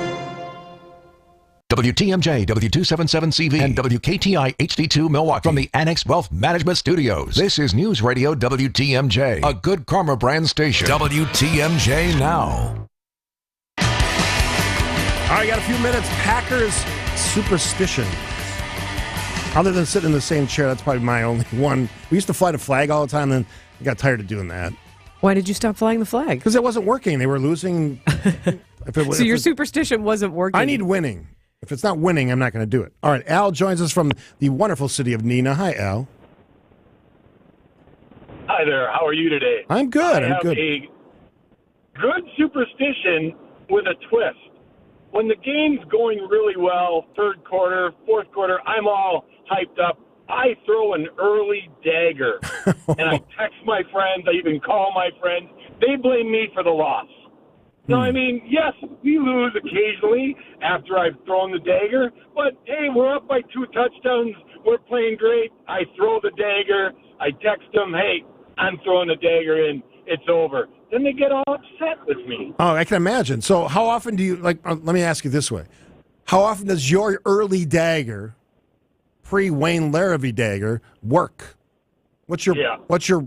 WTMJ, W277CV, and WKTI HD2 Milwaukee from the Annex Wealth Management Studios. This is News Radio WTMJ, a Good Karma brand station. WTMJ Now. All right, got a few minutes. Packers superstition. Other than sitting in the same chair, that's probably my only one. We used to fly the flag all the time, then I got tired of doing that. Why did you stop flying the flag? Because it wasn't working. They were losing. So your superstition wasn't working. I need winning. If it's not winning, I'm not going to do it. All right, Al joins us from the wonderful city of Neenah. Hi, Al. Hi there. How are you today? I'm good. I have a good superstition with a twist. When the game's going really well, third quarter, fourth quarter, I'm all hyped up. I throw an early dagger, and I text my friends. I even call my friends. They blame me for the loss. No, I mean, yes, we lose occasionally after I've thrown the dagger, but hey, we're up by 2 touchdowns. We're playing great. I throw the dagger. I text them, hey, I'm throwing the dagger in. It's over. Then they get all upset with me. Oh, I can imagine. So how often do you, let me ask you this way. How often does your early dagger, pre-Wayne Larrivee dagger, work? What's your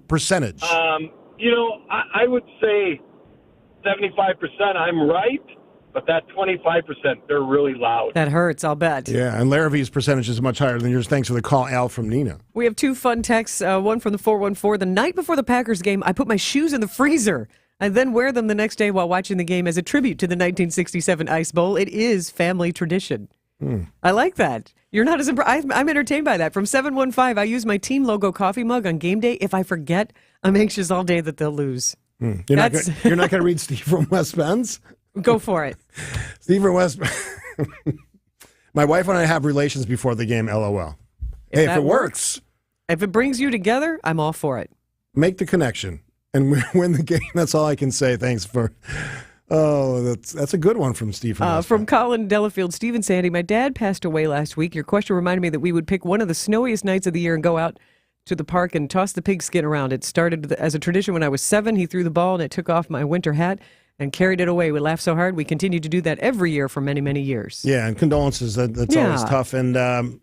percentage? I would say 75% I'm right, but that 25%, they're really loud. That hurts, I'll bet. Yeah, and Larravee's percentage is much higher than yours. Thanks for the call, Al from Neenah. We have 2 fun texts, one from the 414. The night before the Packers game, I put my shoes in the freezer. I then wear them the next day while watching the game as a tribute to the 1967 Ice Bowl. It is family tradition. I like that. You're not as I'm entertained by that. From 715, I use my team logo coffee mug on game day. If I forget, I'm anxious all day that they'll lose. You're not going to read Steve from West Bend's? Go for it. Steve from West. My wife and I have relations before the game, LOL. Hey, if it works. If it brings you together, I'm all for it. Make the connection and win the game. That's all I can say. Thanks for... Oh, that's a good one from Steve. From Colin Delafield. Steve and Sandy, my dad passed away last week. Your question reminded me that we would pick one of the snowiest nights of the year and go out to the park and toss the pigskin around. It started as a tradition when I was 7. He threw the ball and it took off my winter hat and carried it away. We laughed so hard. We continued to do that every year for many, many years. Yeah, and condolences. That's always tough. And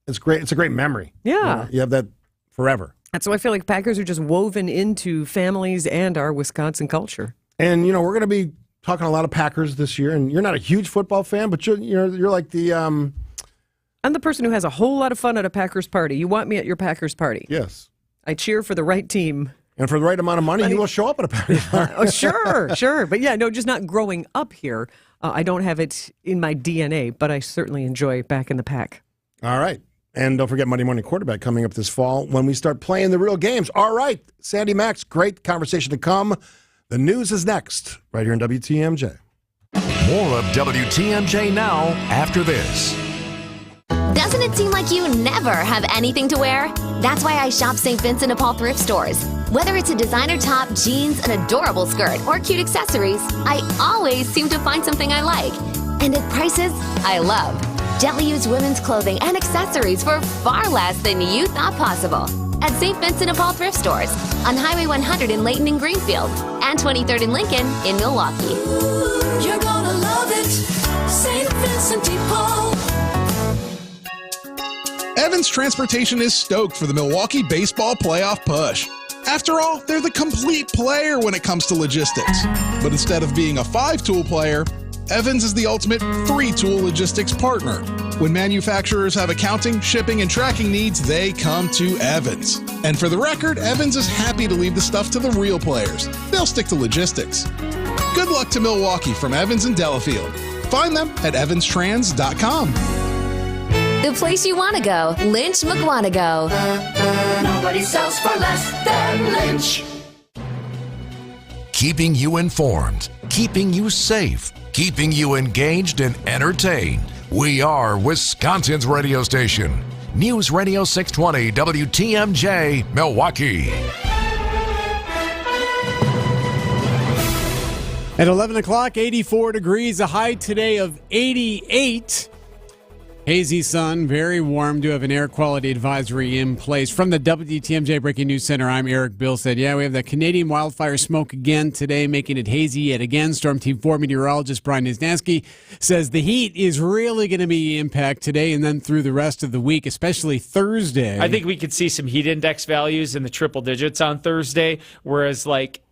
it's great. It's a great memory. Yeah. You have that forever. And so I feel like Packers are just woven into families and our Wisconsin culture. And, we're going to be talking a lot of Packers this year. And you're not a huge football fan, but you're like the... I'm the person who has a whole lot of fun at a Packers party. You want me at your Packers party? Yes. I cheer for the right team. And for the right amount of money, you will show up at a Packers party. Oh, sure. But yeah, no, just not growing up here. I don't have it in my DNA, but I certainly enjoy back in the pack. All right. And don't forget Monday Morning Quarterback coming up this fall when we start playing the real games. All right. Sandy Max, great conversation to come. The news is next, right here on WTMJ. More of WTMJ now after this. Doesn't it seem like you never have anything to wear? That's why I shop St. Vincent de Paul thrift stores. Whether it's a designer top, jeans, an adorable skirt, or cute accessories, I always seem to find something I like. And at prices I love. Gently used women's clothing and accessories for far less than you thought possible. At St. Vincent de Paul thrift stores on Highway 100 in Layton and Greenfield and 23rd in Lincoln in Milwaukee. You're gonna love it, St. Vincent de Paul. Evans Transportation is stoked for the Milwaukee baseball playoff push. After all, they're the complete player when it comes to logistics. But instead of being a 5-tool player, Evans is the ultimate 3-tool logistics partner. When manufacturers have accounting, shipping, and tracking needs, they come to Evans. And for the record, Evans is happy to leave the stuff to the real players. They'll stick to logistics. Good luck to Milwaukee from Evans and Delafield. Find them at evanstrans.com. The place you want to go, Lynch McWanago. Nobody sells for less than Lynch. Keeping you informed, keeping you safe, keeping you engaged and entertained. We are Wisconsin's radio station. News Radio 620 WTMJ, Milwaukee. At 11 o'clock, 84 degrees, a high today of 88. Hazy sun, very warm. Do have an air quality advisory in place. From the WTMJ Breaking News Center, I'm Eric Bilstead. Yeah, we have the Canadian wildfire smoke again today, making it hazy yet again. Storm Team 4 meteorologist Brian Niznansky says the heat is really going to be impact today and then through the rest of the week, especially Thursday. I think we could see some heat index values in the triple digits on Thursday, whereas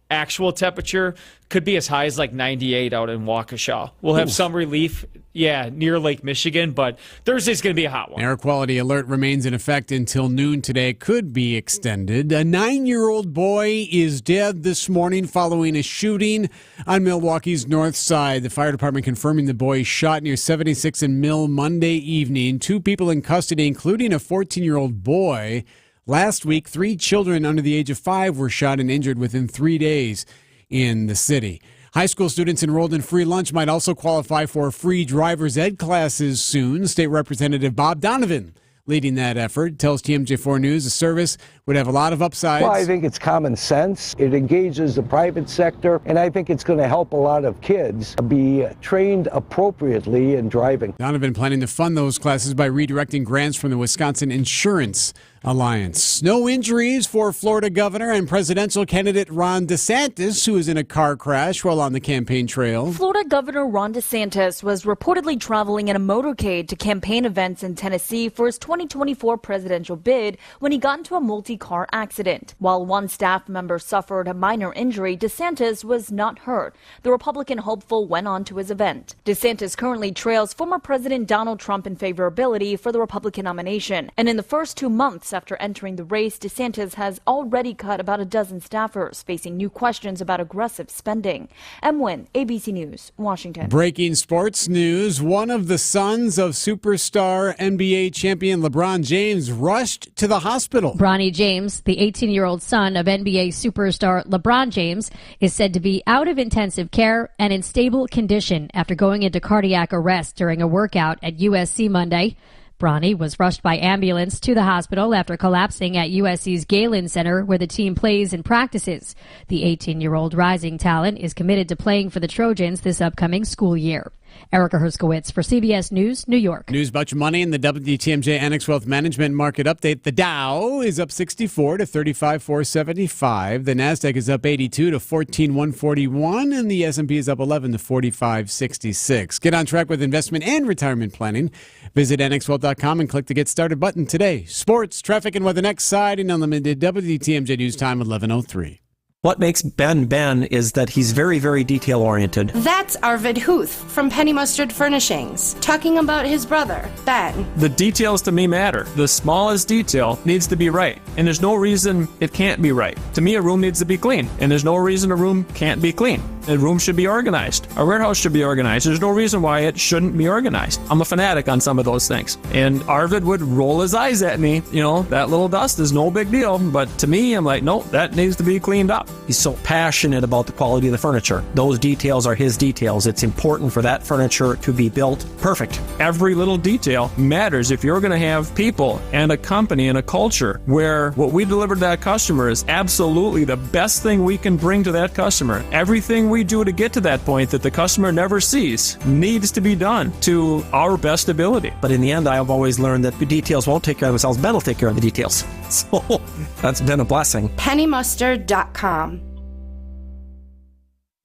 actual temperature could be as high as 98 out in Waukesha. We'll have some relief, near Lake Michigan, but Thursday's going to be a hot one. Air quality alert remains in effect until noon today. Could be extended. A 9-year-old boy is dead this morning following a shooting on Milwaukee's north side. The fire department confirming the boy shot near 76 and Mill Monday evening. 2 people in custody, including a 14-year-old boy. Last week, 3 children under the age of 5 were shot and injured within 3 days in the city. High school students enrolled in free lunch might also qualify for free driver's ed classes soon. State Representative Bob Donovan leading that effort tells TMJ4 News the service would have a lot of upsides. Well, I think it's common sense. It engages the private sector, and I think it's going to help a lot of kids be trained appropriately in driving. Donovan planning to fund those classes by redirecting grants from the Wisconsin Insurance Alliance. No injuries for Florida Governor and presidential candidate Ron DeSantis, who was in a car crash while on the campaign trail. Florida Governor Ron DeSantis was reportedly traveling in a motorcade to campaign events in Tennessee for his 2024 presidential bid when he got into a multi-car accident. While one staff member suffered a minor injury, DeSantis was not hurt. The Republican hopeful went on to his event. DeSantis currently trails former President Donald Trump in favorability for the Republican nomination. And in the first 2 months months after entering the race, DeSantis has already cut about a dozen staffers, facing new questions about aggressive spending. M. Nguyen, ABC News, Washington. Breaking sports news. One of the sons of superstar NBA champion LeBron James rushed to the hospital. Bronny James, the 18-year-old son of NBA superstar LeBron James, is said to be out of intensive care and in stable condition after going into cardiac arrest during a workout at USC Monday. Bronny was rushed by ambulance to the hospital after collapsing at USC's Galen Center, where the team plays and practices. The 18-year-old rising talent is committed to playing for the Trojans this upcoming school year. Erica Herskowitz for CBS News, New York. News about your money in the WTMJ Annex Wealth Management Market Update. The Dow is up 64 to 35,475. The Nasdaq is up 82 to 14,141, and the S&P is up 11 to 45,66. Get on track with investment and retirement planning. Visit annexwealth.com and click the Get Started button today. Sports, traffic, and weather next. Siding Unlimited. WTMJ News Time 11:03. What makes Ben Ben is that he's very, very detail-oriented. That's Arvid Huth from Penny Mustard Furnishings, talking about his brother, Ben. The details to me matter. The smallest detail needs to be right, and there's no reason it can't be right. To me, a room needs to be clean, and there's no reason a room can't be clean. A room should be organized. A warehouse should be organized. There's no reason why it shouldn't be organized. I'm a fanatic on some of those things. And Arvid would roll his eyes at me. You know, that little dust is no big deal. But to me, I'm like, nope, that needs to be cleaned up. He's so passionate about the quality of the furniture. Those details are his details. It's important for that furniture to be built perfect. Every little detail matters if you're going to have people and a company and a culture where what we deliver to that customer is absolutely the best thing we can bring to that customer. Everything we do to get to that point that the customer never sees needs to be done to our best ability. But in the end, I've always learned that the details won't take care of themselves. Ben will take care of the details. So that's been a blessing. PennyMustard.com.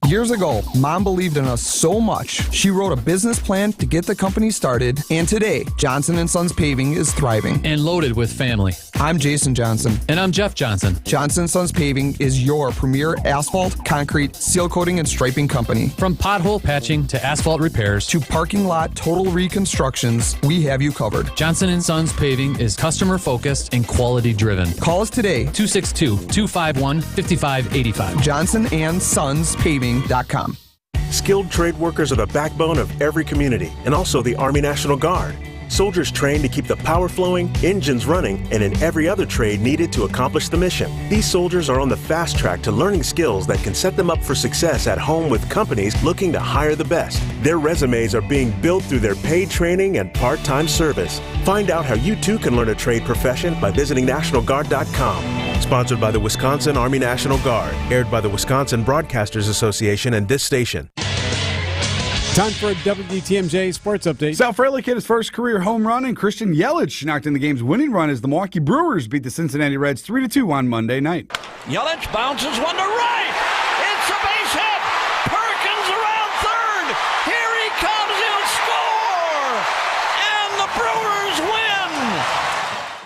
Years ago, Mom believed in us so much, she wrote a business plan to get the company started, and today, Johnson & Sons Paving is thriving. And loaded with family. I'm Jason Johnson. And I'm Jeff Johnson. Johnson & Sons Paving is your premier asphalt, concrete, seal coating, and striping company. From pothole patching to asphalt repairs to parking lot total reconstructions, we have you covered. Johnson & Sons Paving is customer-focused and quality-driven. Call us today. 262-251-5585. Johnson & Sons Paving.com. Skilled trade workers are the backbone of every community and also the Army National Guard. Soldiers trained to keep the power flowing, engines running, and in every other trade needed to accomplish the mission. These soldiers are on the fast track to learning skills that can set them up for success at home with companies looking to hire the best. Their resumes are being built through their paid training and part-time service. Find out how you too can learn a trade profession by visiting NationalGuard.com. Sponsored by the Wisconsin Army National Guard. Aired by the Wisconsin Broadcasters Association and this station. Time for a WTMJ Sports Update. Sal Frelick hit his first career home run, and Christian Yelich knocked in the game's winning run as the Milwaukee Brewers beat the Cincinnati Reds 3-2 on Monday night. Yelich bounces one to right. It's a base hit. Perkins around third. Here he comes. He'll score. And the Brewers win.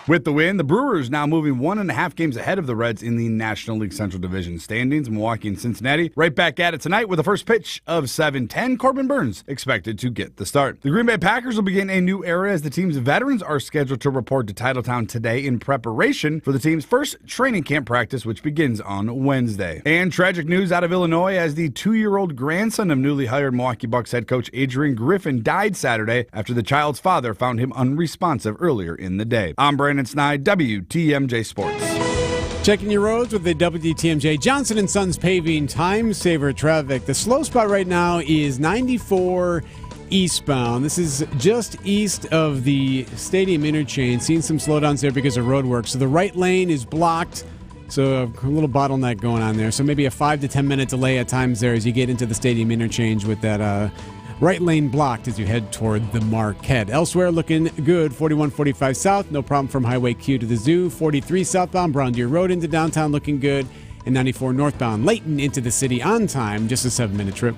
With the win, the Brewers now moving 1.5 games ahead of the Reds in the National League Central Division standings. Milwaukee and Cincinnati right back at it tonight with the first pitch of 7:10. Corbin Burns expected to get the start. The Green Bay Packers will begin a new era as the team's veterans are scheduled to report to Titletown today in preparation for the team's first training camp practice, which begins on Wednesday. And tragic news out of Illinois as the 2-year-old grandson of newly hired Milwaukee Bucks head coach Adrian Griffin died Saturday after the child's father found him unresponsive earlier in the day. I'm Brandon Snide, WTMJ Sports. Checking your roads with the WTMJ Johnson & Sons Paving Time Saver traffic. The slow spot right now is 94 eastbound. This is just east of the Stadium Interchange. Seeing some slowdowns there because of road work. So the right lane is blocked. So a little bottleneck going on there. So maybe a 5 to 10 minute delay at times there as you get into the Stadium Interchange with that right lane blocked as you head toward the Marquette. Elsewhere, looking good. 4145 south, no problem from Highway Q to the Zoo. 43 southbound, Brown Deer Road into downtown, looking good. And 94 northbound, Layton into the city on time, just a 7-minute trip.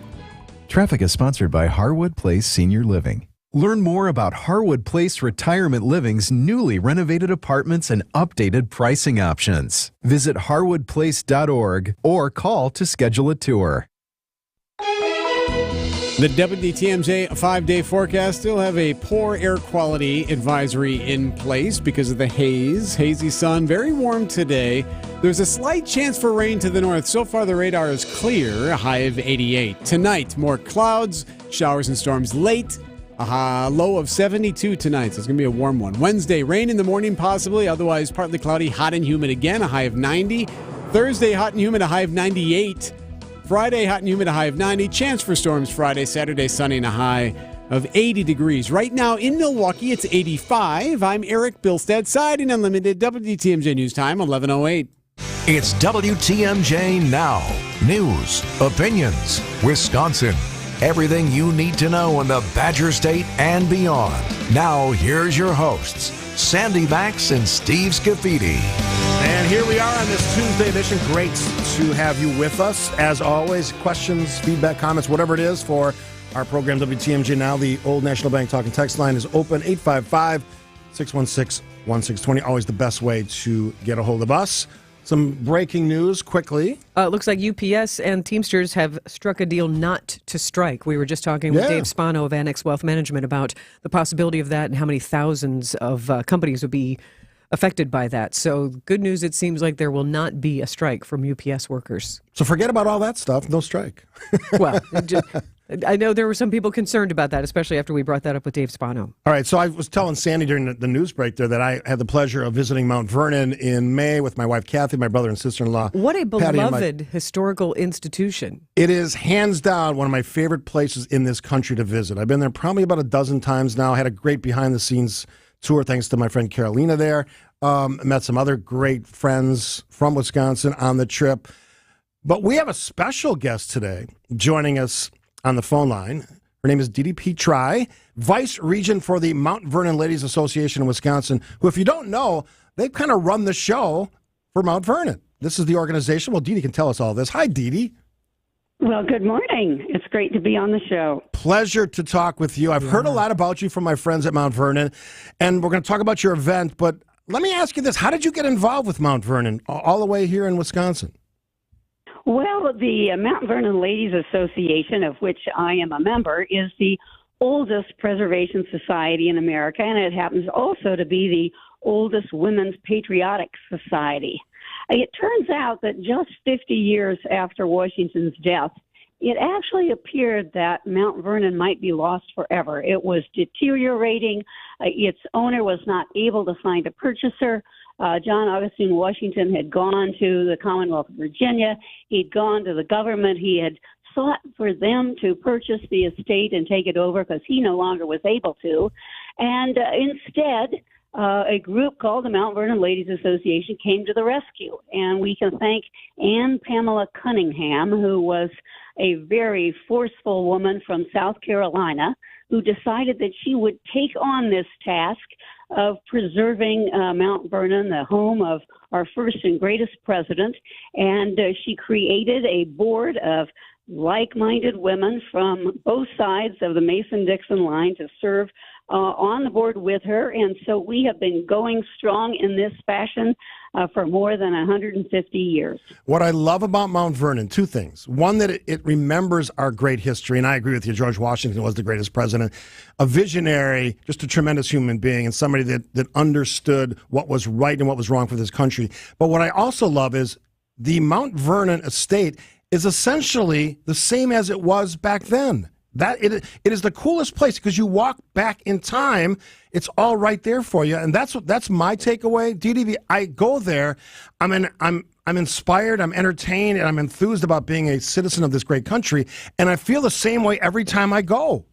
Traffic is sponsored by Harwood Place Senior Living. Learn more about Harwood Place Retirement Living's newly renovated apartments and updated pricing options. Visit harwoodplace.org or call to schedule a tour. The WTMJ 5-day forecast still have a poor air quality advisory in place because of the haze. Hazy sun, very warm today. There's a slight chance for rain to the north. So far, the radar is clear, a high of 88. Tonight, more clouds, showers and storms late. A low of 72 tonight, so it's going to be a warm one. Wednesday, rain in the morning possibly, otherwise partly cloudy, hot and humid again, a high of 90. Thursday, hot and humid, a high of 98. Friday, hot and humid, a high of 90. Chance for storms Friday. Saturday, sunny and a high of 80 degrees. Right now in Milwaukee, it's 85. I'm Eric Bilstead, Siding Unlimited, WTMJ News Time, 11:08. It's WTMJ Now. News, opinions, Wisconsin. Everything you need to know in the Badger State and beyond. Now, here's your hosts, Sandy Max and Steve Scafidi. And here we are on this Tuesday edition. Great to have you with us. As always, questions, feedback, comments, whatever it is for our program, WTMJ Now. The Old National Bank Talking Text line is open, 855-616-1620. Always the best way to get a hold of us. Some breaking news quickly. It looks like UPS and Teamsters have struck a deal not to strike. We were just talking with Dave Spano of Annex Wealth Management about the possibility of that and how many thousands of companies would be affected by that. So good news, it seems like there will not be a strike from UPS workers. So forget about all that stuff. No strike. Well, I know there were some people concerned about that, especially after we brought that up with Dave Spano. All right, so I was telling Sandy during the news break there that I had the pleasure of visiting Mount Vernon in May with my wife Kathy, my brother and sister-in-law. What a beloved historical institution. It is hands down one of my favorite places in this country to visit. I've been there probably about a dozen times now. I had a great behind-the-scenes tour thanks to my friend Carolina there. Met some other great friends from Wisconsin on the trip. But we have a special guest today joining us on the phone line. Her name is Dee Petri, Vice Regent for the Mount Vernon Ladies Association in Wisconsin, who, if you don't know, they've kind of run the show for Mount Vernon. This is the organization. Well, Dee can tell us all this. Hi, Dee. Well, good morning. It's great to be on the show. Pleasure to talk with you. I've heard a lot about you from my friends at Mount Vernon, and we're going to talk about your event, but let me ask you this. How did you get involved with Mount Vernon all the way here in Wisconsin? Well, the Mount Vernon Ladies Association, of which I am a member, is the oldest preservation society in America, and it happens also to be the oldest women's patriotic society. It turns out that just 50 years after Washington's death, it actually appeared that Mount Vernon might be lost forever. It was deteriorating. Its owner was not able to find a purchaser. John Augustine Washington had gone to the Commonwealth of Virginia. He'd gone to the government. He had sought for them to purchase the estate and take it over because he no longer was able to. And instead, a group called the Mount Vernon Ladies Association came to the rescue. And we can thank Anne Pamela Cunningham, who was a very forceful woman from South Carolina, who decided that she would take on this task of preserving Mount Vernon, the home of our first and greatest president. And she created a board of like-minded women from both sides of the Mason-Dixon line to serve on the board with her. And so we have been going strong in this fashion for more than 150 years. What I love about Mount Vernon, two things. One, that it remembers our great history, and I agree with you, George Washington was the greatest president, a visionary, just a tremendous human being, and somebody that understood what was right and what was wrong for this country. But what I also love is the Mount Vernon estate is essentially the same as it was back then. That it is the coolest place because you walk back in time. It's all right there for you, and that's my takeaway. DDV, I go there, I'm inspired, I'm entertained, and I'm enthused about being a citizen of this great country, and I feel the same way every time I go.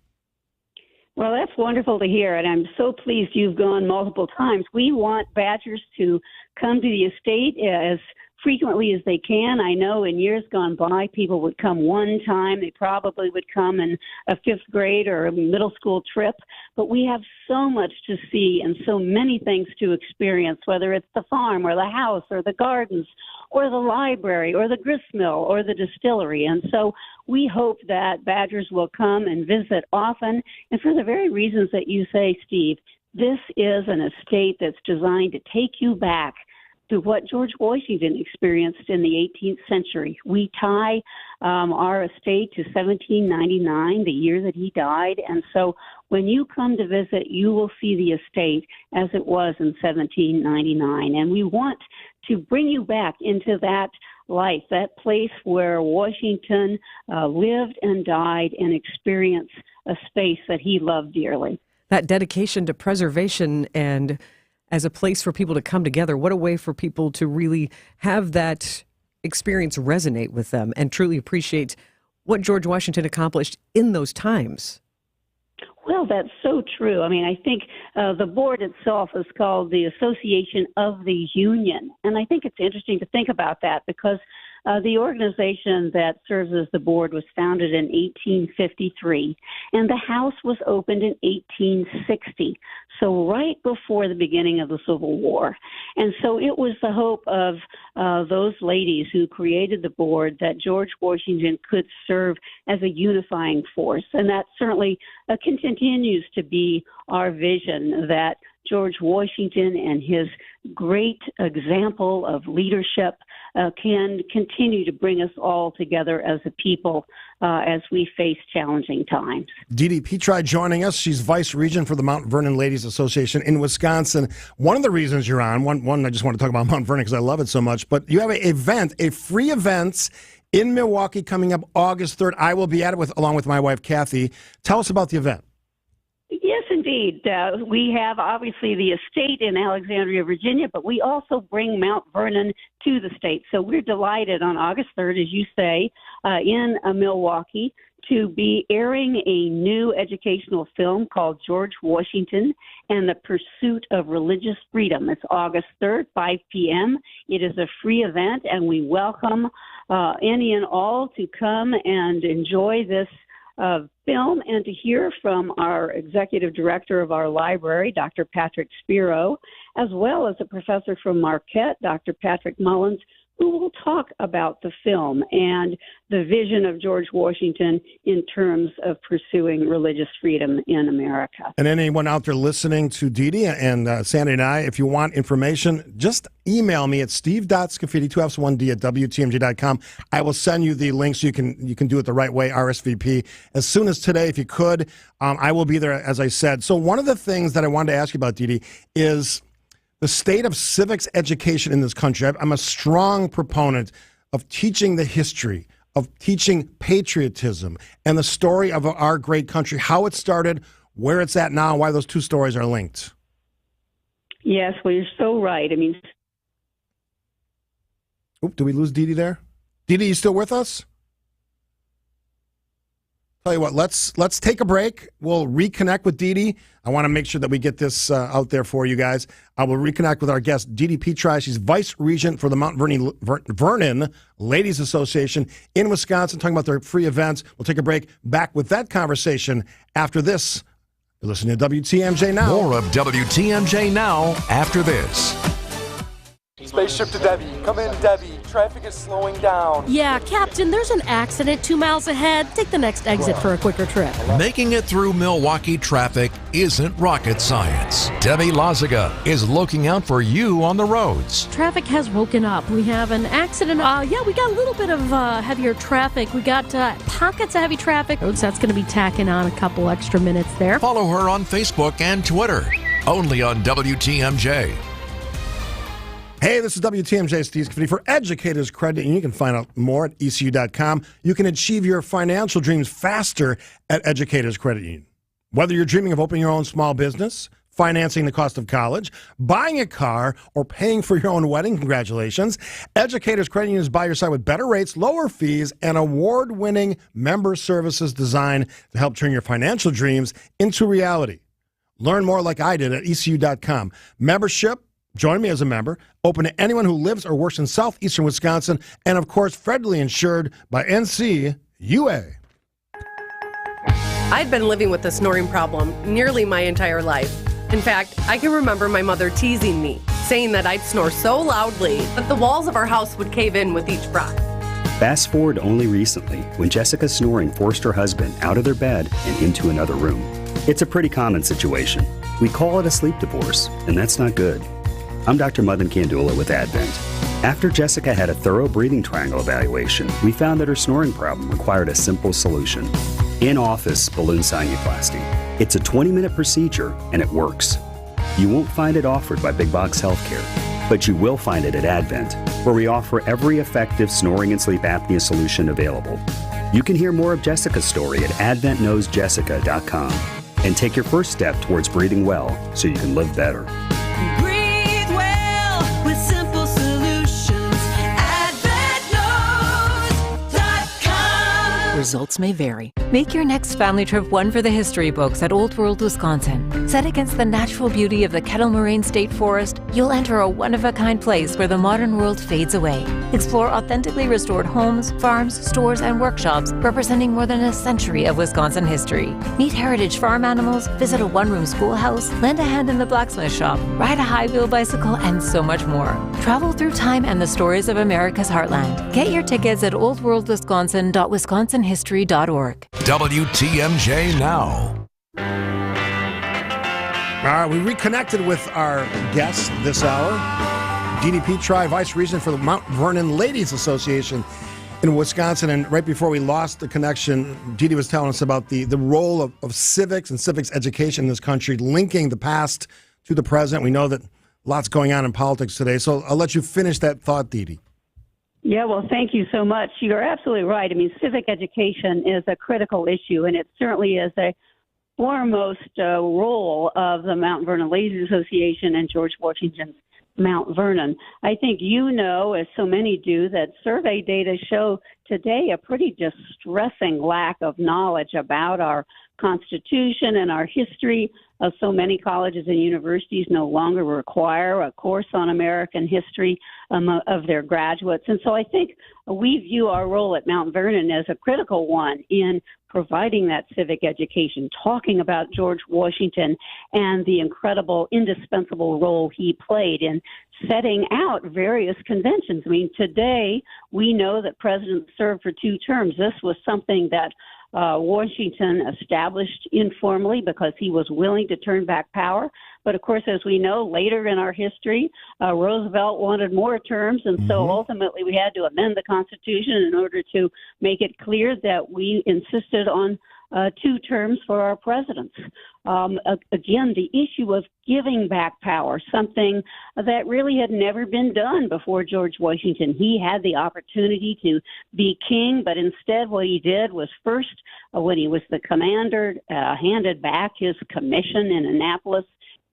Well, that's wonderful to hear, and I'm so pleased you've gone multiple times. We want Badgers to come to the estate as frequently as they can. I know in years gone by, people would come one time. They probably would come in a fifth grade or a middle school trip. But we have so much to see and so many things to experience, whether it's the farm or the house or the gardens or the library or the grist mill or the distillery. And so we hope that Badgers will come and visit often. And for the very reasons that you say, Steve, this is an estate that's designed to take you back to what George Washington experienced in the 18th century. We tie our estate to 1799, the year that he died. And so when you come to visit, you will see the estate as it was in 1799. And we want to bring you back into that life, that place where Washington lived and died and experienced a space that he loved dearly. That dedication to preservation and as a place for people to come together, what a way for people to really have that experience resonate with them and truly appreciate what George Washington accomplished in those times. Well, that's so true. I mean, I think the board itself is called the Association of the Union. And I think it's interesting to think about that because the organization that serves as the board was founded in 1853, and the House was opened in 1860, so right before the beginning of the Civil War. And so it was the hope of those ladies who created the board that George Washington could serve as a unifying force. And that certainly continues to be our vision, that George Washington and his great example of leadership can continue to bring us all together as a people as we face challenging times. Dee Petri joining us. She's Vice Regent for the Mount Vernon Ladies Association in Wisconsin. One of the reasons you're on, one I just want to talk about Mount Vernon because I love it so much, but you have an event, a free event in Milwaukee coming up August 3rd. I will be at it along with my wife, Kathy. Tell us about the event. Yes, indeed. We have obviously the estate in Alexandria, Virginia, but we also bring Mount Vernon to the state. So we're delighted on August 3rd, as you say, in Milwaukee, to be airing a new educational film called George Washington and the Pursuit of Religious Freedom. It's August 3rd, 5 p.m. It is a free event, and we welcome any and all to come and enjoy this film and to hear from our executive director of our library, Dr. Patrick Spiro, as well as a professor from Marquette, Dr. Patrick Mullins, who will talk about the film and the vision of George Washington in terms of pursuing religious freedom in America. And anyone out there listening to Dee and Sandy and I, if you want information, just email me at steve.scafidi, 2Fs1D at WTMJ.com. I will send you the link so you can do it the right way, RSVP, as soon as today, if you could. I will be there, as I said. So one of the things that I wanted to ask you about, Dee, is the state of civics education in this country. I'm a strong proponent of teaching the history, of teaching patriotism and the story of our great country, how it started, where it's at now, why those two stories are linked. Yes, well, you're so right. I mean, did we lose Dee there? Dee, you still with us? Tell you what, let's take a break. We'll reconnect with Dee. I want to make sure that we get this out there for you guys. I will reconnect with our guest, Dee Petri. She's Vice Regent for the Mount Vernon Ladies Association in Wisconsin, talking about their free events. We'll take a break. Back with that conversation after this. You're listening to WTMJ Now. More of WTMJ Now after this. Spaceship to Debbie. Come in, Debbie. Traffic is slowing down. Yeah, Captain, there's an accident 2 miles ahead. Take the next exit for a quicker trip. Making it through Milwaukee traffic isn't rocket science. Debbie Lazaga is looking out for you on the roads. Traffic has woken up. We have an accident. We got a little bit of heavier traffic. We got pockets of heavy traffic. So that's going to be tacking on a couple extra minutes there. Follow her on Facebook and Twitter. Only on WTMJ. Hey, this is WTMJ Steve Scafidi for Educators Credit Union. You can find out more at ECU.com. You can achieve your financial dreams faster at Educators Credit Union. Whether you're dreaming of opening your own small business, financing the cost of college, buying a car, or paying for your own wedding, congratulations. Educators Credit Union is by your side with better rates, lower fees, and award-winning member services designed to help turn your financial dreams into reality. Learn more like I did at ECU.com. Membership, join me as a member, open to anyone who lives or works in southeastern Wisconsin, and of course, federally insured by NCUA. I'd been living with a snoring problem nearly my entire life. In fact, I can remember my mother teasing me, saying that I'd snore so loudly that the walls of our house would cave in with each breath. Fast forward only recently, when Jessica's snoring forced her husband out of their bed and into another room. It's a pretty common situation. We call it a sleep divorce, and that's not good. I'm Dr. Madan Kandula with Advent. After Jessica had a thorough breathing triangle evaluation, we found that her snoring problem required a simple solution. In-office balloon sinuplasty. It's a 20-minute procedure, and it works. You won't find it offered by big box healthcare, but you will find it at Advent, where we offer every effective snoring and sleep apnea solution available. You can hear more of Jessica's story at adventknowsjessica.com and take your first step towards breathing well so you can live better. Breathe well with simple solutions. AdventKnows.com. Results may vary. Make your next family trip one for the history books at Old World, Wisconsin. Set against the natural beauty of the Kettle Moraine State Forest, you'll enter a one-of-a-kind place where the modern world fades away. Explore authentically restored homes, farms, stores, and workshops representing more than a century of Wisconsin history. Meet heritage farm animals, visit a one-room schoolhouse, lend a hand in the blacksmith shop, ride a high-wheel bicycle, and so much more. Travel through time and the stories of America's heartland. Get your tickets at oldworldwisconsin.wisconsinhistory.org. WTMJ Now. All right, we reconnected with our guest this hour, DDP Tri, Vice Regent for the Mount Vernon Ladies Association in Wisconsin. And right before we lost the connection, Dee was telling us about the role of civics and civics education in this country, linking the past to the present. We know that lots going on in politics today. So I'll let you finish that thought, Dee. Yeah, well, thank you so much. You're absolutely right. I mean, civic education is a critical issue, and it certainly is a foremost role of the Mount Vernon Ladies Association and George Washington's Mount Vernon. I think you know, as so many do, that survey data show today a pretty distressing lack of knowledge about our Constitution and our history. So many colleges and universities no longer require a course on American history of their graduates. And so I think we view our role at Mount Vernon as a critical one in providing that civic education, talking about George Washington and the incredible, indispensable role he played in setting out various conventions. I mean, today we know that presidents served for 2 terms. This was something that Washington established informally because he was willing to turn back power. But of course, as we know, later in our history, Roosevelt wanted more terms. And so ultimately we had to amend the Constitution in order to make it clear that we insisted on 2 terms for our presidents. Again, the issue of giving back power, something that really had never been done before George Washington. He had the opportunity to be king, but instead what he did was first, when he was the commander, handed back his commission in Annapolis,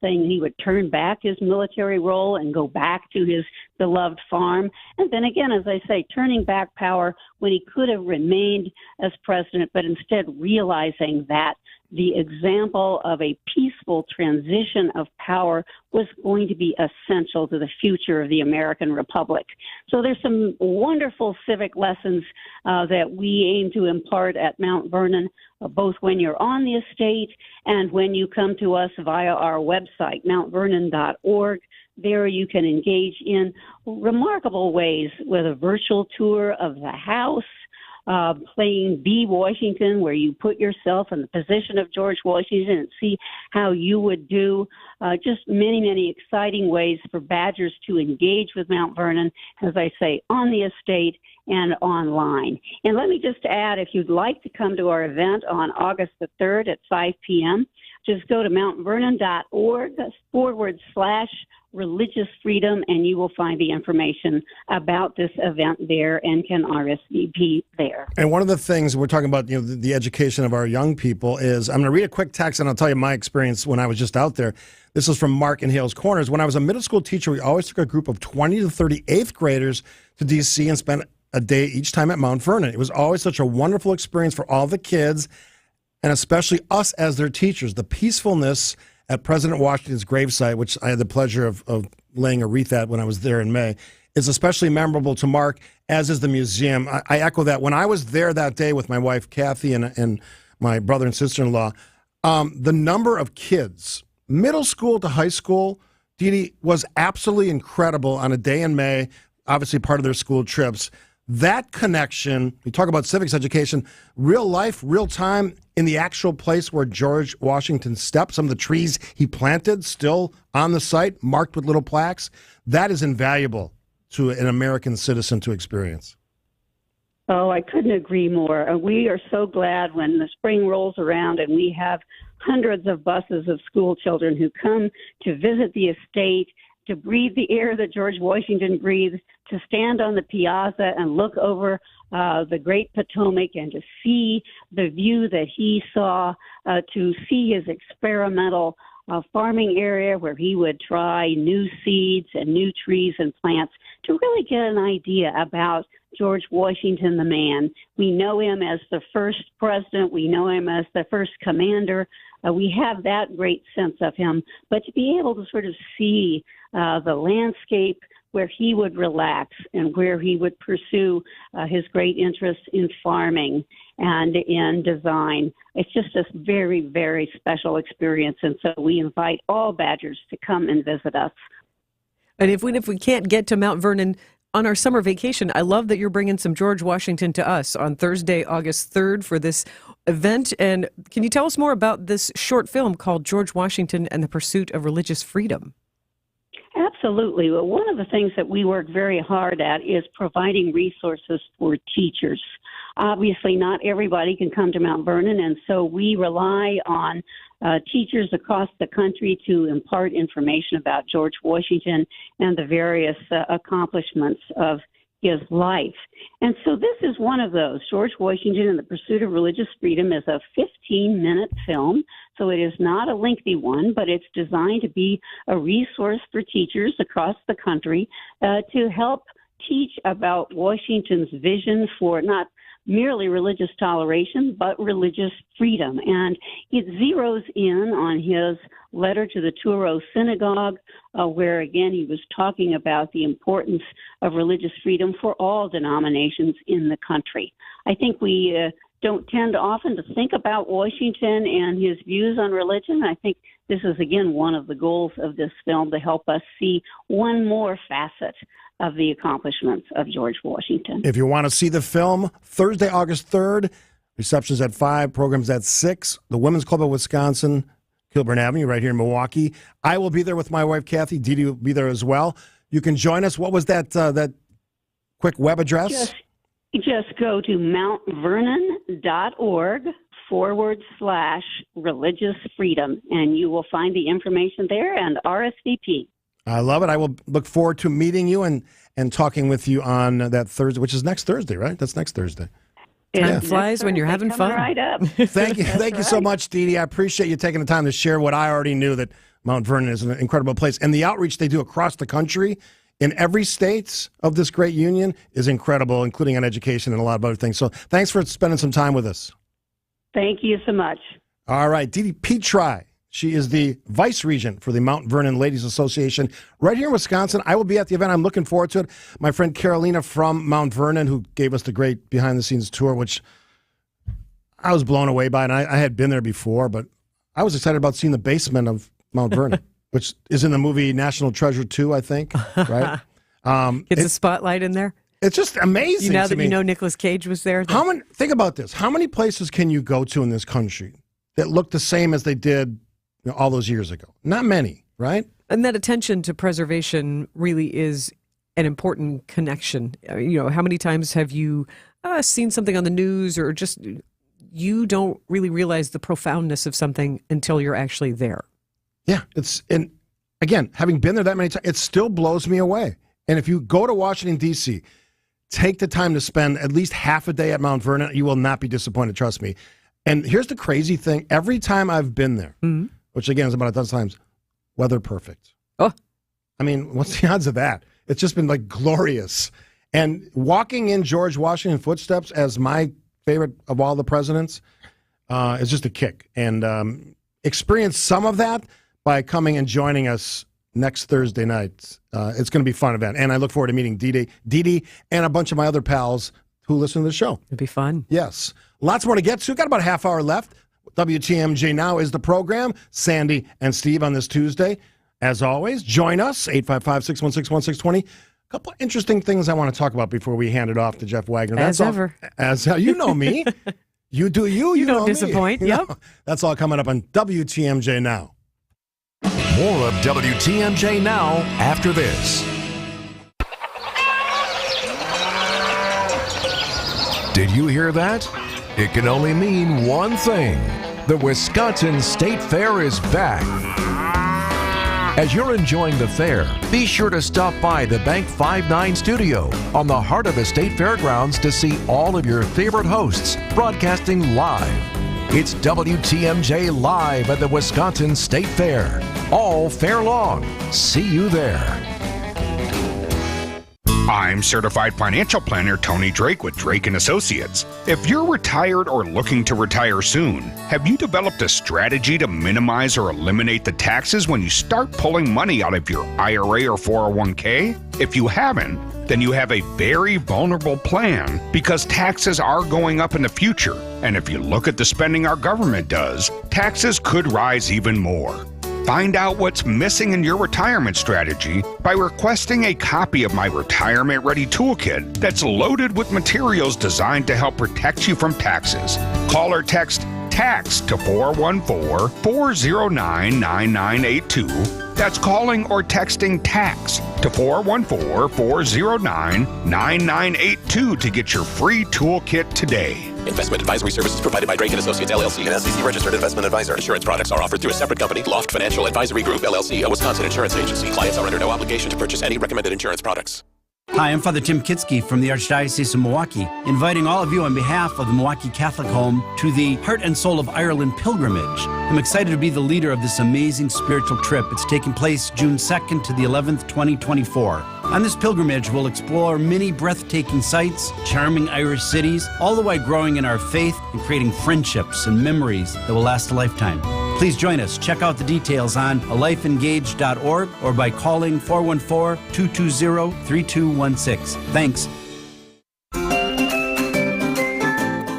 saying he would turn back his military role and go back to his beloved farm. And then again, as I say, turning back power when he could have remained as president, but instead realizing that the example of a peaceful transition of power was going to be essential to the future of the American Republic. So there's some wonderful civic lessons that we aim to impart at Mount Vernon, both when you're on the estate and when you come to us via our website, mountvernon.org. There you can engage in remarkable ways with a virtual tour of the house, playing Be Washington, where you put yourself in the position of George Washington and see how you would do. Just many, many exciting ways for Badgers to engage with Mount Vernon, as I say, on the estate and online. And let me just add, if you'd like to come to our event on August the 3rd at 5 p.m., just go to mountvernon.org/religious freedom, and you will find the information about this event there and can RSVP there. And one of the things we're talking about, the education of our young people is, I'm going to read a quick text and I'll tell you my experience when I was just out there. This is from Mark in Hales Corners. When I was a middle school teacher, we always took a group of 20 to 30 8th graders to D.C. and spent a day each time at Mount Vernon. It was always such a wonderful experience for all the kids, and especially us as their teachers. The peacefulness at President Washington's gravesite, which I had the pleasure of laying a wreath at when I was there in May, is especially memorable to Mark, as is the museum. I echo that. When I was there that day with my wife, Kathy, and my brother and sister-in-law, the number of kids, middle school to high school, Dee was absolutely incredible on a day in May, obviously part of their school trips. That connection, we talk about civics education, real life, real time, in the actual place where George Washington stepped, some of the trees he planted still on the site, marked with little plaques. That is invaluable to an American citizen to experience. Oh, I couldn't agree more. We are so glad when the spring rolls around and we have hundreds of buses of school children who come to visit the estate, to breathe the air that George Washington breathed, to stand on the piazza and look over the Great Potomac and to see the view that he saw, to see his experimental farming area where he would try new seeds and new trees and plants, to really get an idea about George Washington, the man. We know him as the first president. We know him as the first commander. We have that great sense of him. But to be able to sort of see the landscape where he would relax and where he would pursue his great interest in farming and in design, it's just a very, very special experience. And so we invite all Badgers to come and visit us. And if we can't get to Mount Vernon on our summer vacation, I love that you're bringing some George Washington to us on Thursday, August 3rd for this event. And can you tell us more about this short film called George Washington and the Pursuit of Religious Freedom? Absolutely. Well, one of the things that we work very hard at is providing resources for teachers. Obviously, not everybody can come to Mount Vernon, and so we rely on teachers across the country to impart information about George Washington and the various accomplishments of his life. And so this is one of those. George Washington and the Pursuit of Religious Freedom is a 15-minute film, so it is not a lengthy one, but it's designed to be a resource for teachers across the country to help teach about Washington's vision for not merely religious toleration, but religious freedom. And it zeroes in on his letter to the Truro Synagogue, where, again, he was talking about the importance of religious freedom for all denominations in the country. I think we don't tend often to think about Washington and his views on religion. I think this is, again, one of the goals of this film, to help us see one more facet of the accomplishments of George Washington. If you want to see the film, Thursday, August 3rd, reception's at 5, programs at 6, the Women's Club of Wisconsin, Kilburn Avenue, right here in Milwaukee. I will be there with my wife, Kathy. Dee Dee will be there as well. You can join us. What was that quick web address? Just go to mountvernon.org/religious freedom, and you will find the information there and RSVP. I love it. I will look forward to meeting you and talking with you on that Thursday, which is next Thursday, right? That's next Thursday. Time flies when you're having fun. Right up. Thank you. Thank you so much, Dee Dee. I appreciate you taking the time to share what I already knew, that Mount Vernon is an incredible place. And the outreach they do across the country in every state of this great union is incredible, including on education and a lot of other things. So thanks for spending some time with us. Thank you so much. All right, Dee Dee Petri. She is the vice regent for the Mount Vernon Ladies Association right here in Wisconsin. I will be at the event. I'm looking forward to it. My friend Carolina from Mount Vernon, who gave us the great behind-the-scenes tour, which I was blown away by, and I had been there before, but I was excited about seeing the basement of Mount Vernon, which is in the movie National Treasure 2, I think, right? It's a spotlight in there. It's just amazing. Now that you know Nicolas Cage was there. Think about this. How many places can you go to in this country that look the same as they did all those years ago? Not many, right? And that attention to preservation really is an important connection. How many times have you seen something on the news, or just you don't really realize the profoundness of something until you're actually there? Yeah, and again, having been there that many times, it still blows me away. And if you go to Washington, D.C., take the time to spend at least half a day at Mount Vernon, you will not be disappointed, trust me. And here's the crazy thing. Every time I've been there, which again is about a dozen times, weather perfect. Oh. I mean, what's the odds of that? It's just been like glorious. And walking in George Washington footsteps as my favorite of all the presidents is just a kick. And experience some of that by coming and joining us next Thursday night. It's going to be a fun event. And I look forward to meeting Dee Dee, and a bunch of my other pals who listen to the show. It'll be fun. Yes. Lots more to get to. Got about a half hour left. WTMJ Now is the program. Sandy and Steve on this Tuesday. As always, join us, 855-616-1620. A couple of interesting things I want to talk about before we hand it off to Jeff Wagner. As ever. You know me. You do you. You don't know me. disappoint. You know? Yep. That's all coming up on WTMJ Now. More of WTMJ Now after this. Did you hear that? It can only mean one thing. The Wisconsin State Fair is back. As you're enjoying the fair, be sure to stop by the Bank 59 studio on the heart of the State Fairgrounds to see all of your favorite hosts broadcasting live. It's WTMJ Live at the Wisconsin State Fair. All fair long. See you there. I'm certified financial planner Tony Drake with Drake & Associates. If you're retired or looking to retire soon, have you developed a strategy to minimize or eliminate the taxes when you start pulling money out of your IRA or 401k? If you haven't, then you have a very vulnerable plan because taxes are going up in the future. And if you look at the spending our government does, taxes could rise even more. Find out what's missing in your retirement strategy by requesting a copy of my Retirement Ready Toolkit that's loaded with materials designed to help protect you from taxes. Call or text TAX to 414-409-9982. That's calling or texting TAX to 414-409-9982 to get your free toolkit today. Investment advisory services provided by Drake & Associates, LLC, an SEC-registered investment advisor. Insurance products are offered through a separate company, Loft Financial Advisory Group, LLC, a Wisconsin insurance agency. Clients are under no obligation to purchase any recommended insurance products. Hi, I'm Father Tim Kitsky from the Archdiocese of Milwaukee, inviting all of you on behalf of the Milwaukee Catholic Home to the Heart and Soul of Ireland pilgrimage. I'm excited to be the leader of this amazing spiritual trip. It's taking place June 2nd to the 11th, 2024. On this pilgrimage, we'll explore many breathtaking sights, charming Irish cities, all the way growing in our faith and creating friendships and memories that will last a lifetime. Please join us. Check out the details on alifeengaged.org or by calling 414-220-3216. Thanks.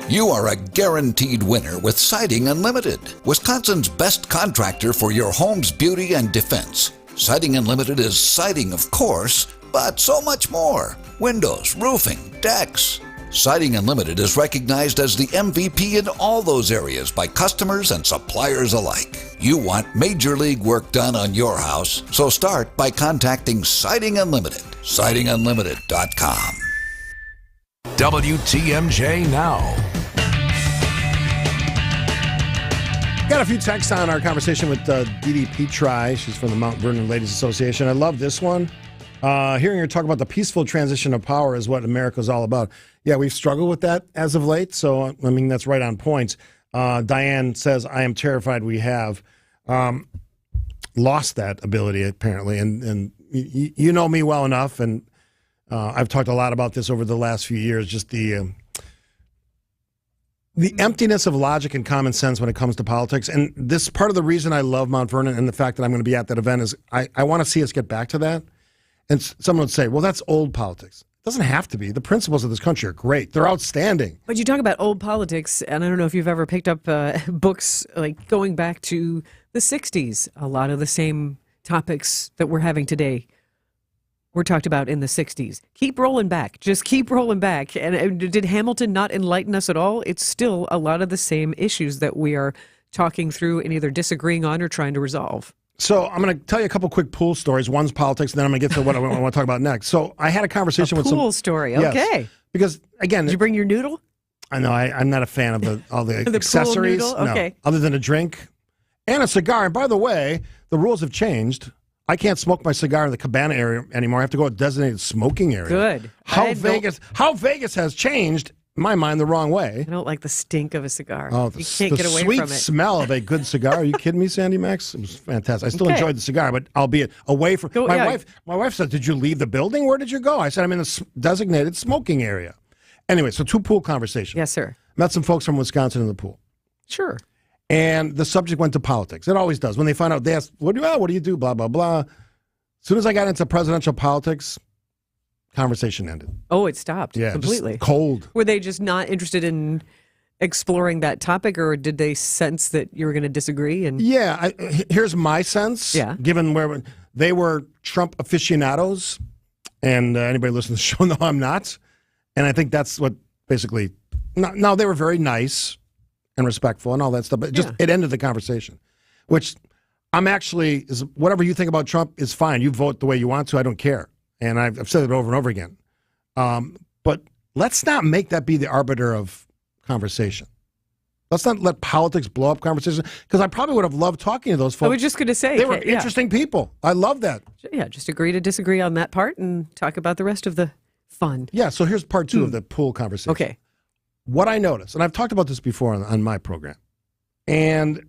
You are a guaranteed winner with Siding Unlimited, Wisconsin's best contractor for your home's beauty and defense. Siding Unlimited is siding, of course, but so much more. Windows, roofing, decks. Siding Unlimited is recognized as the MVP in all those areas by customers and suppliers alike. You want major league work done on your house, so start by contacting Siding Unlimited. SidingUnlimited.com. WTMJ Now. Got a few texts on our conversation with Dee Dee Petri. She's from the Mount Vernon Ladies Association. I love this one. Hearing her talk about the peaceful transition of power is what America's all about. Yeah, we've struggled with that as of late, so, I mean, that's right on point. Diane says, I am terrified we have lost that ability, apparently. And you know me well enough, and I've talked a lot about this over the last few years, just the emptiness of logic and common sense when it comes to politics. And this part of the reason I love Mount Vernon and the fact that I'm going to be at that event is I want to see us get back to that. And someone would say, well, that's old politics. It doesn't have to be. The principles of this country are great. They're outstanding. But you talk about old politics, and I don't know if you've ever picked up books like going back to the 60s. A lot of the same topics that we're having today were talked about in the 60s. Keep rolling back. Just keep rolling back. And did Hamilton not enlighten us at all? It's still a lot of the same issues that we are talking through and either disagreeing on or trying to resolve. So I'm going to tell you a couple quick pool stories. One's politics, and then I'm going to get to what I want to talk about next. So I had a conversation with some pool story. Okay. Yes, because again, did you bring your noodle? I know I'm not a fan of all the accessories. Pool noodle? Okay. No, other than a drink and a cigar. And by the way, the rules have changed. I can't smoke my cigar in the cabana area anymore. I have to go to a designated smoking area. Good. How Vegas has changed, in my mind, the wrong way. I don't like the stink of a cigar. Oh, you can't get away from it. The sweet smell of a good cigar. Are you kidding me, Sandy Max? It was fantastic. I still enjoyed the cigar, but albeit away from my wife said, did you leave the building? Where did you go? I said, I'm in a designated smoking area. Anyway, so two pool conversations. Yes, sir. Met some folks from Wisconsin in the pool. Sure. And the subject went to politics. It always does. When they find out, they ask, what do you do? Blah, blah, blah. As soon as I got into presidential politics, conversation ended. Oh, it stopped completely. Just cold. Were they just not interested in exploring that topic, or did they sense that you were going to disagree? And yeah, here's my sense. Yeah. Given where they were Trump aficionados, and anybody listening to the show know I'm not. And I think that's what basically No, they were very nice and respectful and all that stuff, but it ended the conversation, which I'm actually, is whatever you think about Trump is fine. You vote the way you want to. I don't care. And I've said it over and over again. But let's not make that be the arbiter of conversation. Let's not let politics blow up conversation, because I probably would have loved talking to those folks. I was just going to say. They were interesting people. I love that. Yeah, just agree to disagree on that part and talk about the rest of the fun. Yeah, so here's part 2 of the pool conversation. Okay. What I noticed, and I've talked about this before on my program, and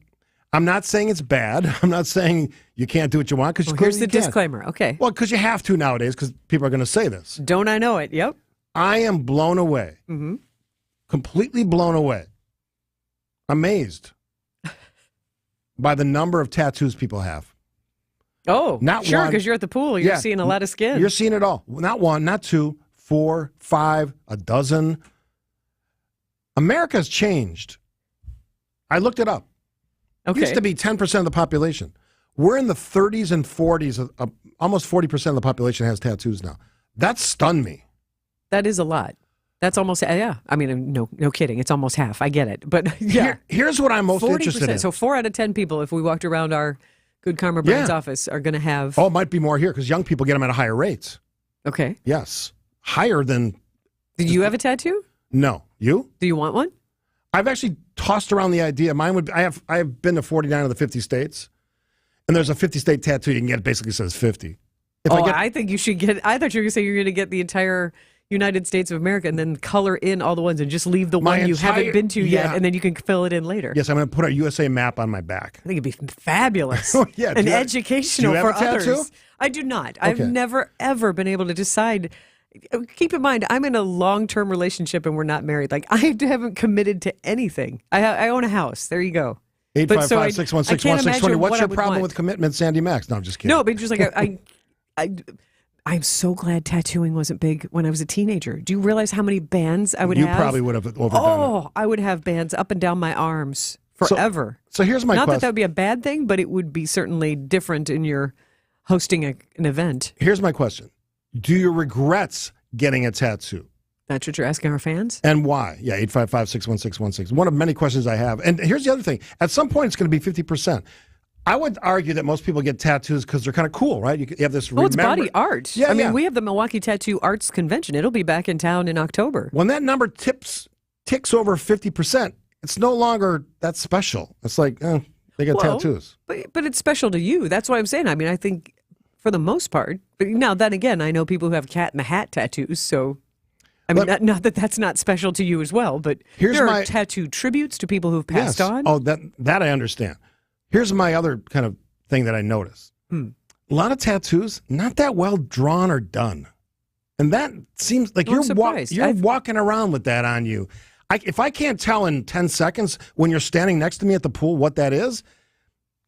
I'm not saying it's bad. I'm not saying you can't do what you want. Because here's the disclaimer. Okay. Well, because you have to nowadays, because people are going to say this. Don't I know it? Yep. I am blown away. Mm-hmm. Completely blown away. Amazed by the number of tattoos people have. Oh, not sure, one. because you're at the pool. You're seeing a lot of skin. You're seeing it all. Not one, not 2, 4, 5, a dozen. America's changed. I looked it up. Okay. It used to be 10% of the population. We're in the 30s and 40s. Almost 40% of the population has tattoos now. That stunned me. That is a lot. That's almost, I mean, no kidding. It's almost half. I get it. But yeah. Here's what I'm most 40%. interested in. So 4 out of 10 people, if we walked around our Good Karma Brands office, are going to have. Oh, it might be more here because young people get them at a higher rate. Okay. Yes. Higher than. Do you have a tattoo? No. You? Do you want one? I've actually tossed around the idea. Mine would. I have been to 49 of the 50 states, and there's a 50-state tattoo you can get. It basically says 50. I think you should get. I thought you were going to say you're going to get the entire United States of America and then color in all the ones and just leave the one you haven't been to yet, and then you can fill it in later. Yes, I'm going to put a USA map on my back. I think it'd be fabulous. Yeah, and educational for others. Tattoo? I do not. I've never ever been able to decide. Keep in mind, I'm in a long-term relationship and we're not married. Like, I haven't committed to anything. I own a house. There you go. 855-616-1620. What's your problem with commitment, Sandy Max? No, I'm just kidding. No, but just like I'm so glad tattooing wasn't big when I was a teenager. Do you realize how many bands I would have? You probably would have overdone it. Oh, I would have bands up and down my arms forever. So here's my question. Not that would be a bad thing, but it would be certainly different in your hosting an event. Here's my question. Do you regret getting a tattoo? That's what you're asking our fans? And why? Yeah, 855-616-16. One of many questions I have. And here's the other thing. At some point, it's going to be 50%. I would argue that most people get tattoos because they're kind of cool, right? You have this. It's body art. Yeah, I mean, we have the Milwaukee Tattoo Arts Convention. It'll be back in town in October. When that number ticks over 50%, it's no longer that special. It's like, they got tattoos. But it's special to you. That's what I'm saying. I mean, I think for the most part. But now, then again, I know people who have cat in the hat tattoos, so I mean, not that that's not special to you as well, but there are tattoo tributes to people who've passed on. Oh, that I understand. Here's my other kind of thing that I noticed. A lot of tattoos, not that well drawn or done. And that seems like you're walking around with that on you. If I can't tell in 10 seconds when you're standing next to me at the pool what that is,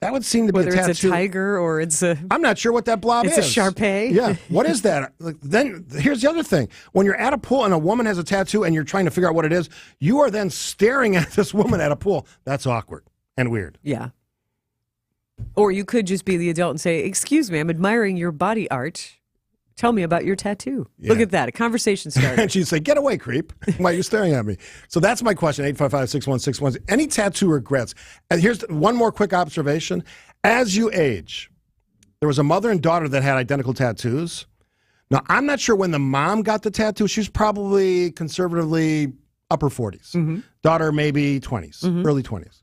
that would seem to be Whether a tattoo. it's a tiger or it's a... I'm not sure what that blob is. It's a Shar-Pei? Yeah. What is that? Then here's the other thing. When you're at a pool and a woman has a tattoo and you're trying to figure out what it is, you are then staring at this woman at a pool. That's awkward and weird. Yeah. Or you could just be the adult and say, "Excuse me, I'm admiring your body art. Tell me about your tattoo." Yeah. Look at that. A conversation started. And she'd say, "Get away, creep. Why are you staring at me?" So that's my question, 855-616-16. Any tattoo regrets? And here's one more quick observation. As you age, there was a mother and daughter that had identical tattoos. Now, I'm not sure when the mom got the tattoo. She was probably conservatively upper 40s. Mm-hmm. Daughter, maybe 20s, early 20s.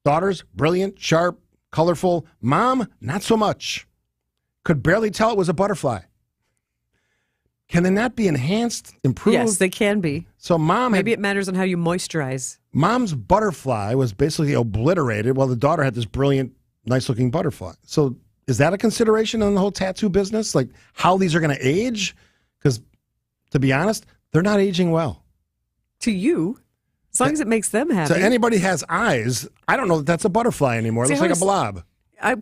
Daughter's brilliant, sharp, colorful. Mom, not so much. Could barely tell it was a butterfly. Can they not be enhanced, improved? Yes, they can be. So maybe it matters on how you moisturize. Mom's butterfly was basically obliterated while the daughter had this brilliant, nice-looking butterfly. So is that a consideration in the whole tattoo business? Like how these are going to age? Because to be honest, they're not aging well. To you? As long as it makes them happy. So anybody has eyes, I don't know that that's a butterfly anymore. It looks like a blob.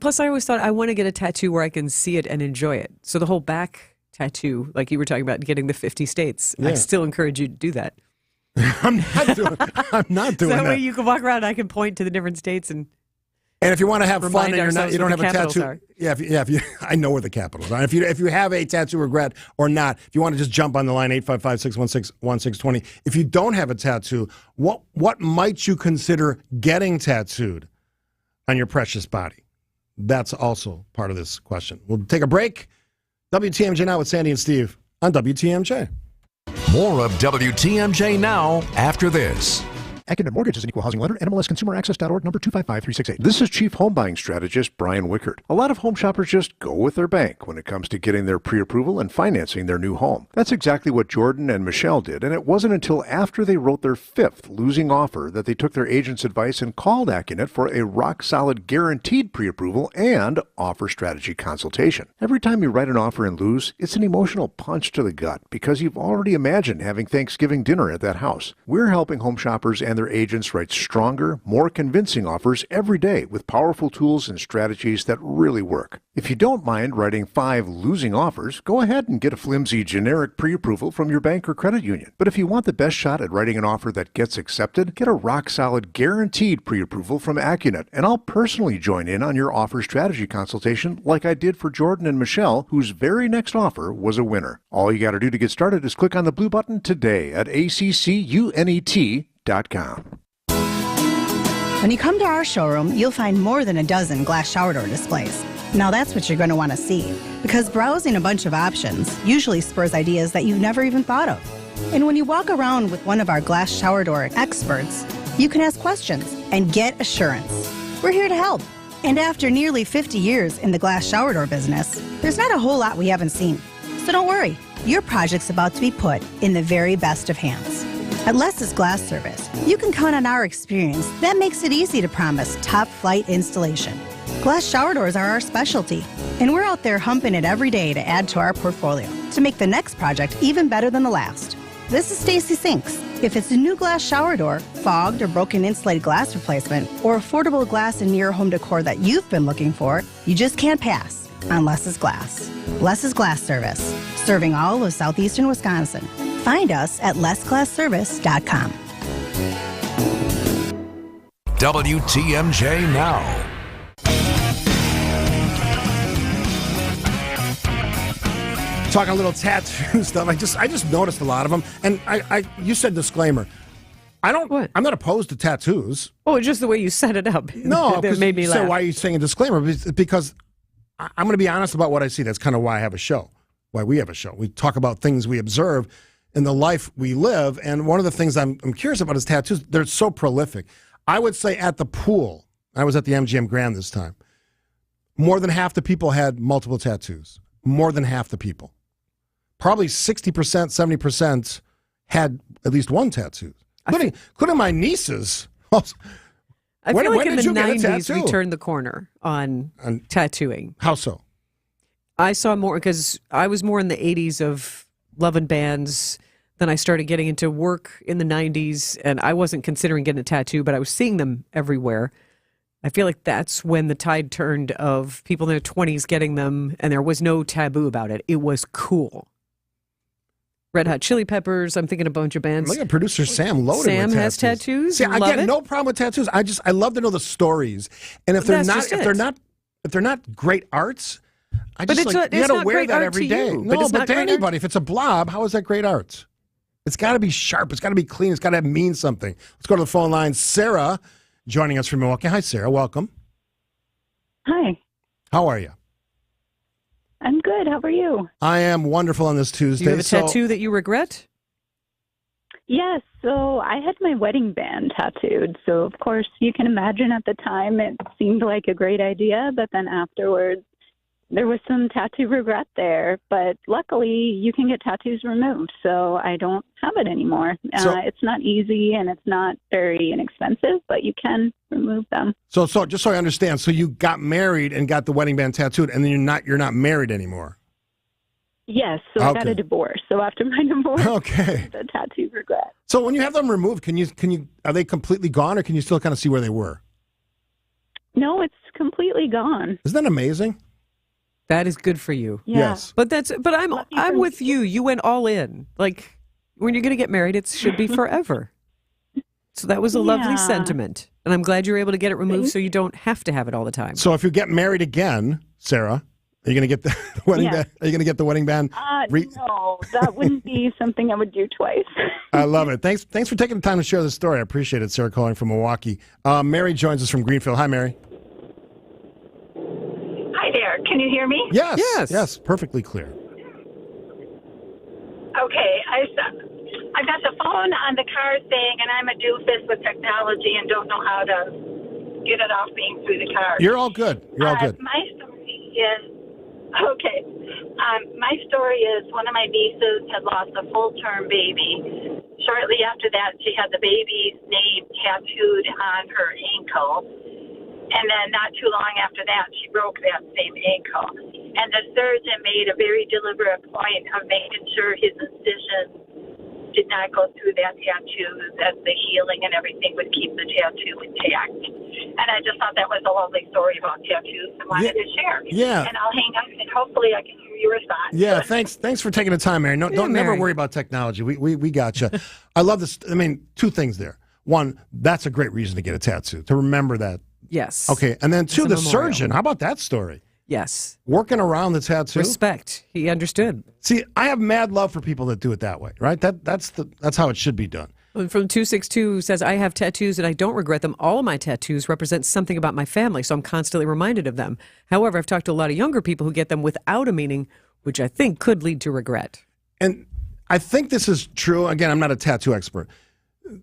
Plus, I always thought I want to get a tattoo where I can see it and enjoy it. So the whole back tattoo, like you were talking about getting the 50 states, I still encourage you to do that. I'm not doing so that that. way you can walk around and I can point to the different states and And if you want to have fun and you don't have a tattoo, are. if you, I know where the capitals are. If you have a tattoo regret or not, if you want to just jump on the line 855-616-1620. If you don't have a tattoo, what might you consider getting tattooed on your precious body? That's also part of this question. We'll take a break. WTMJ Now with Sandy and Steve on WTMJ. More of WTMJ Now after this. Accident Mortgage is an equal housing lender. NMLSConsumerAccess.org, number 255368. This is Chief Home Buying Strategist Brian Wickert. A lot of home shoppers just go with their bank when it comes to getting their pre-approval and financing their new home. That's exactly what Jordan and Michelle did, and it wasn't until after they wrote their 5th losing offer that they took their agent's advice and called Accunet for a rock-solid guaranteed pre-approval and offer strategy consultation. Every time you write an offer and lose, it's an emotional punch to the gut because you've already imagined having Thanksgiving dinner at that house. We're helping home shoppers and their agents write stronger, more convincing offers every day with powerful tools and strategies that really work. If you don't mind writing 5 losing offers, go ahead and get a flimsy generic pre-approval from your bank or credit union. But if you want the best shot at writing an offer that gets accepted, get a rock-solid guaranteed pre-approval from Accunet, and I'll personally join in on your offer strategy consultation like I did for Jordan and Michelle, whose very next offer was a winner. All you got to do to get started is click on the blue button today at accunet.com. When you come to our showroom, you'll find more than a dozen glass shower door displays. Now that's what you're going to want to see, because browsing a bunch of options usually spurs ideas that you've never even thought of. And when you walk around with one of our glass shower door experts, you can ask questions and get assurance. We're here to help. And after nearly 50 years in the glass shower door business, there's not a whole lot we haven't seen. So don't worry, your project's about to be put in the very best of hands. At Les's Glass Service, you can count on our experience that makes it easy to promise top-flight installation. Glass shower doors are our specialty, and we're out there humping it every day to add to our portfolio to make the next project even better than the last. This is Stacy Sinks. If it's a new glass shower door, fogged or broken insulated glass replacement, or affordable glass and near home decor that you've been looking for, you just can't pass on Les's Glass. Les's Glass Service, serving all of southeastern Wisconsin. Find us at lesglassservice.com. WTMJ Now. Talking a little tattoo stuff. I just noticed a lot of them. And you said disclaimer. I'm not opposed to tattoos. Oh, just the way you set it up. No, that made me laugh. So why are you saying a disclaimer? Because I'm going to be honest about what I see. That's kind of why I have a show. Why we have a show. We talk about things we observe in the life we live. And one of the things I'm curious about is tattoos. They're so prolific. I would say at the pool, I was at the MGM Grand this time, more than half the people had multiple tattoos. More than half the people. Probably 60%, 70% had at least one tattoo. Including my nieces. I feel like in the 90s we turned the corner on tattooing. How so? I saw more because I was more in the 80s of loving bands. Then I started getting into work in the 90s, and I wasn't considering getting a tattoo, but I was seeing them everywhere. I feel like that's when the tide turned of people in their 20s getting them, and there was no taboo about it. It was cool. Red Hot Chili Peppers. I'm thinking a bunch of bands. Look at producer Sam loaded Sam with tattoos. has tattoos. See, I get no problem with tattoos. I love to know the stories, and if they're not great arts, you got to wear that every day. No, but to anybody, if it's a blob, how is that great art? It's got to be sharp. It's got to be clean. It's got to mean something. Let's go to the phone line. Sarah, joining us from Milwaukee. Hi, Sarah. Welcome. Hi. How are you? I'm good. How are you? I am wonderful on this Tuesday. Do you have a tattoo that you regret? Yes. So I had my wedding band tattooed. So, of course, you can imagine at the time it seemed like a great idea. But then afterwards, there was some tattoo regret there. But luckily, you can get tattoos removed. So I don't have it anymore. It's not easy and it's not very inexpensive, but you can remove them. So just so I understand, so you got married and got the wedding band tattooed, and then you're not married anymore. Yes, so I got a divorce. So after my divorce, the tattoo regret. So when you have them removed, can you are they completely gone, or can you still kind of see where they were? No, it's completely gone. Isn't that amazing? That is good for you. Yeah. Yes. But I'm with you. You went all in. Like when you're going to get married, it should be forever. So that was a lovely sentiment. And I'm glad you're able to get it removed so you don't have to have it all the time. So if you get married again, Sarah, are you going to get the wedding Yeah. band? Are you going to get the wedding band? No, that wouldn't be something I would do twice. I love it. Thanks for taking the time to share the story. I appreciate it, Sarah, calling from Milwaukee. Mary joins us from Greenfield. Hi, Mary. Hi there. Can you hear me? Yes. Yes. Perfectly clear. Okay. I got the phone on the car thing, and I'm a doofus with technology and don't know how to get it off being through the car. You're all good. You're all good. My story is okay. My story is one of my nieces had lost a full-term baby. Shortly after that, she had the baby's name tattooed on her ankle. And then not too long after that, she broke that same ankle. And the surgeon made a very deliberate point of making sure his incision did not go through that tattoo, that the healing and everything would keep the tattoo intact. And I just thought that was a lovely story about tattoos and wanted to share. Yeah. And I'll hang up and hopefully I can hear your response. Yeah, thanks for taking the time, Mary. No, don't never worry about technology. We got you. I love this. I mean, two things there. One, that's a great reason to get a tattoo, to remember that. Yes. Okay, and then two, It's a the memorial. surgeon. How about that story? Yes. Working around the tattoo. Respect. He understood. See, I have mad love for people that do it that way, right? That's how it should be done. And from 262 says, I have tattoos and I don't regret them. All of my tattoos represent something about my family, so I'm constantly reminded of them. However, I've talked to a lot of younger people who get them without a meaning, which I think could lead to regret. And I think this is true. Again, I'm not a tattoo expert.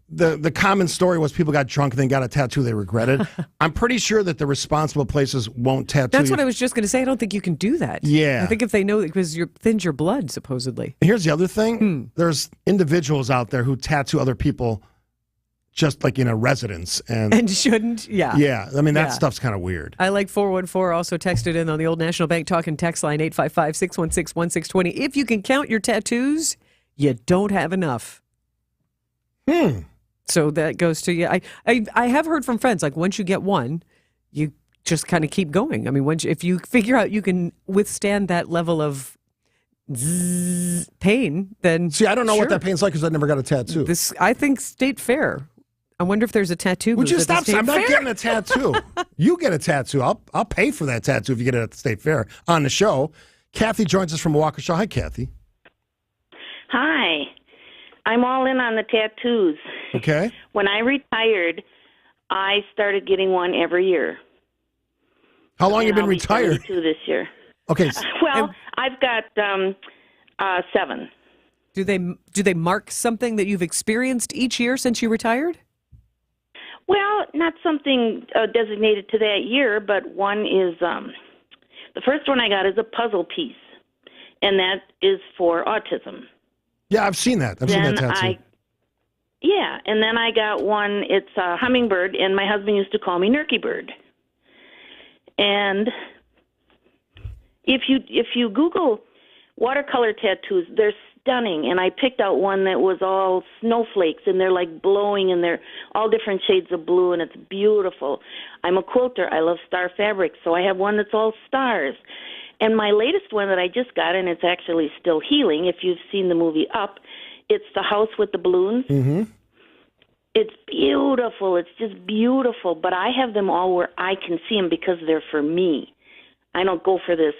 The common story was people got drunk and then got a tattoo they regretted. I'm pretty sure that the responsible places won't tattoo. That's what you. I was just going to say. I don't think you can do that. Yeah. I think if they know, because you thins your blood, supposedly. Here's the other thing. There's individuals out there who tattoo other people just like in a residence. And shouldn't, yeah. Yeah, I mean, that Yeah. stuff's kind of weird. I like 414 also texted in on the Old National Bank talking text line 855-616-1620. If you can count your tattoos, you don't have enough. So that goes to you. I have heard from friends, like once you get one, you just kind of keep going. I mean, if you figure out you can withstand that level of pain, then See, I don't know what sure. that pain's like because I never got a tattoo. I think State Fair. I wonder if there's a tattoo. Would booth you at the stop? State I'm not Fair. getting a tattoo. You get a tattoo. I'll pay for that tattoo if you get it at the State Fair on the show. Kathy joins us from Waukesha. Hi, Kathy. Hi. I'm all in on the tattoos. Okay. When I retired, I started getting one every year. How long And you been I'll be retired? 72 this year. Okay. Well, I've got 7. Do they mark something that you've experienced each year since you retired? Well, not something designated to that year, but one is the first one I got is a puzzle piece, and that is for autism. Yeah, I've seen that. I've seen that tattoo. And then I got one. It's a hummingbird, and my husband used to call me Nurky Bird. And if you Google watercolor tattoos, they're stunning. And I picked out one that was all snowflakes, and they're like blowing, and they're all different shades of blue, and it's beautiful. I'm a quilter. I love star fabric, so I have one that's all stars. And my latest one that I just got, and it's actually still healing, if you've seen the movie Up, it's the house with the balloons. Mm-hmm. It's beautiful. It's just beautiful. But I have them all where I can see them because they're for me. I don't go for the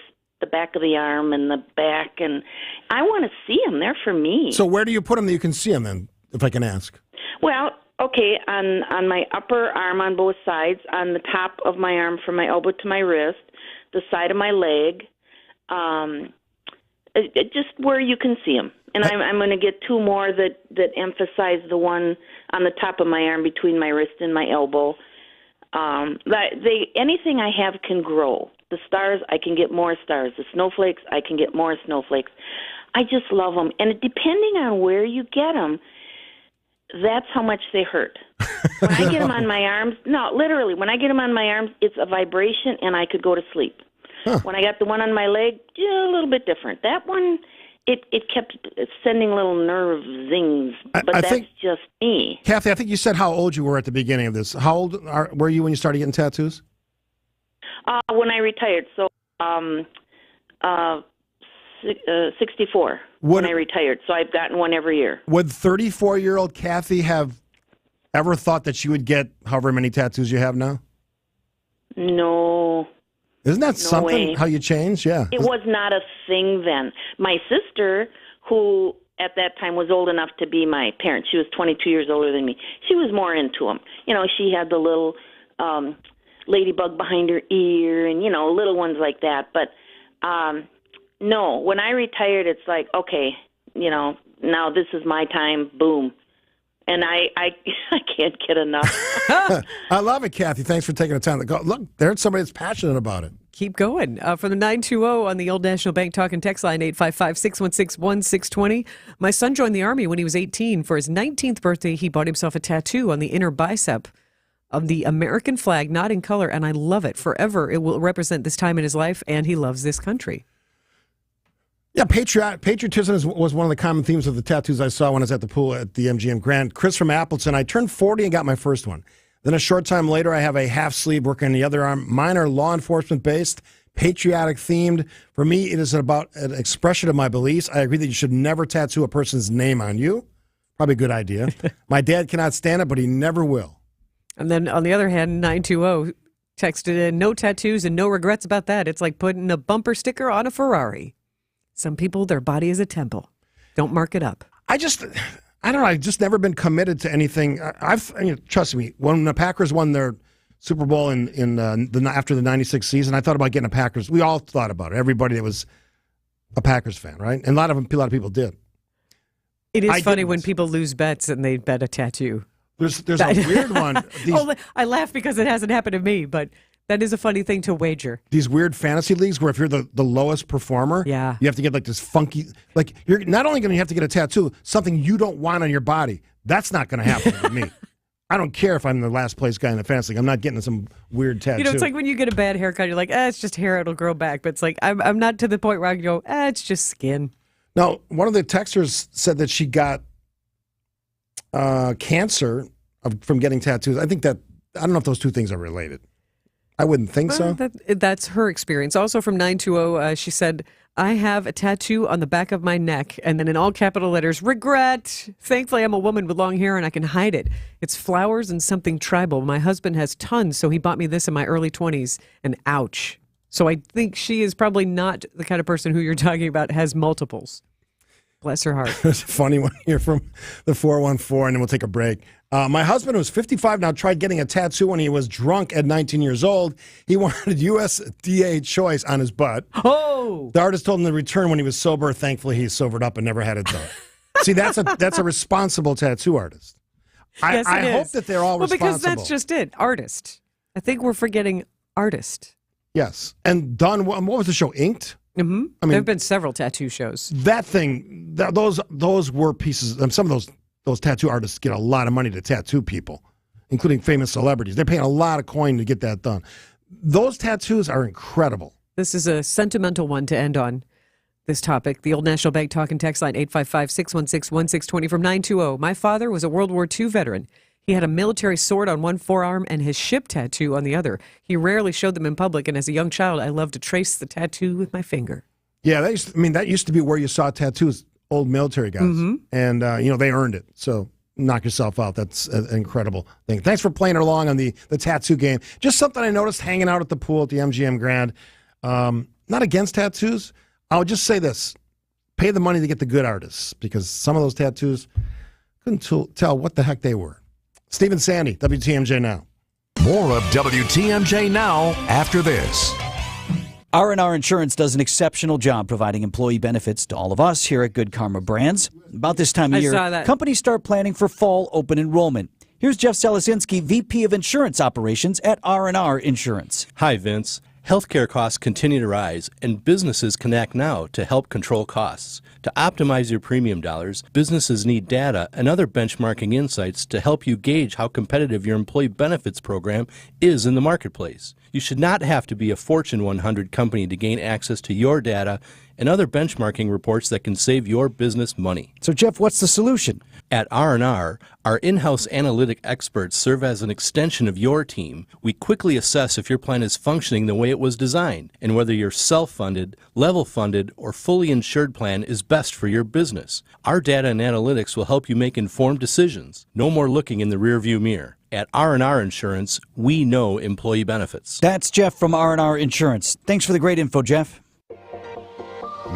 back of the arm and the back, and I want to see them. They're for me. So where do you put them that you can see them then, if I can ask? Well, okay, on my upper arm on both sides, on the top of my arm from my elbow to my wrist, the side of my leg, just where you can see them. And I'm going to get 2 more that emphasize the one on the top of my arm between my wrist and my elbow. Anything I have can grow. The stars, I can get more stars. The snowflakes, I can get more snowflakes. I just love them. And depending on where you get them, that's how much they hurt. When I get them on my arms, no, literally, when I get them on my arms, it's a vibration and I could go to sleep. When I got the one on my leg, a little bit different. That one, it kept sending little nerve zings, but I that's think, just me. Kathy, I think you said how old you were at the beginning of this. How old were you when you started getting tattoos? When I retired, so 64 when I retired. So I've gotten one every year. Would 34-year-old Kathy have ever thought that you would get however many tattoos you have now? No. Isn't that No something, way. how you change? Yeah. It was not a thing then. My sister, who at that time was old enough to be my parent, she was 22 years older than me. She was more into them. You know, she had the little ladybug behind her ear and, you know, little ones like that. But no, when I retired, it's like, okay, you know, now this is my time, boom. And I can't get enough. I love it, Kathy. Thanks for taking the time to go. Look, there's somebody that's passionate about it. Keep going. From the 920 on the Old National Bank talk and text line, 855-616-1620. My son joined the Army when he was 18. For his 19th birthday, he bought himself a tattoo on the inner bicep of the American flag, not in color, and I love it. Forever, it will represent this time in his life, and he loves this country. Yeah, patriotism was one of the common themes of the tattoos I saw when I was at the pool at the MGM Grand. Chris from Appleton, I turned 40 and got my first one. Then a short time later, I have a half sleeve working on the other arm. Mine are law enforcement based, patriotic themed. For me, it is about an expression of my beliefs. I agree that you should never tattoo a person's name on you. Probably a good idea. My dad cannot stand it, but he never will. And then on the other hand, 920 texted in, no tattoos and no regrets about that. It's like putting a bumper sticker on a Ferrari. Some people, their body is a temple. Don't mark it up. I don't know. I've just never been committed to anything. Trust me, when the Packers won their Super Bowl after the 96 season, I thought about getting a Packers. We all thought about it. Everybody that was a Packers fan, right? And a lot of people did. It is funny when people lose bets and they bet a tattoo. There's a weird one. I laugh because it hasn't happened to me, but that is a funny thing to wager. These weird fantasy leagues where if you're the lowest performer, you have to get like this funky, like you're not only going to have to get a tattoo, something you don't want on your body. That's not going to happen with me. I don't care if I'm the last place guy in the fantasy league. I'm not getting some weird tattoo. You know, it's like when you get a bad haircut, you're like, it's just hair, it'll grow back. But it's like, I'm not to the point where I can go, it's just skin. Now, one of the texters said that she got cancer from getting tattoos. I don't know if those two things are related. I wouldn't think so. That's her experience. Also from 920, she said, I have a tattoo on the back of my neck, and then in all capital letters, regret. Thankfully, I'm a woman with long hair, and I can hide it. It's flowers and something tribal. My husband has tons, so he bought me this in my early 20s, and ouch. So I think she is probably not the kind of person who you're talking about has multiples. Bless her heart. There's a funny one here from the 414, and then we'll take a break. My husband, who's 55 now, tried getting a tattoo when he was drunk at 19 years old. He wanted USDA choice on his butt. Oh! The artist told him to return when he was sober. Thankfully, he sobered up and never had it done. See, that's a responsible tattoo artist. Yes, I hope that they're all responsible. Because that's just it. Artist. I think we're forgetting artist. Yes. And done, what was the show, Inked? Mm-hmm. I mean, there have been several tattoo shows. That thing, those were pieces. Some of those tattoo artists get a lot of money to tattoo people, including famous celebrities. They're paying a lot of coin to get that done. Those tattoos are incredible. This is a sentimental one to end on this topic. The Old National Bank talk and text line 855-616-1620 from 920. My father was a World War II veteran. He had a military sword on one forearm and his ship tattoo on the other. He rarely showed them in public, and as a young child, I loved to trace the tattoo with my finger. Yeah, that used to be where you saw tattoos, old military guys. Mm-hmm. And, they earned it. So knock yourself out. That's an incredible thing. Thanks for playing along on the tattoo game. Just something I noticed hanging out at the pool at the MGM Grand. Not against tattoos. I'll just say this. Pay the money to get the good artists, because some of those tattoos couldn't tell what the heck they were. Steve and Sandy, WTMJ Now. More of WTMJ Now after this. R&R Insurance does an exceptional job providing employee benefits to all of us here at Good Karma Brands. About this time of year, companies start planning for fall open enrollment. Here's Jeff Selasinski, VP of Insurance Operations at R&R Insurance. Hi, Vince. Healthcare costs continue to rise, and businesses can act now to help control costs. To optimize your premium dollars, businesses need data and other benchmarking insights to help you gauge how competitive your employee benefits program is in the marketplace. You should not have to be a Fortune 100 company to gain access to your data and other benchmarking reports that can save your business money. So, Jeff, what's the solution? At R&R, our in-house analytic experts serve as an extension of your team. We quickly assess if your plan is functioning the way it was designed and whether your self-funded, level-funded, or fully insured plan is best for your business. Our data and analytics will help you make informed decisions. No more looking in the rearview mirror. At R&R Insurance, we know employee benefits. That's Jeff from R&R Insurance. Thanks for the great info, Jeff.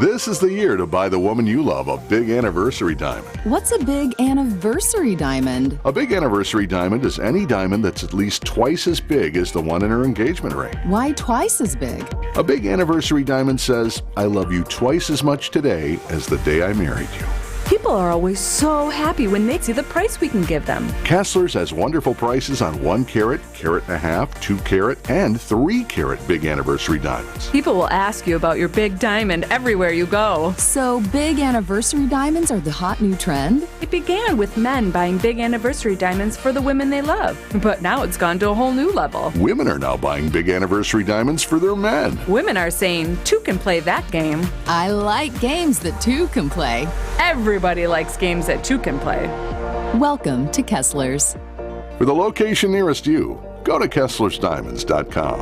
This is the year to buy the woman you love a big anniversary diamond. What's a big anniversary diamond? A big anniversary diamond is any diamond that's at least twice as big as the one in her engagement ring. Why twice as big? A big anniversary diamond says, I love you twice as much today as the day I married you. People are always so happy when they see the price we can give them. Kessler's has wonderful prices on 1 carat, carat and a half, 2 carat, and 3 carat big anniversary diamonds. People will ask you about your big diamond everywhere you go. So big anniversary diamonds are the hot new trend? It began with men buying big anniversary diamonds for the women they love, but now it's gone to a whole new level. Women are now buying big anniversary diamonds for their men. Women are saying, two can play that game. I like games that two can play. Everybody likes games that two can play. Welcome to Kessler's. For the location nearest you, go to KesslersDiamonds.com.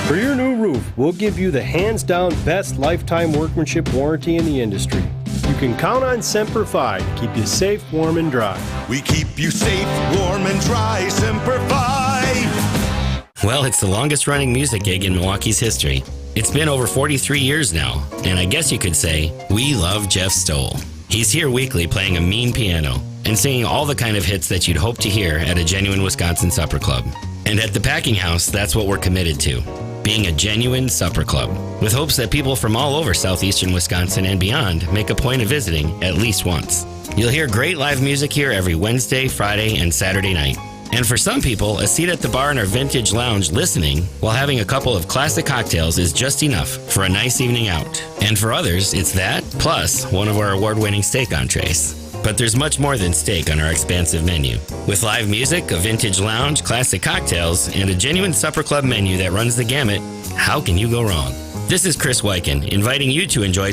For your new roof, we'll give you the hands-down best lifetime workmanship warranty in the industry. You can count on Semper Fi to keep you safe, warm, and dry. We keep you safe, warm, and dry, Semper Fi. Well, it's the longest-running music gig in Milwaukee's history. It's been over 43 years now, and I guess you could say, we love Jeff Stoll. He's here weekly playing a mean piano and singing all the kind of hits that you'd hope to hear at a genuine Wisconsin supper club. And at the Packing House, that's what we're committed to, being a genuine supper club, with hopes that people from all over southeastern Wisconsin and beyond make a point of visiting at least once. You'll hear great live music here every Wednesday, Friday, and Saturday night. And for some people, a seat at the bar in our vintage lounge listening while having a couple of classic cocktails is just enough for a nice evening out. And for others, it's that, plus one of our award-winning steak entrees. But there's much more than steak on our expansive menu. With live music, a vintage lounge, classic cocktails, and a genuine supper club menu that runs the gamut, how can you go wrong? This is Chris Weichen, inviting you to enjoy